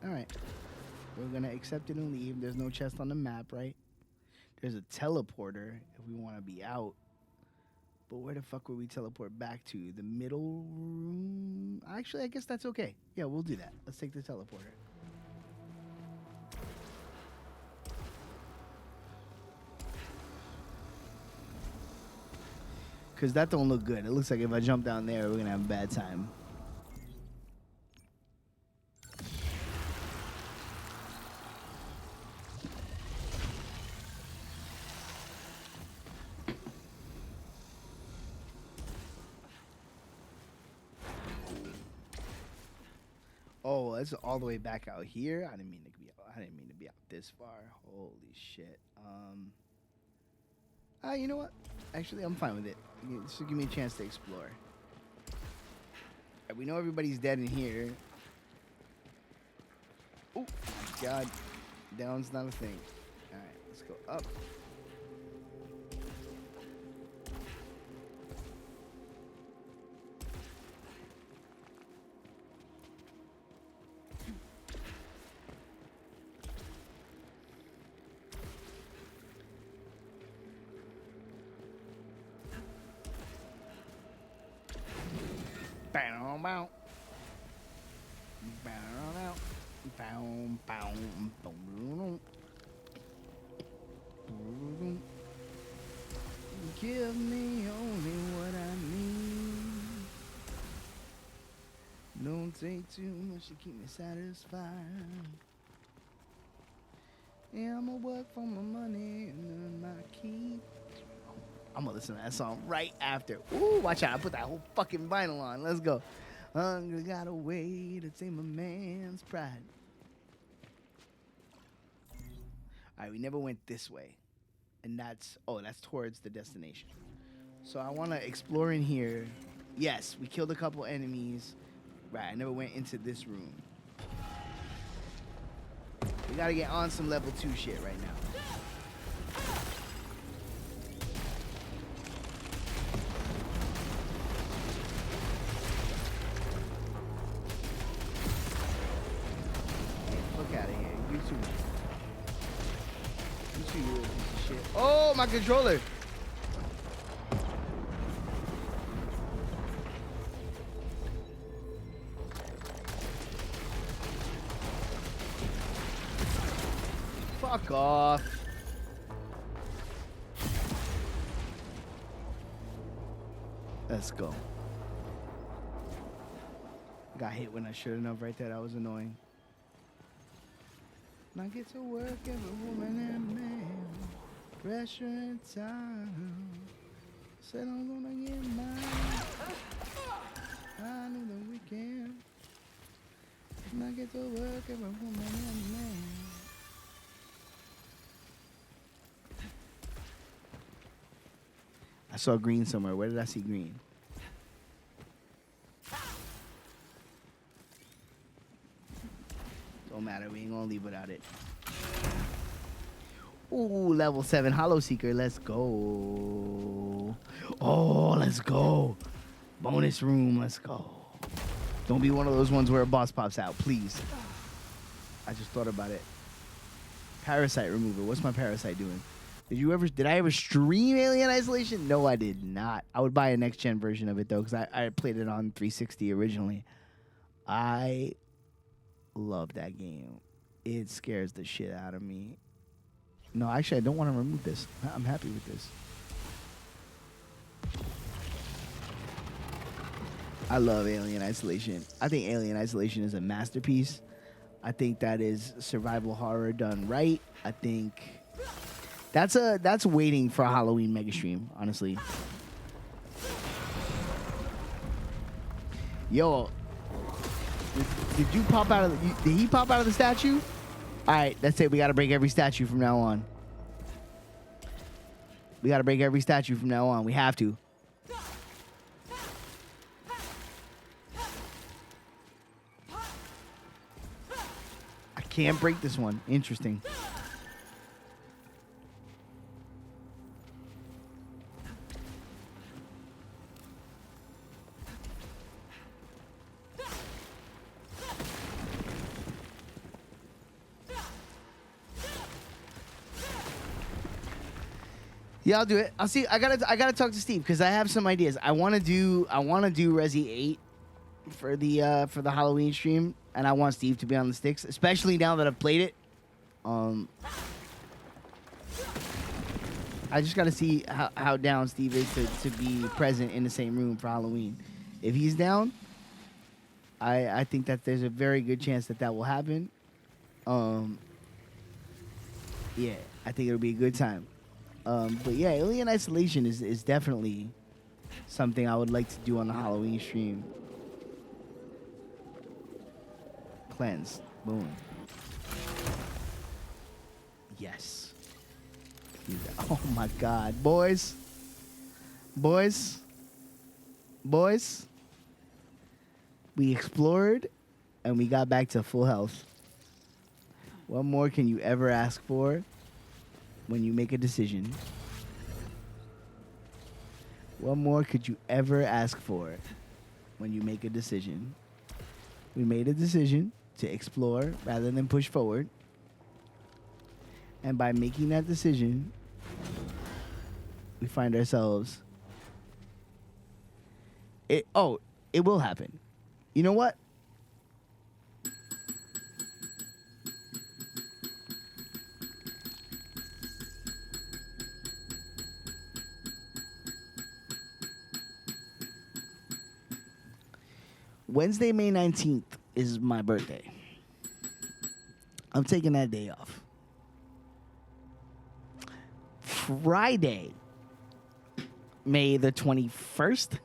All right. We're going to accept it and leave. There's no chest on the map, right? There's a teleporter if we want to be out. But where the fuck would we teleport back to? The middle room? Actually, I guess that's okay. Yeah, we'll do that. Let's take the teleporter. Because that don't look good. It looks like if I jump down there, we're going to have a bad time. Oh, it's all the way back out here. I didn't mean to be out this far. Holy shit. You know what? Actually, I'm fine with it. Just give me a chance to explore. Right, we know everybody's dead in here. Oh my god. Down's not a thing. Alright, let's go up. Give me only what I need. Don't take too much to keep me satisfied. Yeah, I'ma work for my money and earn my keep. I'm gonna listen to that song right after. Ooh, watch out. I put that whole fucking vinyl on. Let's go. Hunger got a way to tame a man's pride. All right, we never went this way. And that's towards the destination. So I want to explore in here. Yes, we killed a couple enemies. Right, I never went into this room. We got to get on some level 2 shit right now. Fuck out of here. You too. You too, you little piece of shit. Oh, my controller. Fuck off. Let's go. Got hit when I shouldn't have right there. That was annoying. When I get to work, every woman and man, pressure and time. Said I'm gonna get mine. I know that we can. When I get to work, every woman and man. I saw green somewhere. Where did I see green? Don't matter. We ain't gonna leave without it. Ooh, level 7 Hollow Seeker. Let's go. Oh, let's go. Bonus room. Let's go. Don't be one of those ones where a boss pops out, please. I just thought about it. Parasite remover. What's my parasite doing? Did I ever stream Alien Isolation? No, I did not. I would buy a next gen version of it though, because I played it on 360 originally. I love that game. It scares the shit out of me. No, actually, I don't want to remove this. I'm happy with this. I love Alien Isolation. I think Alien Isolation is a masterpiece. I think that is survival horror done right. I think that's waiting for a Halloween mega stream, honestly. Yo, did you pop out of the, did he pop out of the statue? All right, that's it. We got to break every statue from now on. We got to break every statue from now on. We have to. I can't break this one. Interesting. Yeah, I'll do it. I'll see. I gotta talk to Steve because I have some ideas. I want to do Resi 8 for the Halloween stream, and I want Steve to be on the sticks, especially now that I've played it. I just gotta see how down Steve is to be present in the same room for Halloween. If he's down, I think that there's a very good chance that will happen. Yeah, I think it'll be a good time. But yeah, Alien Isolation is definitely something I would like to do on the Halloween stream. Cleanse. Boom. Yes. Oh my God. Boys. Boys. Boys. We explored and we got back to full health. What more can you ever ask for when you make a decision? What more could you ever ask for when you make a decision? We made a decision to explore rather than push forward. And by making that decision, we find ourselves... It will happen. You know what? Wednesday, May 19th is my birthday. I'm taking that day off. Friday, May the 21st,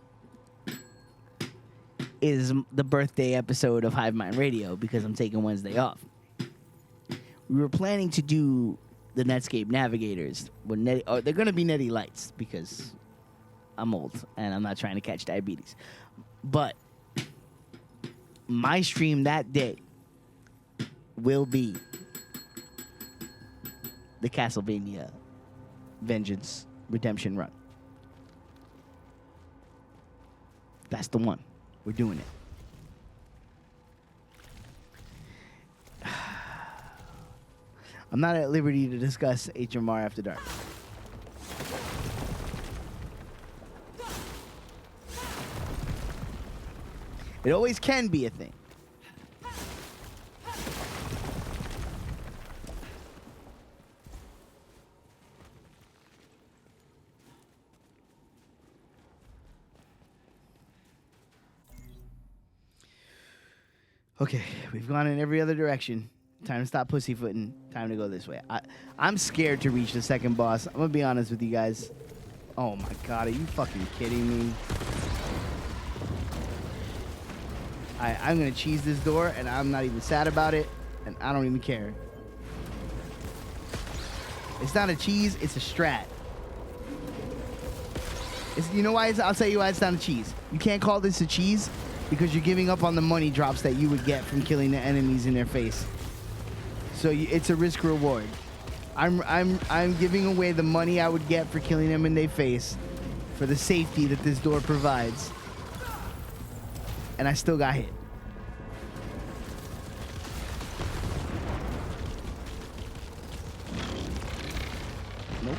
is the birthday episode of Hive Mind Radio because I'm taking Wednesday off. We were planning to do the Netscape Navigators. They're going to be Netty Lights because I'm old and I'm not trying to catch diabetes. But my stream that day will be the Castlevania Vengeance Redemption run. That's the one. We're doing it. I'm not at liberty to discuss HMR After Dark. It always can be a thing. Okay, we've gone in every other direction. Time to stop pussyfooting. Time to go this way. I'm scared to reach the second boss. I'm gonna be honest with you guys. Oh my God, are you fucking kidding me? I'm gonna cheese this door, and I'm not even sad about it, and I don't even care. It's not a cheese, it's a strat. You know why? I'll tell you why it's not a cheese. You can't call this a cheese because you're giving up on the money drops that you would get from killing the enemies in their face. So it's a risk reward. I'm giving away the money I would get for killing them in their face for the safety that this door provides. And I still got hit. Nope.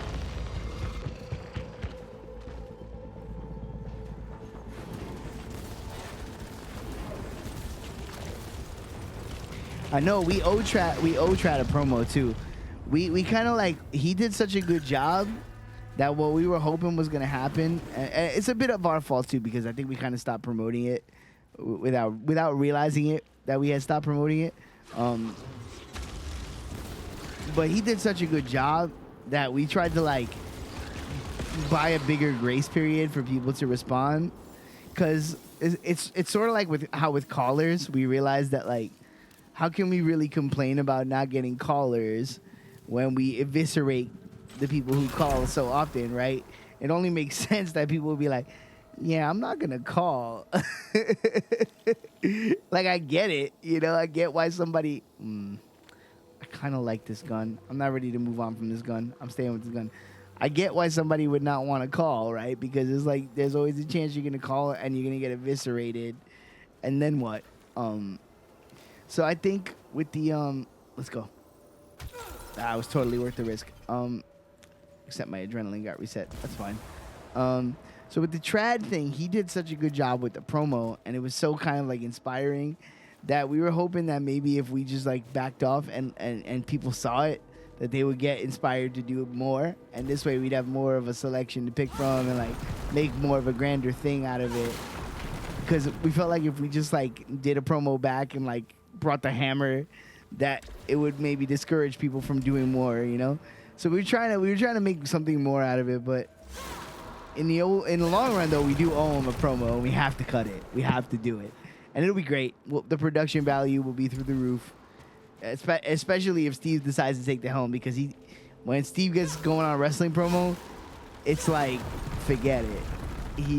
I know we owe Trat a promo too. We kind of like, he did such a good job that what we were hoping was gonna happen. It's a bit of our fault too because I think we kind of stopped promoting it without realizing it that we had stopped promoting it. But he did such a good job that we tried to like buy a bigger grace period for people to respond, because it's sort of like with how with callers we realized that like how can we really complain about not getting callers when we eviscerate the people who call so often, right? It only makes sense that people will be like, yeah, I'm not gonna call. Like, I get it, you know, I get why somebody I kind of like this gun. I'm not ready to move on from this gun. I'm staying with this gun. I get why somebody would not want to call, right? Because it's like there's always a chance you're gonna call and you're gonna get eviscerated, and then what? So I think with the let's go. That was totally worth the risk. Except my adrenaline got reset. That's fine. So with the trad thing, he did such a good job with the promo, and it was so kind of like inspiring that we were hoping that maybe if we just like backed off and people saw it, that they would get inspired to do it more, and this way we'd have more of a selection to pick from and like make more of a grander thing out of it. Because we felt like if we just like did a promo back and like brought the hammer, that it would maybe discourage people from doing more, you know. So we were trying to make something more out of it, but in the long run though, we do owe him a promo, and we have to cut it. We have to do it, and it'll be great. The production value will be through the roof, especially if Steve decides to take the helm, because when Steve gets going on a wrestling promo, it's like forget it.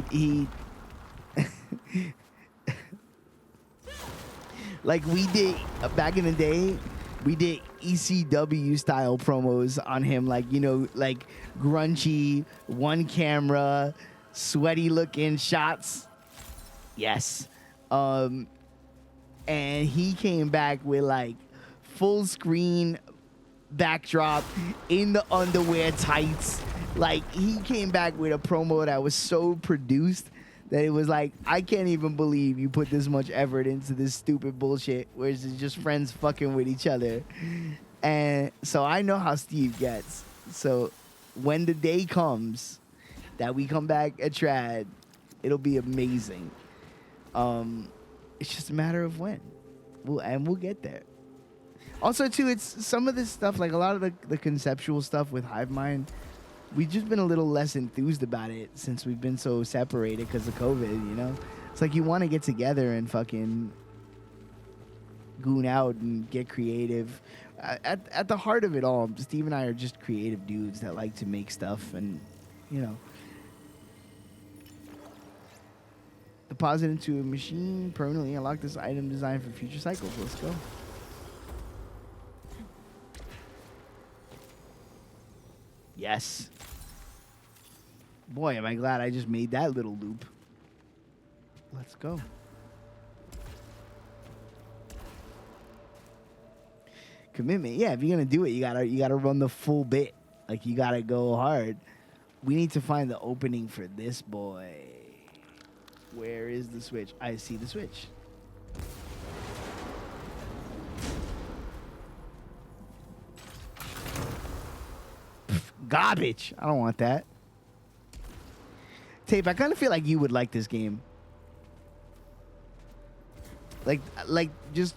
He like we did back in the day. We did ECW style promos on him, like, you know, like grungy, one camera, sweaty looking shots. Yes. And he came back with like full screen backdrop in the underwear tights. Like, he came back with a promo that was so produced that it was like, I can't even believe you put this much effort into this stupid bullshit where it's just friends fucking with each other. And so I know how Steve gets. So when the day comes that we come back at Trad, it'll be amazing. It's just a matter of when. We'll get there. Also, too, it's some of this stuff, like a lot of the conceptual stuff with Hive Mind, we've just been a little less enthused about it since we've been so separated because of COVID, you know? It's like you want to get together and fucking goon out and get creative. At the heart of it all, Steve and I are just creative dudes that like to make stuff, and, you know. Deposit into a machine, permanently unlock this item designed for future cycles. Let's go. Yes. Boy, am I glad I just made that little loop. Let's go. Commitment. Yeah, if you're gonna do it, you gotta run the full bit. Like, you gotta go hard. We need to find the opening for this boy. Where is the switch? I see the switch. Garbage. I don't want that. Tape, I kind of feel like you would like this game. Like just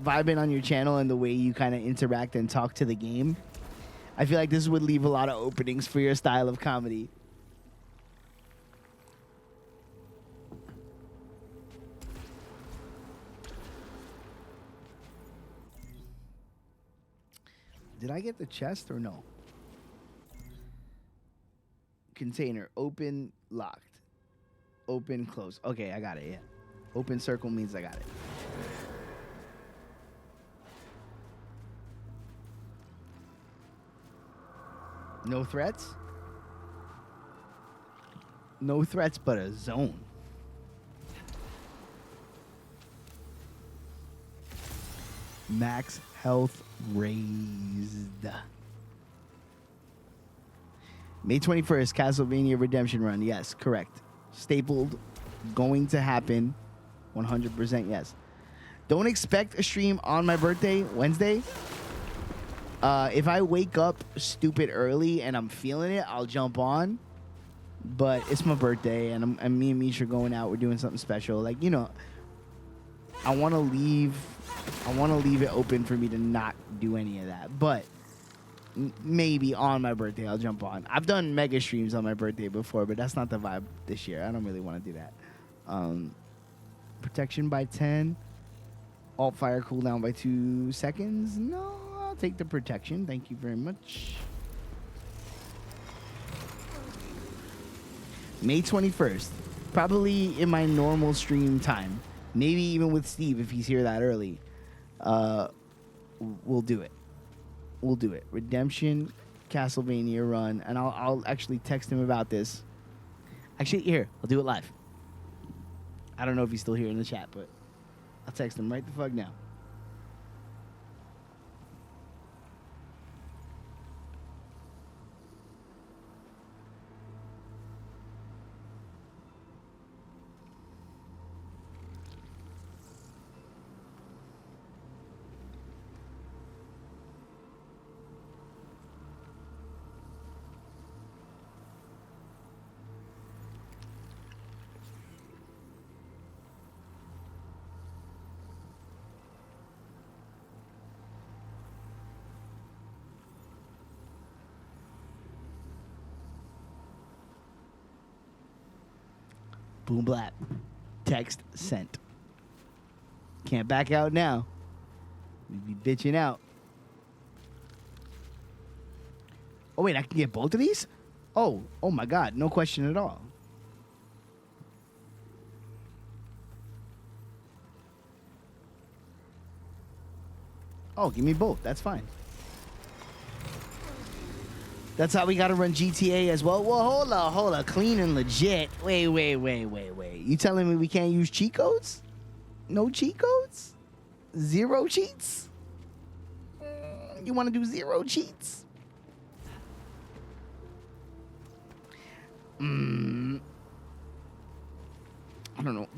vibing on your channel and the way you kind of interact and talk to the game. I feel like this would leave a lot of openings for your style of comedy. Did I get the chest or no? Container, open, locked. Open, close. Okay, I got it, yeah. Open circle means I got it. No threats? No threats but a zone. Max health raised. May 21st, Castlevania Redemption Run. Yes, correct. Stapled. Going to happen. 100% yes. Don't expect a stream on my birthday, Wednesday. If I wake up stupid early and I'm feeling it, I'll jump on. But it's my birthday, and me and Misha are going out. We're doing something special. Like, you know, I want to leave it open for me to not do any of that. But maybe on my birthday I'll jump on. I've done mega streams on my birthday before, but that's not the vibe this year. I don't really want to do that. Protection by 10. Alt fire cooldown by 2 seconds. No, I'll take the protection. Thank you very much. May 21st. Probably in my normal stream time. Maybe even with Steve if he's here that early. We'll do it. We'll do it. Redemption, Castlevania run. And I'll actually text him about this. Actually, here. I'll do it live. I don't know if he's still here in the chat, but I'll text him right the fuck now. Boom blap. Text sent. Can't back out now. We'd be bitching out. Oh wait, I can get both of these? Oh my god, no question at all. Oh, give me both. That's fine. That's how we gotta run GTA as well. Well, hold up. Clean and legit. Wait. You telling me we can't use cheat codes? No cheat codes? Zero cheats? You wanna do zero cheats? I don't know.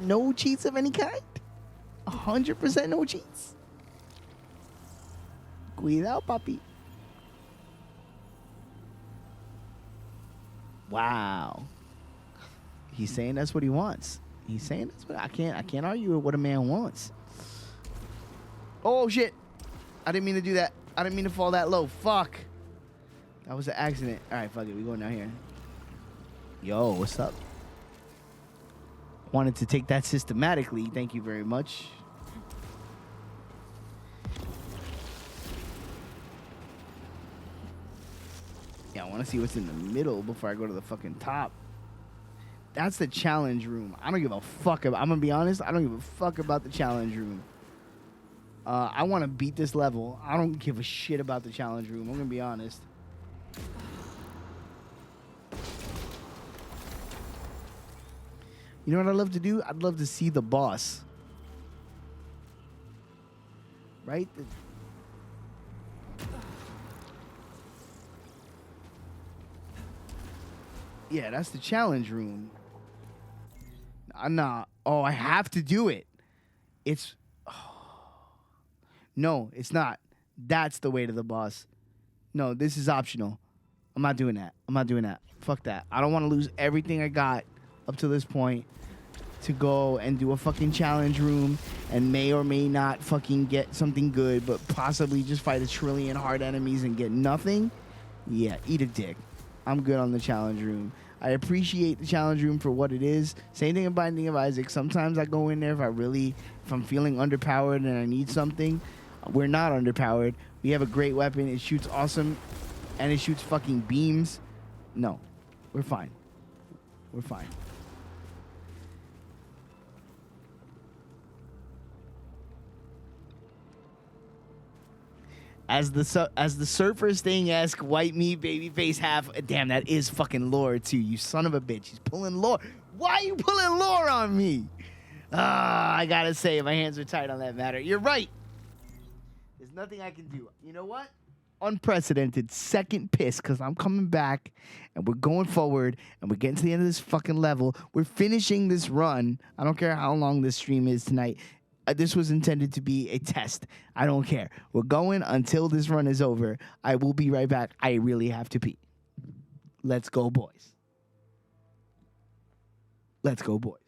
No cheats of any kind? 100% no cheats? Cuidado, papi. Wow. He's saying that's what he wants. He's saying that's what I can't argue with what a man wants. Oh shit. I didn't mean to do that. I didn't mean to fall that low. Fuck. That was an accident. Alright, fuck it. We going down here. Yo, what's up? Wanted to take that systematically. Thank you very much. Yeah, I want to see what's in the middle before I go to the fucking top. That's the challenge room. I don't give a fuck about. I'm gonna be honest. I don't give a fuck about the challenge room. I want to beat this level. I don't give a shit about the challenge room. I'm gonna be honest. You know what I'd love to do? I'd love to see the boss. Right? Yeah, that's the challenge room. Nah. Oh, I have to do it. It's... No, it's not. That's the way to the boss. No, this is optional. I'm not doing that. Fuck that. I don't want to lose everything I got up to this point to go and do a fucking challenge room and may or may not fucking get something good, but possibly just fight 1 trillion hard enemies and get nothing. Yeah, eat a dick. I'm good on the challenge room. I appreciate the challenge room for what it is. Same thing in Binding of Isaac. Sometimes I go in there if I'm feeling underpowered and I need something. We're not underpowered. We have a great weapon. It shoots awesome, and it shoots fucking beams. No, we're fine. We're fine. As the surfers thing ask white meat babyface half. Damn, that is fucking lore too. You son of a bitch. He's pulling lore. Why are you pulling lore on me? I gotta say, my hands are tied on that matter. You're right. There's nothing I can do. You know what? Unprecedented second piss because I'm coming back and we're going forward and we're getting to the end of this fucking level. We're finishing this run. I don't care how long this stream is tonight. This was intended to be a test. I don't care. We're going until this run is over. I will be right back. I really have to pee. Let's go, boys. Let's go, boys.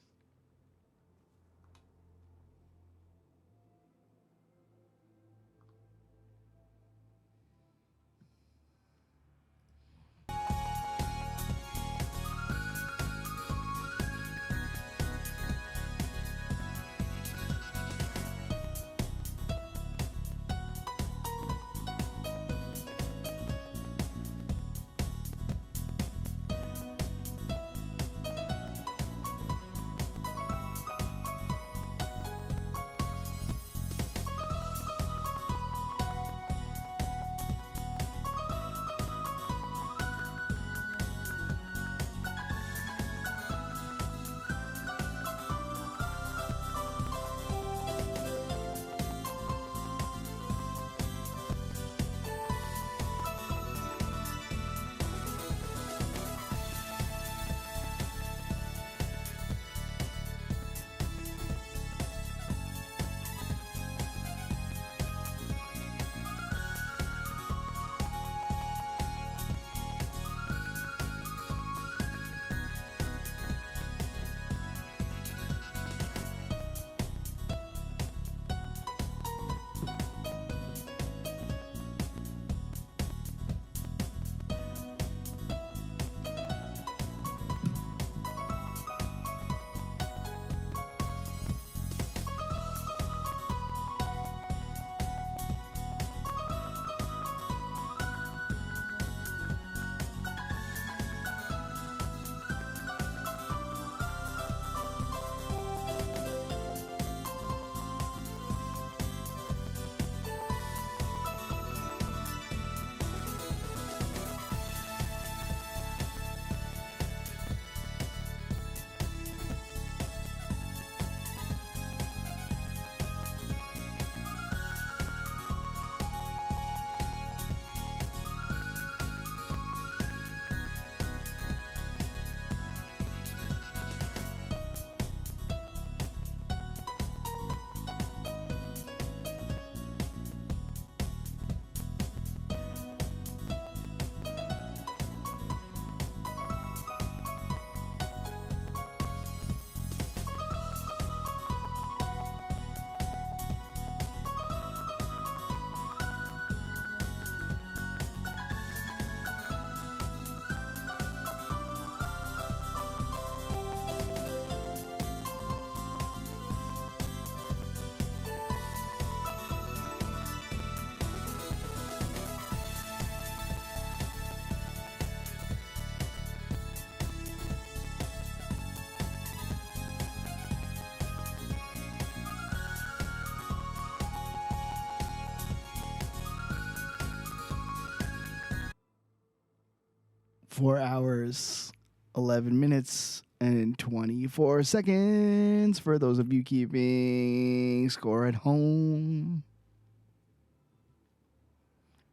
4 hours, 11 minutes, and 24 seconds for those of you keeping score at home.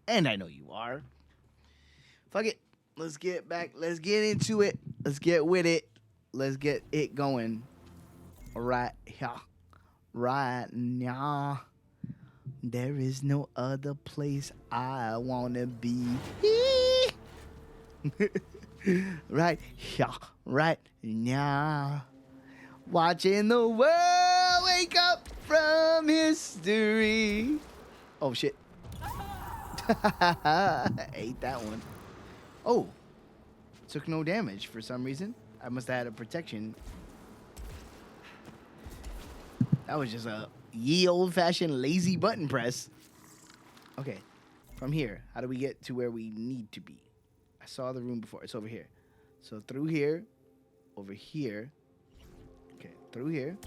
And I know you are. Fuck it. Let's get back. Let's get into it. Let's get with it. Let's get it going. Right here. Right now. There is no other place I want to be. Right here. Right now. Watching the world wake up from history. Oh, shit. Ate that one. Oh. Took no damage for some reason. I must have had a protection. That was just a ye old-fashioned lazy button press. Okay. From here, how do we get to where we need to be? I saw the room before. It's over here. So through here, over here. Okay, through here.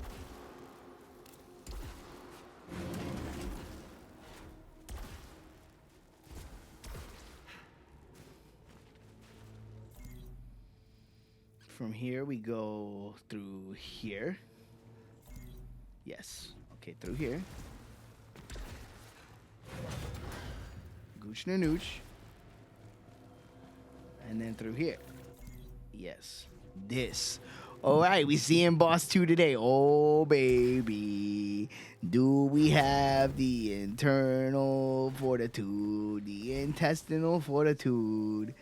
From here, we go through here. Yes. Okay, through here. Gooch na nooch. And then through here. Yes. This. All right, we seeing Boss 2 today. Oh, baby. Do we have the internal fortitude, the intestinal fortitude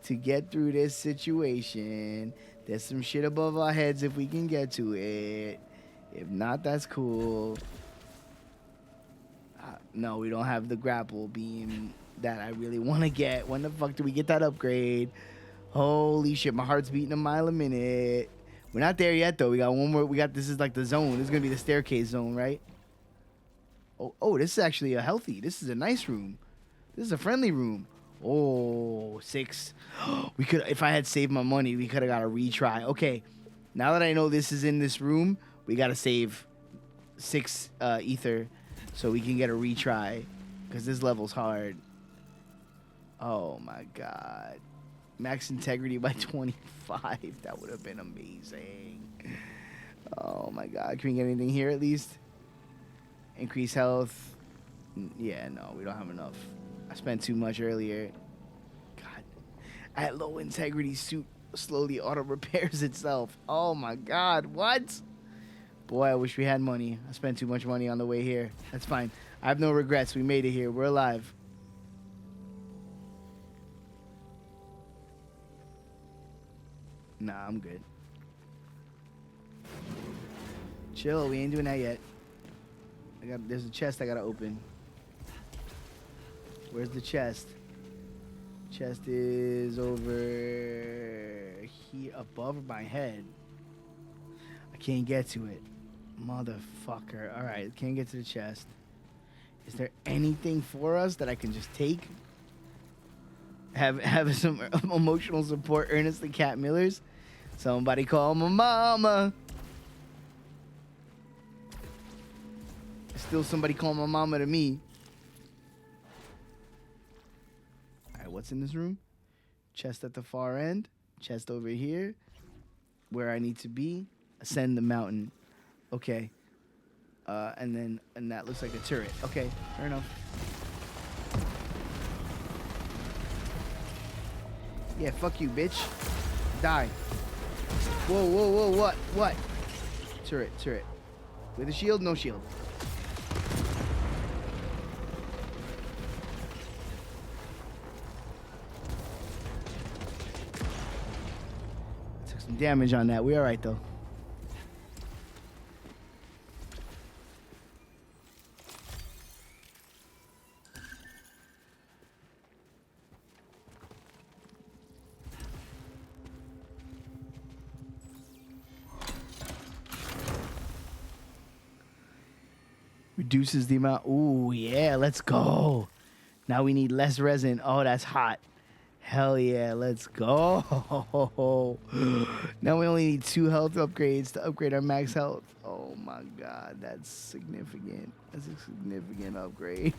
to get through this situation? There's some shit above our heads if we can get to it. If not, that's cool. No, we don't have the grapple beam that I really want to get. When the fuck do we get that upgrade? Holy shit, my heart's beating a mile a minute. We're not there yet, though. We got one more. This is like the zone. This is going to be the staircase zone, right? Oh, this is actually a healthy. This is a nice room. This is a friendly room. Oh, 6. We could, if I had saved my money, we could have got a retry. Okay, now that I know this is in this room, we got to save 6 ether so we can get a retry because this level's hard. Oh, my God. Max integrity by 25. That would have been amazing. Oh, my God. Can we get anything here at least? Increase health. Yeah, no, we don't have enough. I spent too much earlier. God. At low integrity, suit slowly auto repairs itself. Oh, my God. What? Boy, I wish we had money. I spent too much money on the way here. That's fine. I have no regrets. We made it here. We're alive. Nah, I'm good. Chill. We ain't doing that yet. There's a chest I gotta open. Where's the chest? Chest is over here above my head. I can't get to it. Motherfucker. Alright, can't get to the chest. Is there anything for us that I can just take? Have some emotional support, Ernest the Cat Millers? Somebody call my mama. Still somebody call my mama to me. Alright, what's in this room? Chest at the far end. Chest over here. Where I need to be. Ascend the mountain. Okay. And that looks like a turret. Okay, fair enough. Yeah, fuck you, bitch. Die. Whoa, what? Turret. With a shield, no shield. Took some damage on that. We alright, though. Reduces the amount. Ooh, yeah, let's go. Now we need less resin. Oh, that's hot. Hell yeah, let's go. Now we only need 2 health upgrades to upgrade our max health. Oh my God, that's significant. That's a significant upgrade.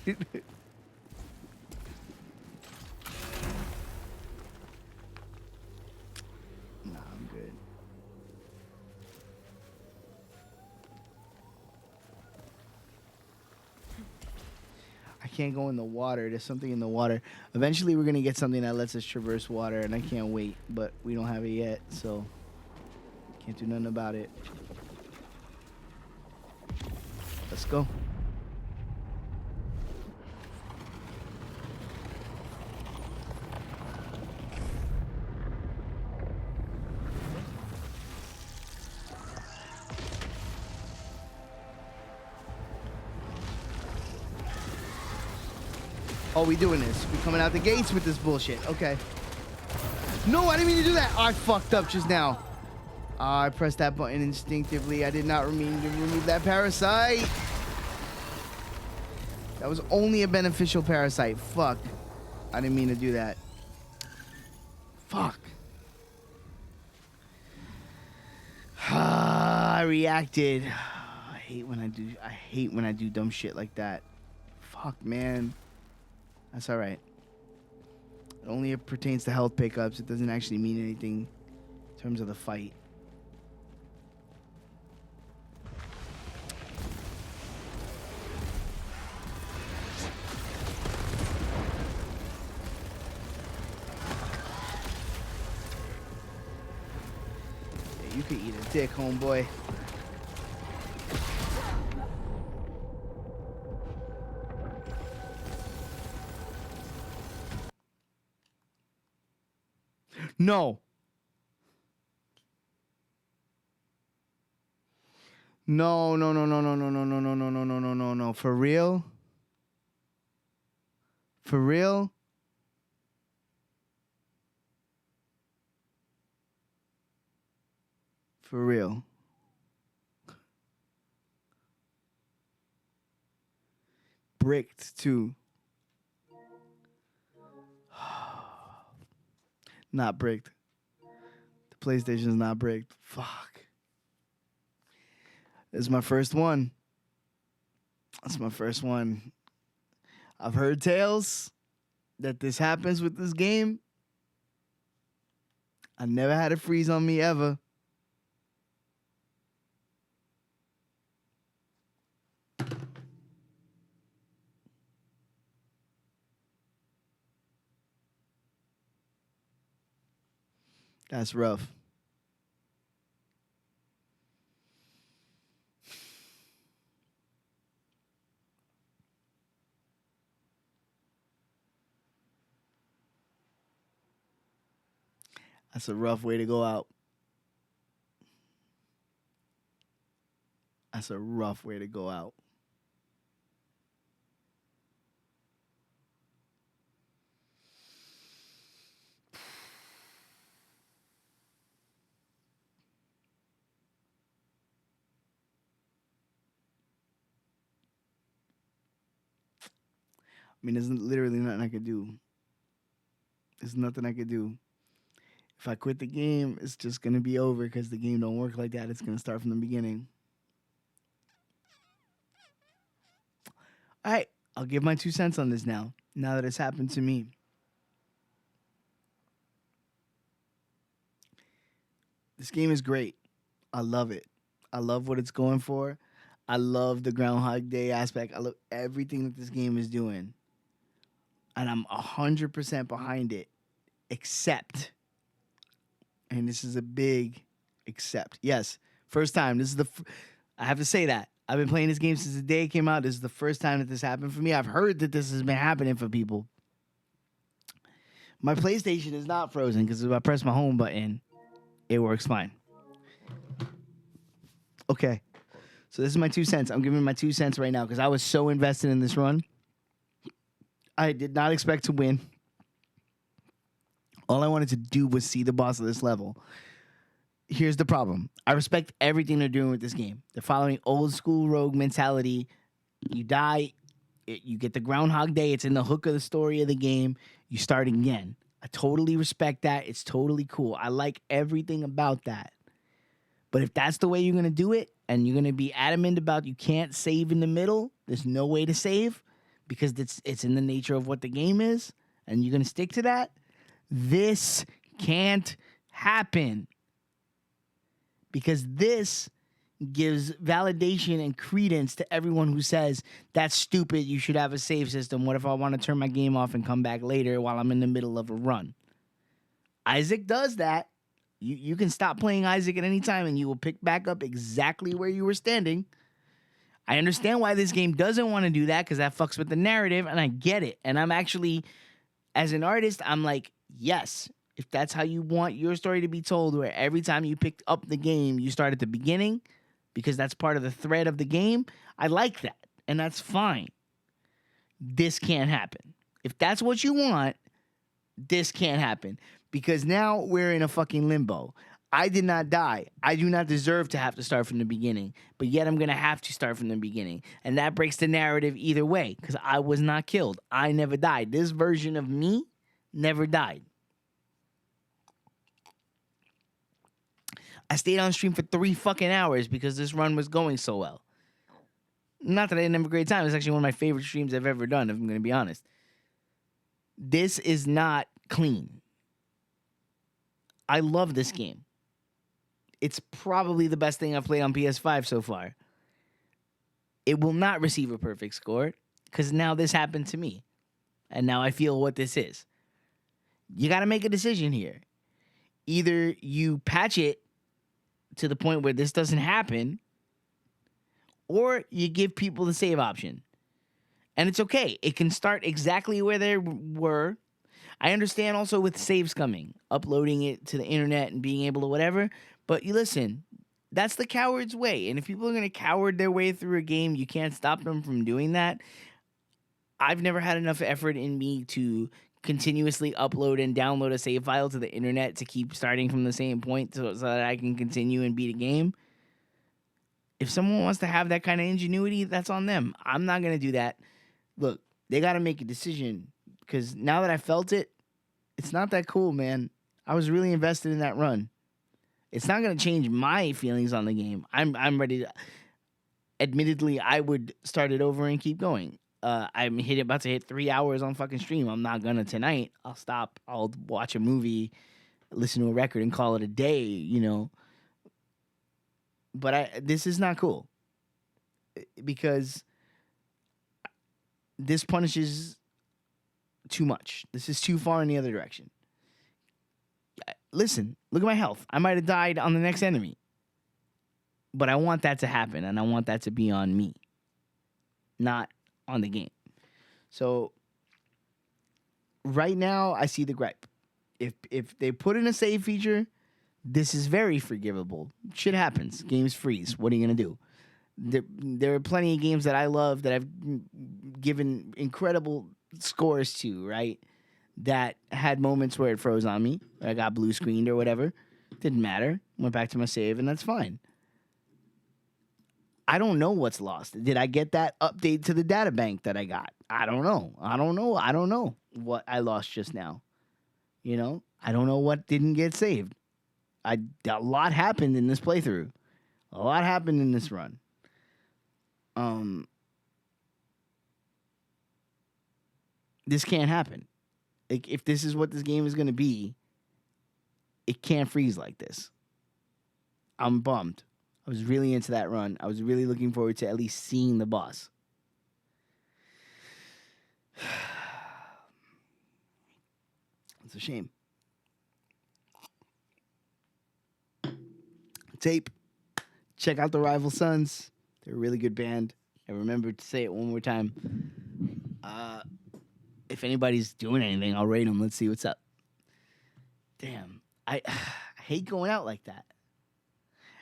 can't go in the water. There's something in the water. Eventually, we're gonna get something that lets us traverse water, and I can't wait. But we don't have it yet, so can't do nothing about it. Let's go. Oh, we doing this. We coming out the gates with this bullshit. Okay. No, I didn't mean to do that. I fucked up just now. I pressed that button instinctively. I did not mean to remove that parasite. That was only a beneficial parasite. Fuck. I didn't mean to do that. Fuck. I reacted. I hate when I do dumb shit like that. Fuck, man. That's all right. It only pertains to health pickups. It doesn't actually mean anything in terms of the fight. Yeah, you could eat a dick, homeboy. No. No, no, no, no, no, no, no, no, no, no, no, no, no, no, no. For real? For real? For real. Bricked too. Not bricked. The PlayStation's not bricked. Fuck. This is my first one. That's my first one. I've heard tales that this happens with this game. I never had it freeze on me ever. That's rough. That's a rough way to go out. That's a rough way to go out. I mean, there's literally nothing I could do. There's nothing I could do. If I quit the game, it's just going to be over because the game don't work like that. It's going to start from the beginning. All right, I'll give my 2 cents on this now that it's happened to me. This game is great. I love it. I love what it's going for. I love the Groundhog Day aspect. I love everything that this game is doing. And I'm 100% behind it, except, and this is a big except. Yes, first time. This is I have to say that. I've been playing this game since the day it came out. This is the first time that this happened for me. I've heard that this has been happening for people. My PlayStation is not frozen because if I press my home button, it works fine. Okay. So this is my 2 cents. I'm giving my 2 cents right now because I was so invested in this run. I did not expect to win. All I wanted to do was see the boss of this level. Here's the problem. I respect everything they're doing with this game. They're following old school rogue mentality. You die, you get the Groundhog Day. It's in the hook of the story of the game. You start again. I totally respect that. It's totally cool. I like everything about that. But if that's the way you're going to do it, and you're going to be adamant about you can't save in the middle, there's no way to save, because it's in the nature of what the game is, and you're going to stick to that, this can't happen. Because this gives validation and credence to everyone who says that's stupid. You should have a save system. What if I want to turn my game off and come back later while I'm in the middle of a run? Isaac does that. You can stop playing Isaac at any time and you will pick back up exactly where you were standing. I understand why this game doesn't want to do that because that fucks with the narrative, and I get it. And I'm actually, as an artist, I'm like, yes, if that's how you want your story to be told, where every time you picked up the game, you start at the beginning because that's part of the thread of the game, I like that, and that's fine. This can't happen. If that's what you want, this can't happen because now we're in a fucking limbo. I did not die. I do not deserve to have to start from the beginning, but yet I'm going to have to start from the beginning. And that breaks the narrative either way because I was not killed. I never died. This version of me never died. I stayed on stream for 3 fucking hours because this run was going so well. Not that I didn't have a great time. It's actually one of my favorite streams I've ever done, if I'm going to be honest. This is not clean. I love this game. It's probably the best thing I've played on PS5 so far. It will not receive a perfect score because now this happened to me. And now I feel what this is. You got to make a decision here. Either you patch it to the point where this doesn't happen, or you give people the save option. And it's okay. It can start exactly where they were. I understand also with saves coming, uploading it to the internet and being able to whatever. But you listen, that's the coward's way. And if people are going to coward their way through a game, you can't stop them from doing that. I've never had enough effort in me to continuously upload and download a save file to the internet to keep starting from the same point so that I can continue and beat a game. If someone wants to have that kind of ingenuity, that's on them. I'm not going to do that. Look, they got to make a decision because now that I felt it, it's not that cool, man. I was really invested in that run. It's not going to change my feelings on the game. I'm ready to... Admittedly, I would start it over and keep going. I'm about to hit 3 hours on fucking stream. I'm not going to tonight. I'll stop. I'll watch a movie, listen to a record, and call it a day, you know. But this is not cool. Because this punishes too much. This is too far in the other direction. Listen, look at my health. I might have died on the next enemy. But I want that to happen, and I want that to be on me, not on the game. So right now, I see the gripe. If they put in a save feature, this is very forgivable. Shit happens. Games freeze. What are you going to do? There are plenty of games that I love that I've given incredible scores to, right? That had moments where it froze on me. I got blue screened or whatever. Didn't matter. Went back to my save, and that's fine. I don't know what's lost. Did I get that update to the data bank that I got? I don't know. I don't know what I lost just now. You know? I don't know what didn't get saved. A lot happened in this playthrough. A lot happened in this run. This can't happen. Like, if this is what this game is going to be, it can't freeze like this. I'm bummed. I was really into that run. I was really looking forward to at least seeing the boss. It's a shame. Tape. Check out the Rival Sons. They're a really good band. I remember to say it one more time. If anybody's doing anything, I'll rate them. Let's see what's up. Damn. I hate going out like that.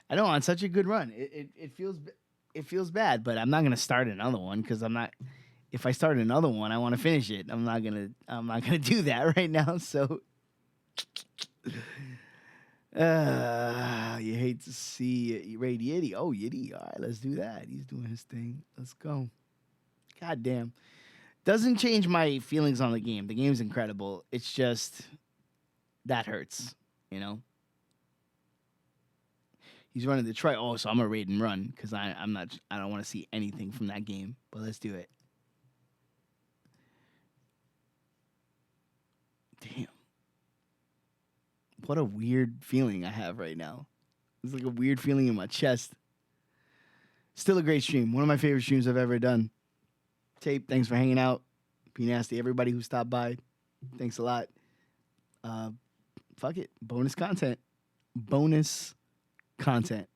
I know, on such a good run. It feels bad, but I'm not gonna start another one because I'm not. If I start another one, I want to finish it. I'm not gonna do that right now. So, you hate to see it. Raid Yiddy. Oh, Yiddy. All right, let's do that. He's doing his thing. Let's go. God damn. Doesn't change my feelings on the game. The game's incredible. It's just that hurts, you know. He's running Detroit. Oh, so I'm gonna raid and run because I don't want to see anything from that game. But let's do it. Damn. What a weird feeling I have right now. It's like a weird feeling in my chest. Still a great stream. One of my favorite streams I've ever done. Tape, thanks for hanging out. Be nasty. Everybody who stopped by, thanks a lot. Fuck it. Bonus content. Bonus content.